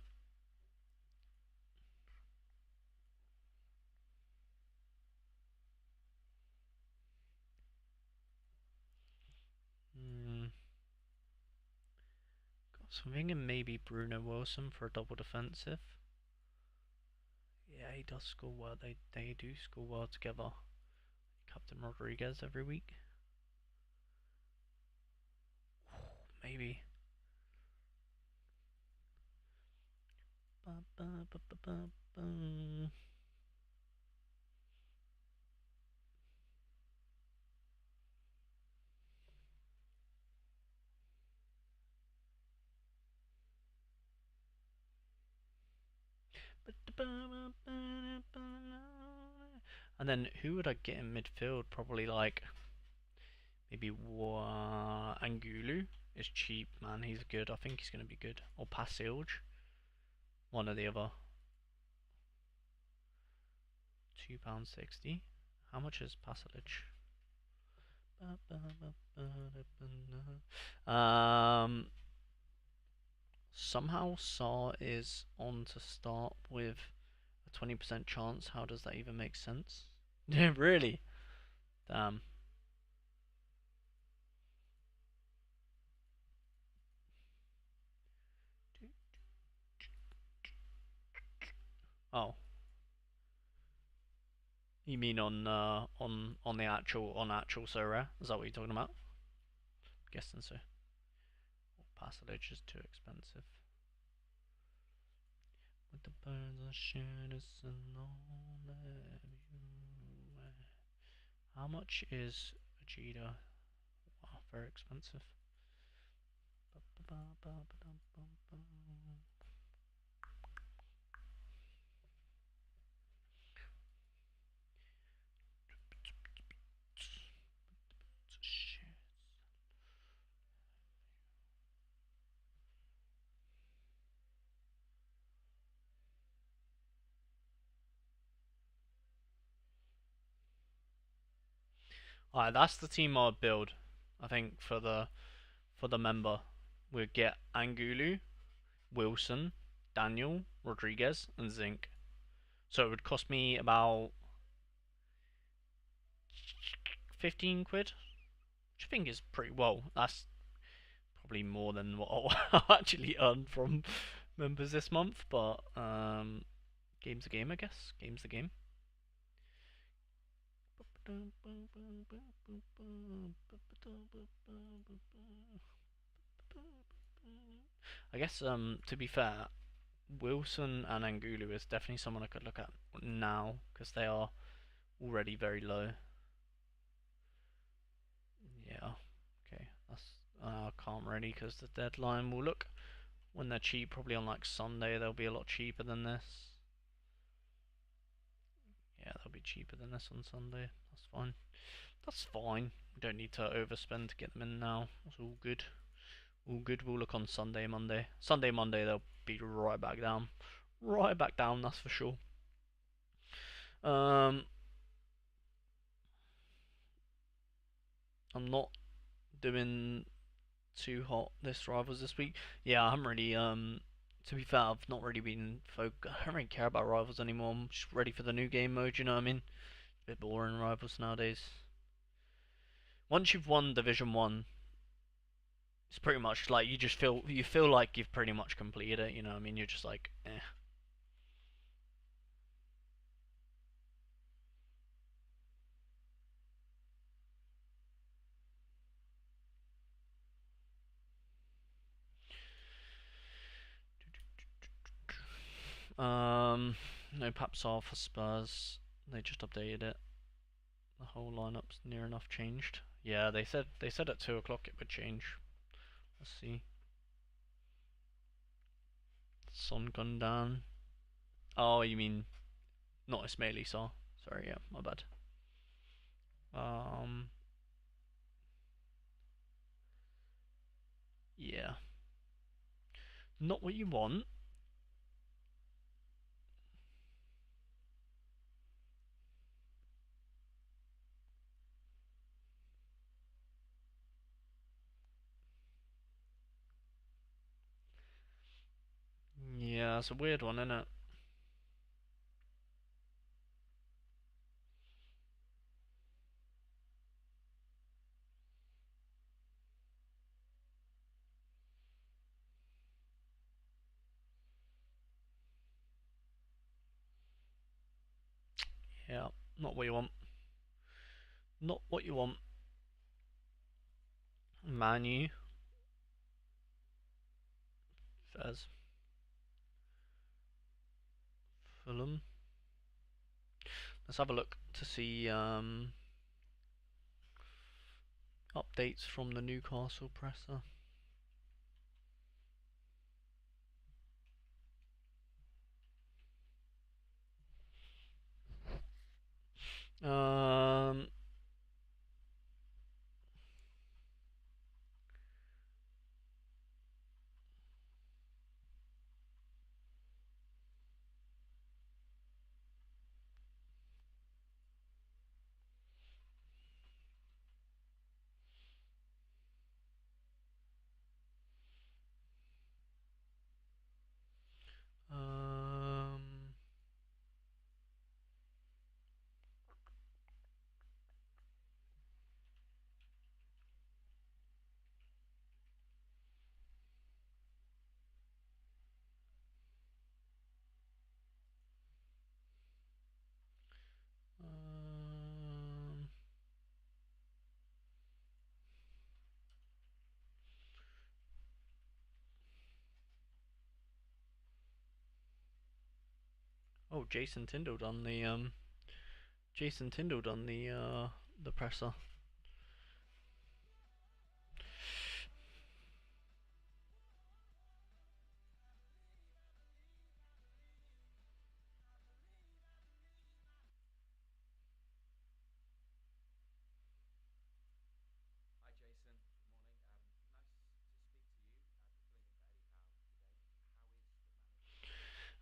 so I'm thinking maybe Bruno Wilson for a double defensive. Yeah, he does score well. They do score well together. Captain Rodriguez every week. Maybe. And then who would I get in midfield? Probably like maybe Angulu is cheap, man. He's good. I think he's gonna be good. Or Passilge, one or the other. £2.60. How much is Passilge? Somehow Sar is on to start with a 20% chance. How does that even make sense? Yeah, really? Damn. Oh, you mean on the actual Sorare? Is that what you're talking about? Guessing so. Passilage is too expensive. With the birds are shadows and all that you. How much is Vegeta? Wow, very expensive. Alright, that's the team I would build. I think for the member, we'd get Angulu, Wilson, Daniel, Rodriguez, and Zinc. So it would cost me about 15 quid, which I think is pretty well. That's probably more than what I'll actually earn from members this month, but game's a game, I guess. Game's the game. I guess to be fair, Wilson and Angulu is definitely someone I could look at now because they are already very low. Yeah, okay, that's I can't really because the deadline will look when they're cheap. Probably on like Sunday they'll be a lot cheaper than this. Yeah, they'll be cheaper than this on Sunday. That's fine. That's fine. We don't need to overspend to get them in now. That's all good. All good. We'll look on Sunday, Monday. Sunday, Monday they'll be right back down. Right back down. That's for sure. Um, I'm not doing too hot this rivals this week. Yeah, I haven't really to be fair, I've not really been I don't really care about rivals anymore. I'm just ready for the new game mode, you know what I mean? A bit boring rivals nowadays. Once you've won Division 1, it's pretty much like you feel like you've pretty much completed it, you know what I mean? You're just like, eh. No Papsar for Spurs. They just updated it. The whole lineup's near enough changed. Yeah, they said at 2 o'clock it would change. Let's see. Son Gundan. Oh, you mean not Ismaili Sarr? Sorry, yeah, my bad. Um, yeah, not what you want. Yeah, it's a weird one, isn't it? Yeah, not what you want. Not what you want. Manu, Fez, Fulham. Let's have a look to see updates from the Newcastle presser. Um, um, um, oh, Jason Tyndall done the presser.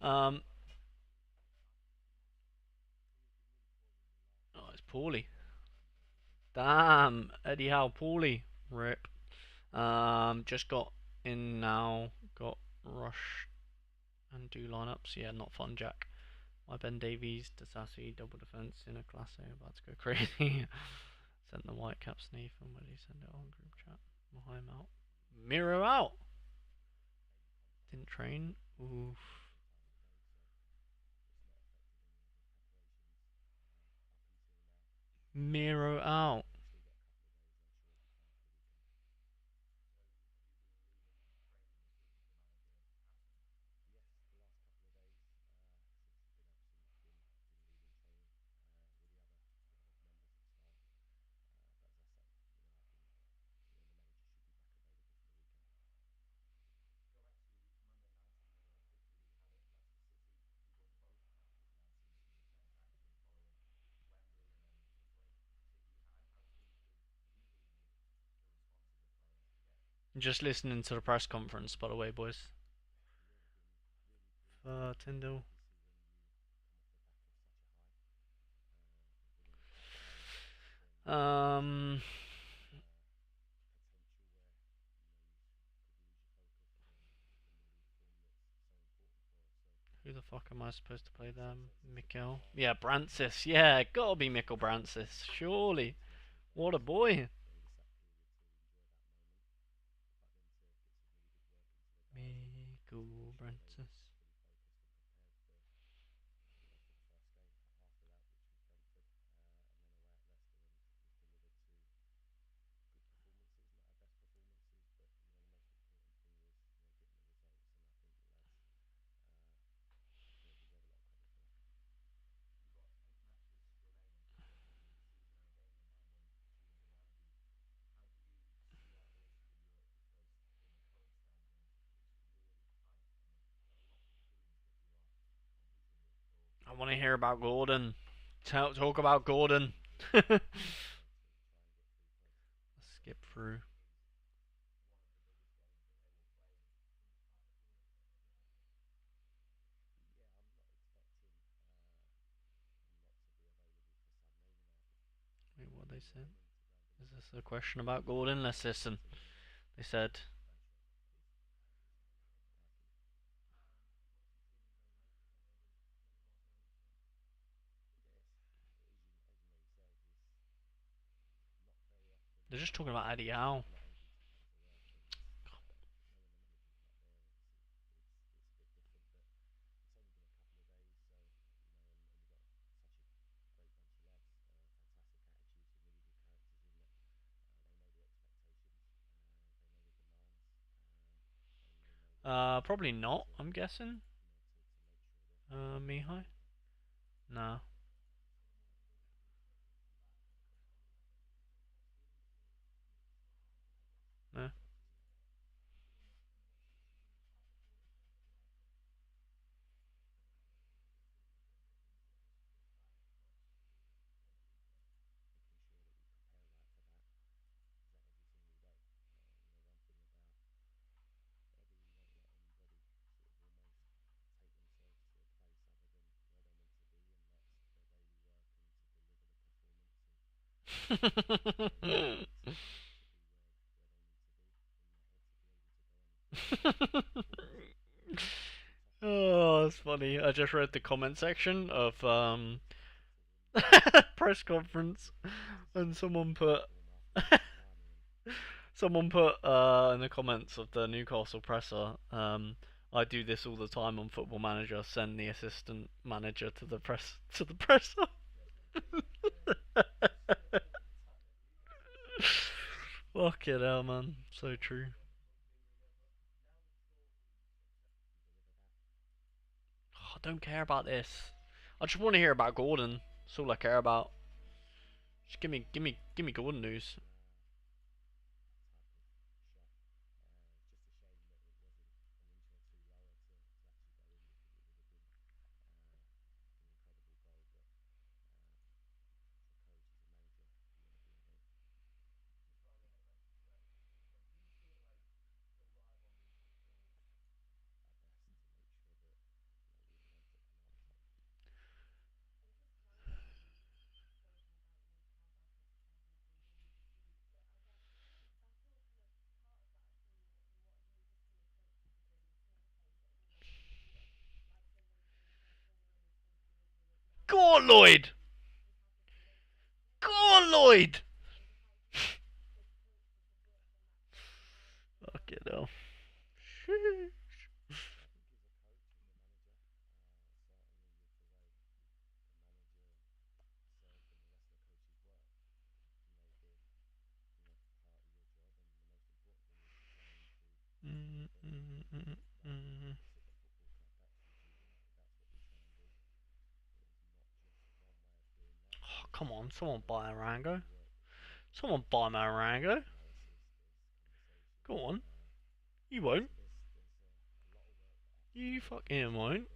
Um, oh, it's Paulie. Damn, Eddie Howe, Paulie. Rip. Just got in now. Got rush and do lineups. Yeah, not fun, Jack. My Ben Davies, Dasasi, double defense in a class A, about to go crazy. Sent the Whitecaps Nathan. Where did he send it on group chat? Mahim out. Miro out. Didn't train. Oof. Miro out. Just listening to the press conference, by the way, boys. Tyndall. Um, who the fuck am I supposed to play them? Mikkel. Yeah, Brancis. Yeah, gotta be Mikkel Brancis. Surely. What a boy. Mikkel Brancis. I want to hear about Gordon. Talk about Gordon. Let's skip through. Wait, what they said? Is this a question about Gordon? Let's listen. They said, they're just talking about Eddie Howe. Probably not, I'm guessing. Mihai? Nah. No. Oh, that's funny. I just read the comment section of press conference, and someone put in the comments of the Newcastle presser, I do this all the time on Football Manager. Send the assistant manager to the presser. Fuck it hell, man. So true. Oh, I don't care about this. I just want to hear about Gordon. That's all I care about. Just give me Gordon news. on, Lloyd! Go on, Lloyd! Fucking hell. Oh, come on, someone buy a Rango. Someone buy my Rango. Go on. You won't. You fucking won't.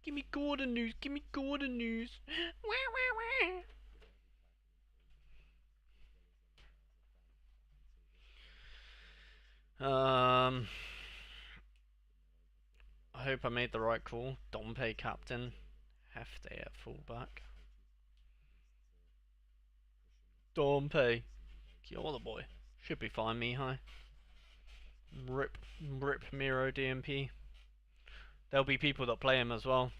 Give me Gordon news. Give me Gordon news. um, I hope I made the right call. Dompe captain. Hefty at fullback. Dompe. You're the boy. Should be fine, Mihai. Rip Miro DMP. There'll be people that play him as well.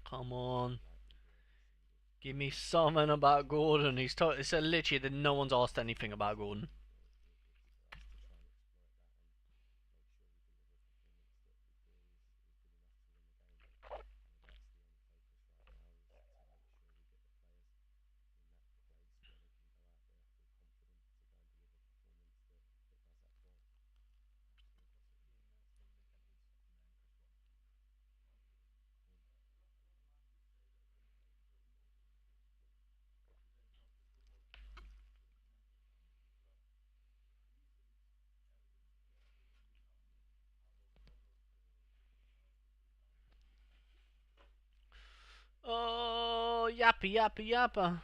Come on. Give me something about Gordon. It's literally that no one's asked anything about Gordon. Oh, yappa yappa yappa.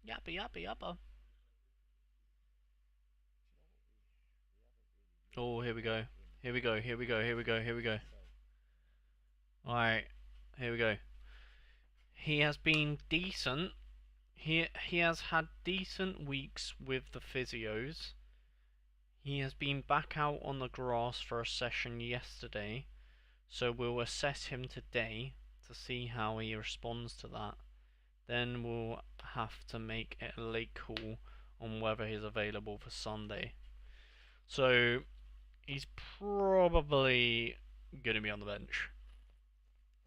Yappa yappa yappa. Oh, here we go. Here we go. Here we go. Here we go. Here we go. Alright. Here we go. He has been decent. He has had decent weeks with the physios. He has been back out on the grass for a session yesterday. So we'll assess him today to see how he responds to that. Then we'll have to make a late call on whether he's available for Sunday. So he's probably going to be on the bench.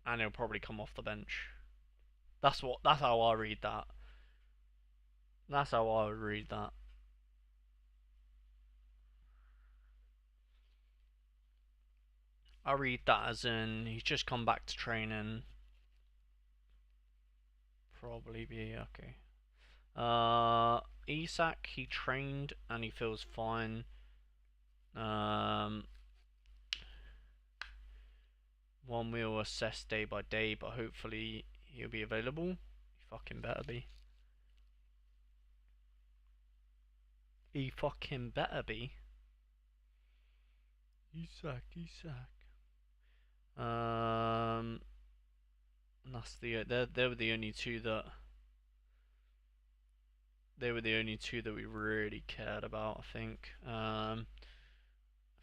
And he'll probably come off the bench. That's how I read that. That's how I would read that. I read that as in he's just come back to training. Probably be okay. Isak, he trained and he feels fine. One we'll assess day by day, but hopefully he'll be available. He fucking better be. He fucking better be. Isak. That's they were the only two that we really cared about. I think. I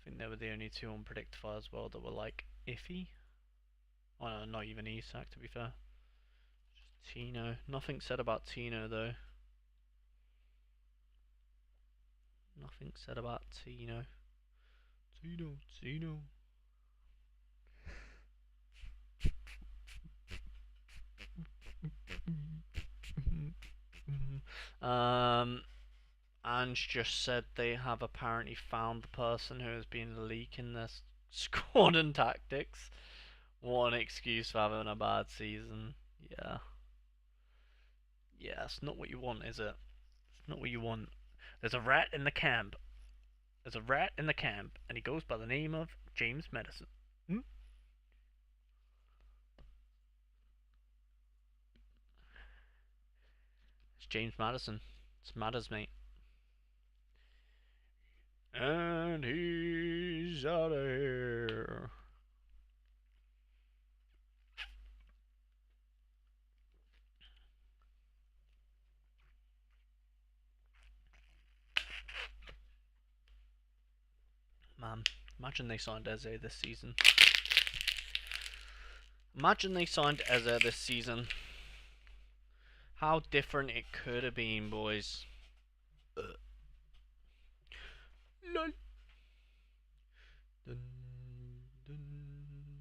think they were the only two on Predictify as well that were like iffy. Oh no, not even Isak to be fair. Just Tino. Nothing said about Tino though. Nothing said about Tino. Tino. Ange just said they have apparently found the person who has been leaking their squad and tactics. What an excuse for having a bad season. Yeah. Yeah, it's not what you want, is it? It's not what you want. There's a rat in the camp. There's a rat in the camp, and he goes by the name of James Madison. Hmm? It's James Madison. It's Matters, mate. And he's out of here. Man, imagine they signed Eze this season. Imagine they signed Eze this season. How different it could have been, boys. Lol. Dun, dun, dun,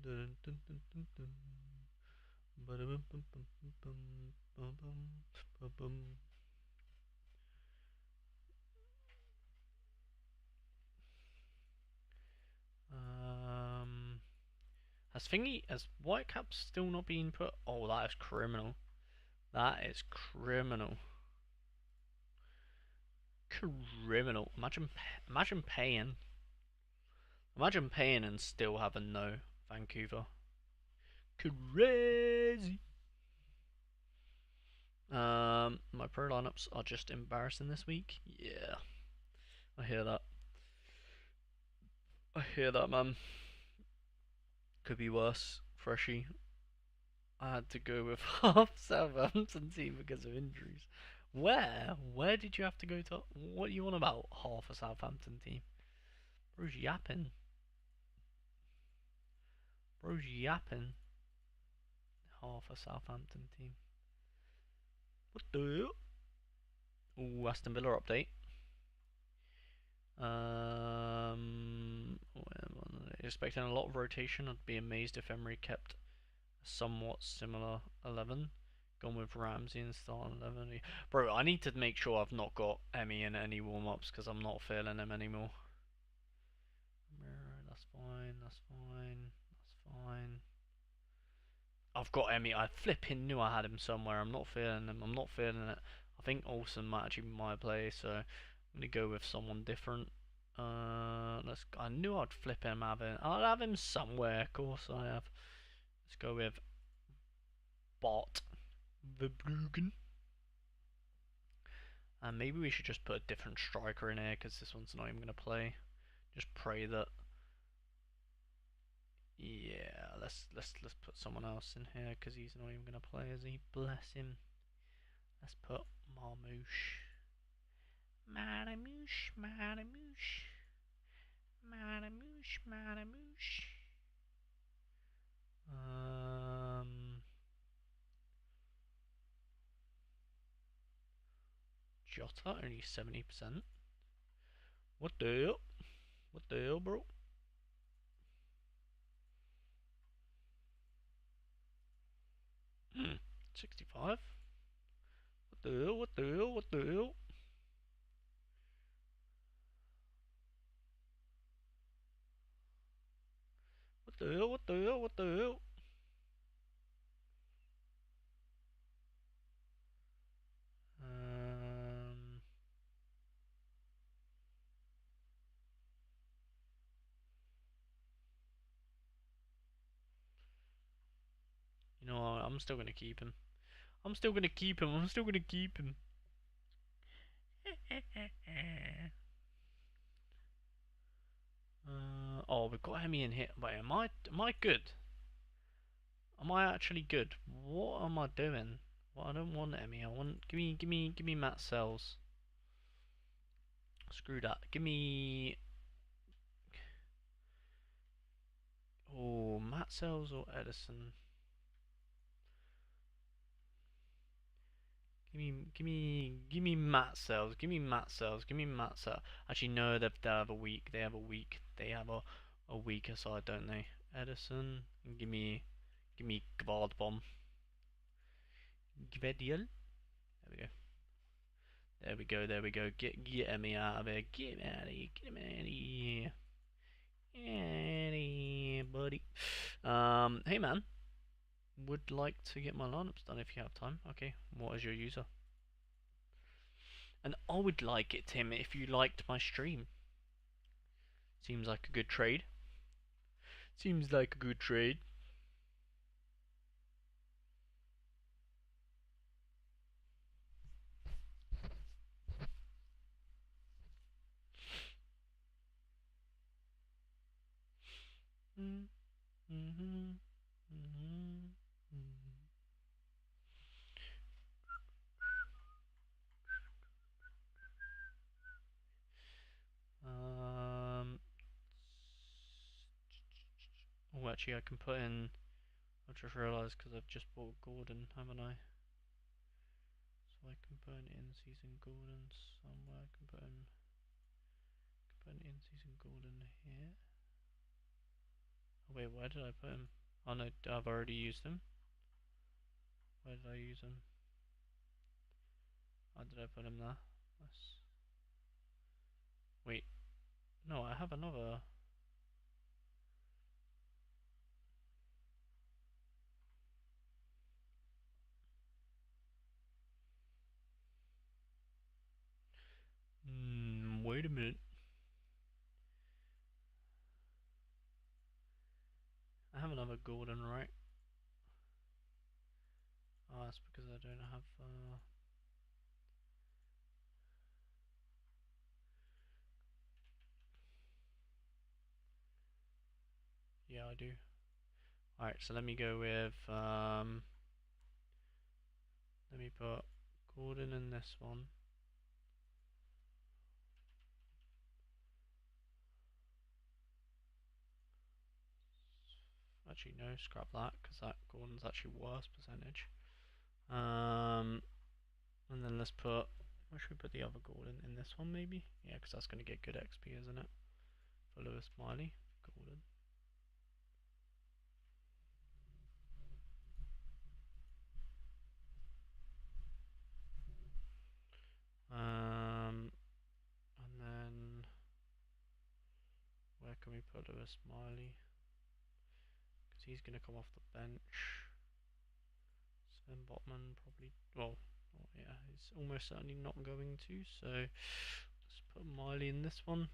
dun, dun, dun, dun. Has Whitecap still not been put? Oh, that is criminal. That is criminal. Criminal. Imagine paying. Imagine paying and still having no Vancouver. Crazy. My pro lineups are just embarrassing this week. Yeah, I hear that. I hear that, man. Could be worse. Freshy. I had to go with half Southampton team because of injuries. Where? Where did you have to go to? What are you on about? Half a Southampton team? Bro's yapping. Bro's yapping. Half a Southampton team. What the? Ooh, Aston Villa update. Expecting a lot of rotation. I'd be amazed if Emery kept a somewhat similar 11. Gone with Ramsey and starting 11. Bro, I need to make sure I've not got Emmy in any warm-ups because I'm not feeling him anymore. That's fine, that's fine, that's fine. I've got Emmy. I flipping knew I had him somewhere. I'm not feeling him. I'm not feeling it. I think Olsen might actually be my play, so I'm gonna go with someone different. I knew I'd flip him. I'll have him somewhere. Of course I have. Let's go with Bot Verbruggen. And maybe we should just put a different striker in here because this one's not even gonna play. Just pray that. Yeah, let's put someone else in here because he's not even gonna play, is he? Bless him. Let's put Marmouche. Marmouche, Marmouche. Marmouche, Marmouche. Jota, only 70%. What the hell? What the hell, bro? Hmm, 65? What the hell? What the hell? What the hell? What the hell? What the hell? What the hell? You know what? I'm still gonna keep him. I'm still gonna keep him. I'm still gonna keep him. Oh, we've got Emmy in here. Wait, am I good? Am I actually good? What am I doing? Well, I don't want Emmy. I want give me Matt Sells. Screw that. Give me Matt Sells or Edison. Give me Matt Sells. Give me Matt Sells. Give me Matt Sells. Actually, no, they have a week. They have a week. They have a weaker side, don't they? Edison. And give me Gvard Bomb. Gvediel. There we go. There we go, there we go. Get me out of here. Get me out of here. Get me out of here. Get out of here, buddy. Hey man. Would like to get my lineups done if you have time. Okay, what is your user? And I would like it, Tim, if you liked my stream. Seems like a good trade. Seems like a good trade. Oh, actually, I can put in. I just realised because I've just bought Gordon, haven't I? So I can put an in-season Gordon somewhere. I can put an in-season Gordon here. Oh, wait, where did I put him? Oh no, I've already used him. Where did I use him? Oh, did I put him there? Yes. Wait, no, I have another. Wait a minute. I have another Gordon, right? Oh, that's because I don't have. Yeah, I do. Alright, so let me go with. Let me put Gordon in this one. Actually, no, scrap that because that Gordon's actually worse percentage. And then let's put. Where should we put the other Gordon? In this one, maybe? Yeah, because that's going to get good XP, isn't it? For Lewis Miley, Gordon. And then where can we put Lewis Miley? Because he's going to come off the bench. Sven Botman probably. Well, yeah, he's almost certainly not going to. So let's put Miley in this one.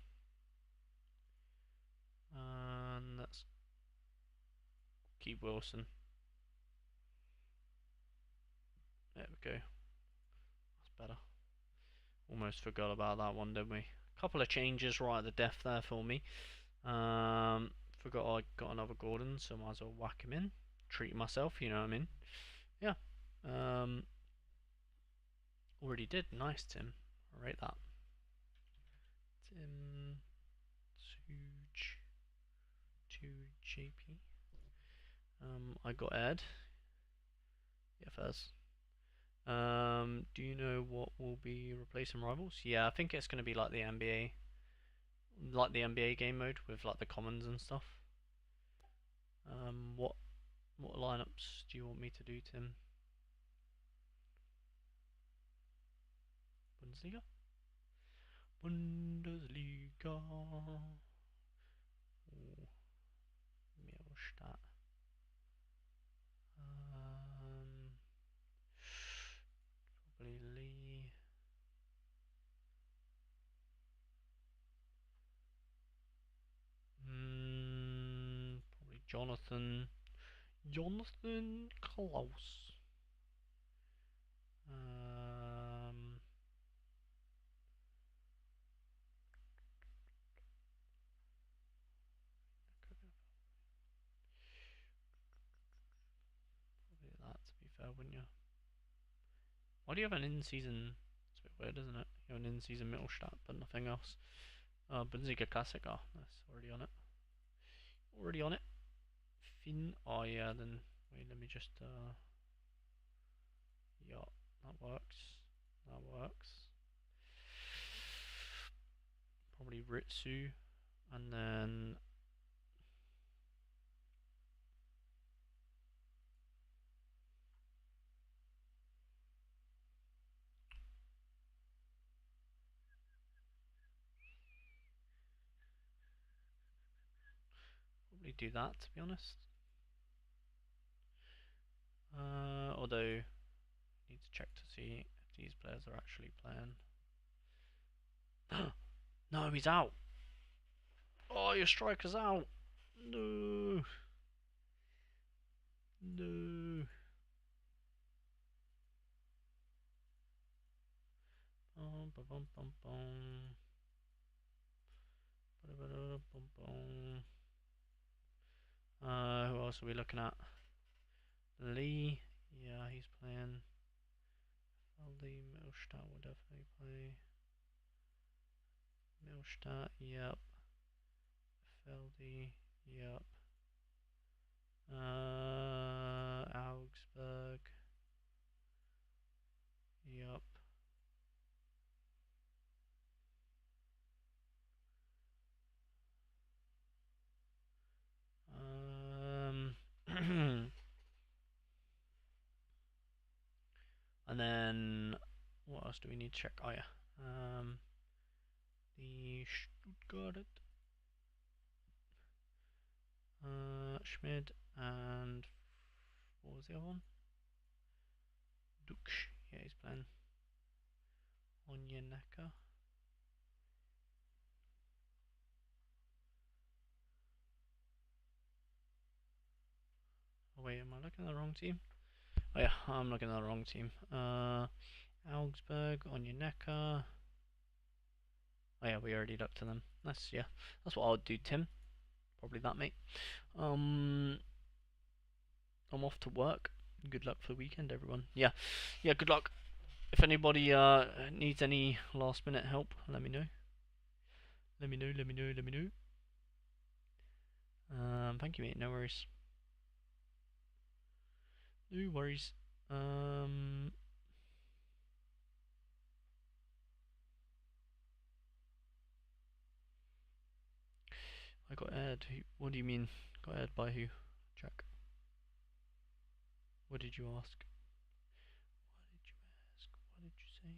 And let's keep Wilson. There we go. That's better. Almost forgot about that one, didn't we? Couple of changes right at the death there for me. Forgot I got another Gordon, so might as well whack him in. Treat myself, you know what I mean? Yeah. Already did. Nice, Tim. I rate that. Tim to JP. I got Ed. Yeah, first. Do you know what will be replacing rivals? Yeah, I think it's going to be like the NBA game mode with like the commons and stuff. What lineups do you want me to do, Tim? Bundesliga. Oh, Mittelstadt. Probably Lee. Probably Jonathan. Jonathan Klaus. Probably that, to be fair, wouldn't you? Why do you have an in-season? It's a bit weird, isn't it? You have an in-season Mittelstadt, but nothing else. Bundesliga Classic. Oh, that's already on it. Already on it. Finn. Oh yeah. Then wait. Let me just. Yeah, that works. That works. Probably Ritsu, and then. probably do that, to be honest. Although, I need to check to see if these players are actually playing. No, he's out. Oh, your striker's out. No. No. Bum, bum, bum, bum, bum. Who else are we looking at? Lee. Yeah, he's playing. Lee Milstadt will definitely play. Milstadt, yep. Feldy, yep. Augsburg, yep. And then what else do we need to check? Oh yeah, the Stuttgart, Schmid, and what was the other one? Duksch. Yeah, he's playing. Onyeneka. Oh wait, am I looking at the wrong team? Oh yeah, I'm looking at the wrong team. Augsburg, Onyeneka. Oh yeah, we already looked at them. That's that's what I would do, Tim. Probably that, mate. I'm off to work. Good luck for the weekend, everyone. Yeah, good luck. If anybody needs any last minute help, let me know. Let me know. Thank you, mate. No worries. No worries. I got aired. What do you mean? Got aired by who? Jack. What did you ask? What did you ask? What did you say?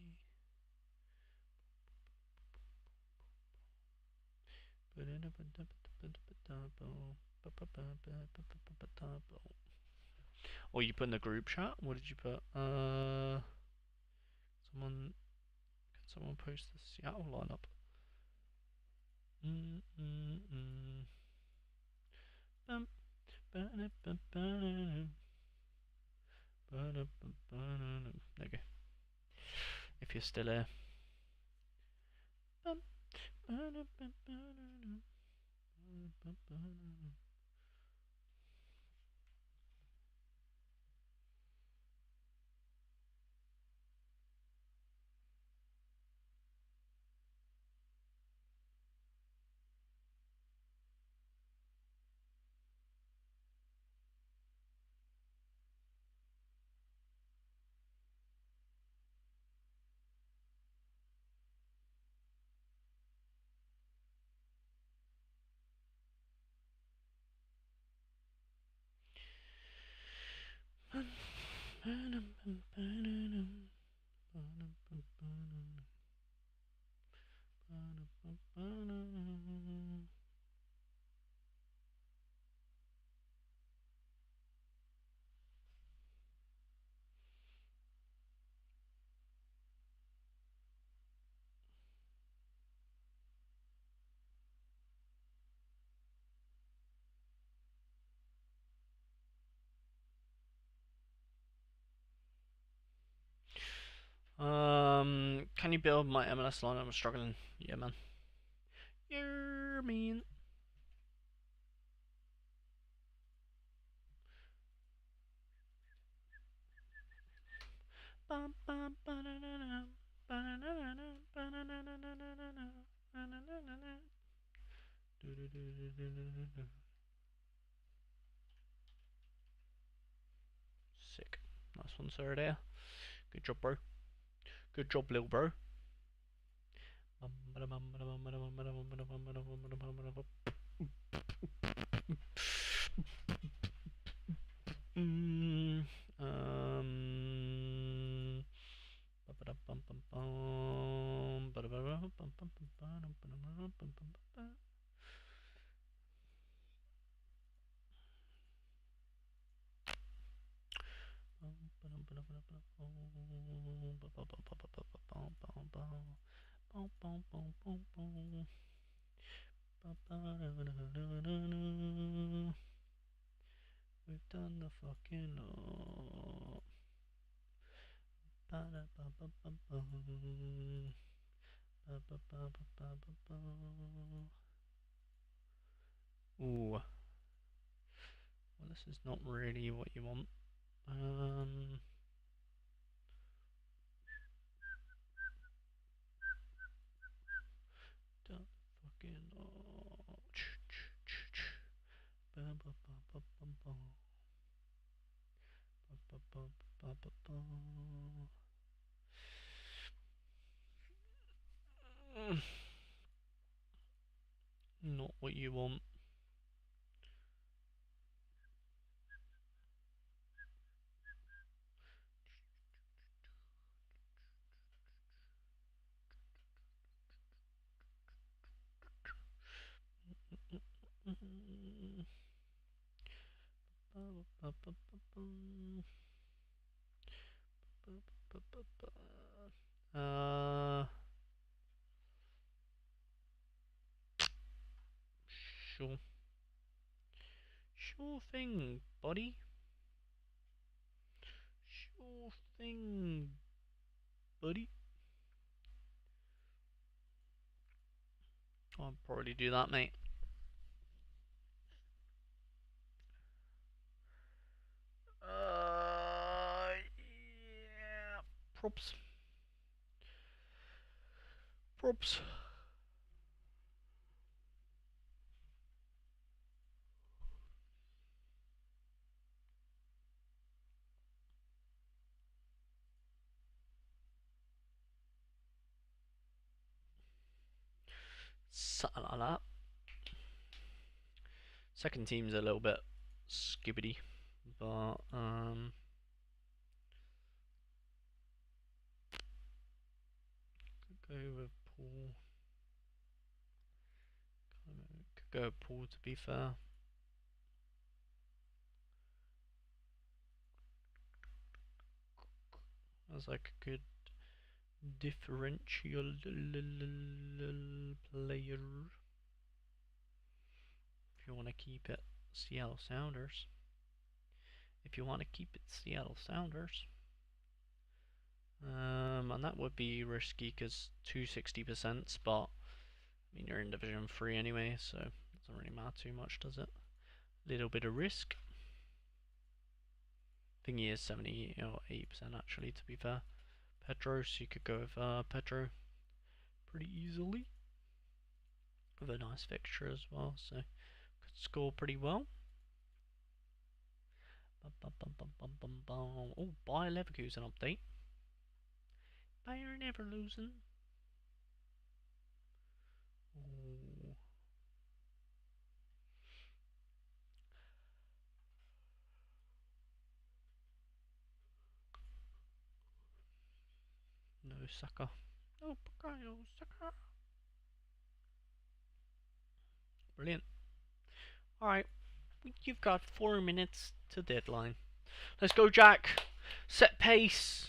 Or you put in the group chat? What did you put? Someone, can someone post the Seattle lineup? Okay. If you're still here. Can you build my MLS line? I'm struggling. Yeah, man. You're mean. Sick. Nice one, sir. There. Good job, bro. Good job, little bro. We've done the fucking lot. Ooh. Well, this is not really what you want. Done fucking lot. Not what you want. Sure. Sure thing, buddy. Sure thing, buddy. I'll probably do that, mate. Yeah. Props. Props. Something like that. Second team's a little bit skibbity, but could go with Paul. Could go with Paul, to be fair. As like a good differential player. If you want to keep it Seattle Sounders. If you want to keep it Seattle Sounders. And that would be risky because 260%, but I mean, you're in Division 3 anyway, so it doesn't really matter too much, does it? Little bit of risk. I think he is 70 or 80% actually, to be fair. Pedro, so you could go with Pedro pretty easily. With a nice fixture as well, so could score pretty well. Oh, Bayer Leverkusen update. Bayer never losing. Oh. No Saka. No Bukayo Saka. Brilliant. Alright, you've got 4 minutes to deadline. Let's go, Jack. Set pace.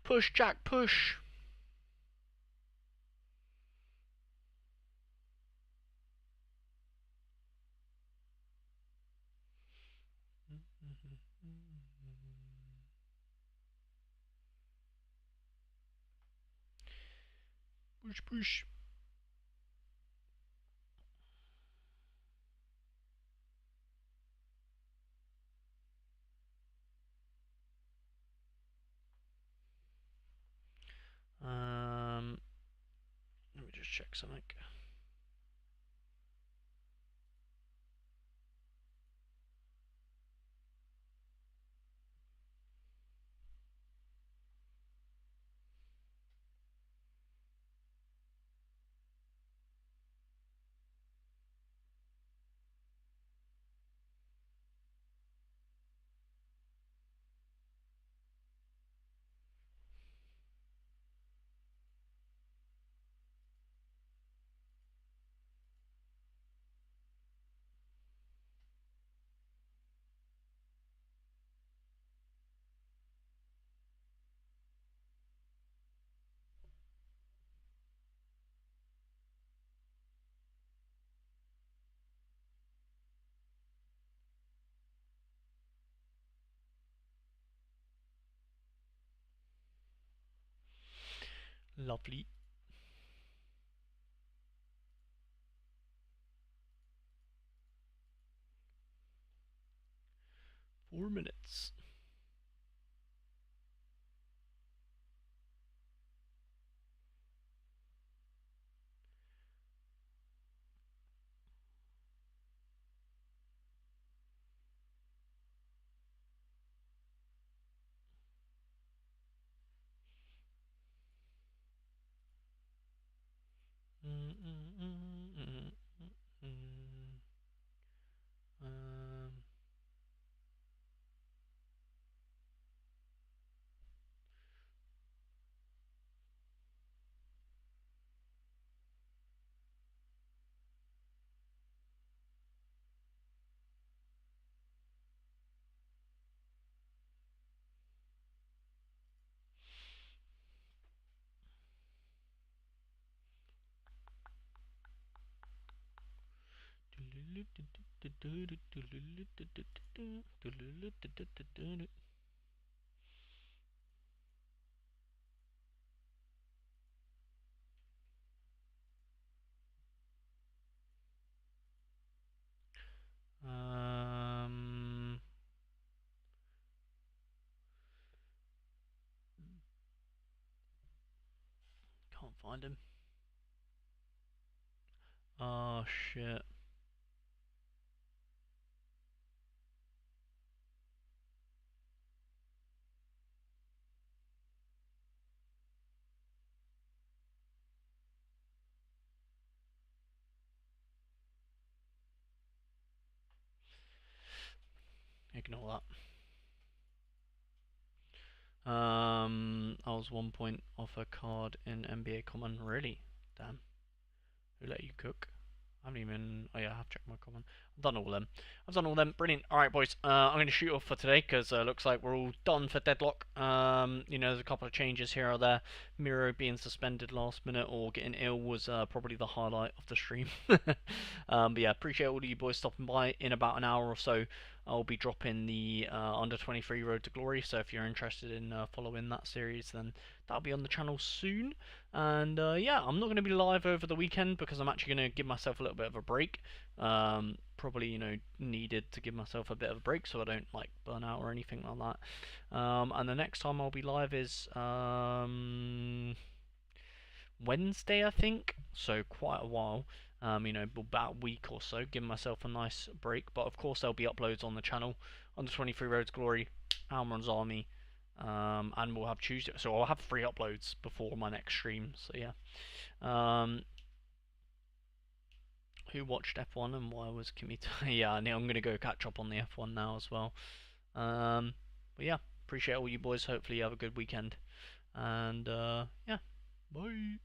Push, Jack, push. Push, push. Let me just check something. Lovely. 4 minutes. Um, um, can't find him. Oh shit. Ignore that. I was 1 point off a card in NBA Common. Really? Damn. Who let you cook? I haven't even. Oh yeah, I have checked my comment. I've done all them. I've done all them. Brilliant. All right, boys. I'm going to shoot off for today because looks like we're all done for Deadlock. There's a couple of changes here or there. Miro being suspended last minute or getting ill was probably the highlight of the stream. But yeah, appreciate all of you boys stopping by. In about an hour or so, I'll be dropping the under 23 Road to Glory. So if you're interested in following that series, then that'll be on the channel soon. And yeah, I'm not going to be live over the weekend because I'm actually going to give myself a little bit of a break. Probably, needed to give myself a bit of a break so I don't like burn out or anything like that. And the next time I'll be live is Wednesday, I think. So quite a while. About a week or so, giving myself a nice break. But of course, there'll be uploads on the channel. Under 23 Roads Glory, Almaron's Army, and we'll have Tuesday. So I'll have 3 uploads before my next stream. So yeah. Who watched F1 and why was Kimito? Yeah, I'm going to go catch up on the F1 now as well. But yeah, appreciate all you boys. Hopefully you have a good weekend. And yeah, bye.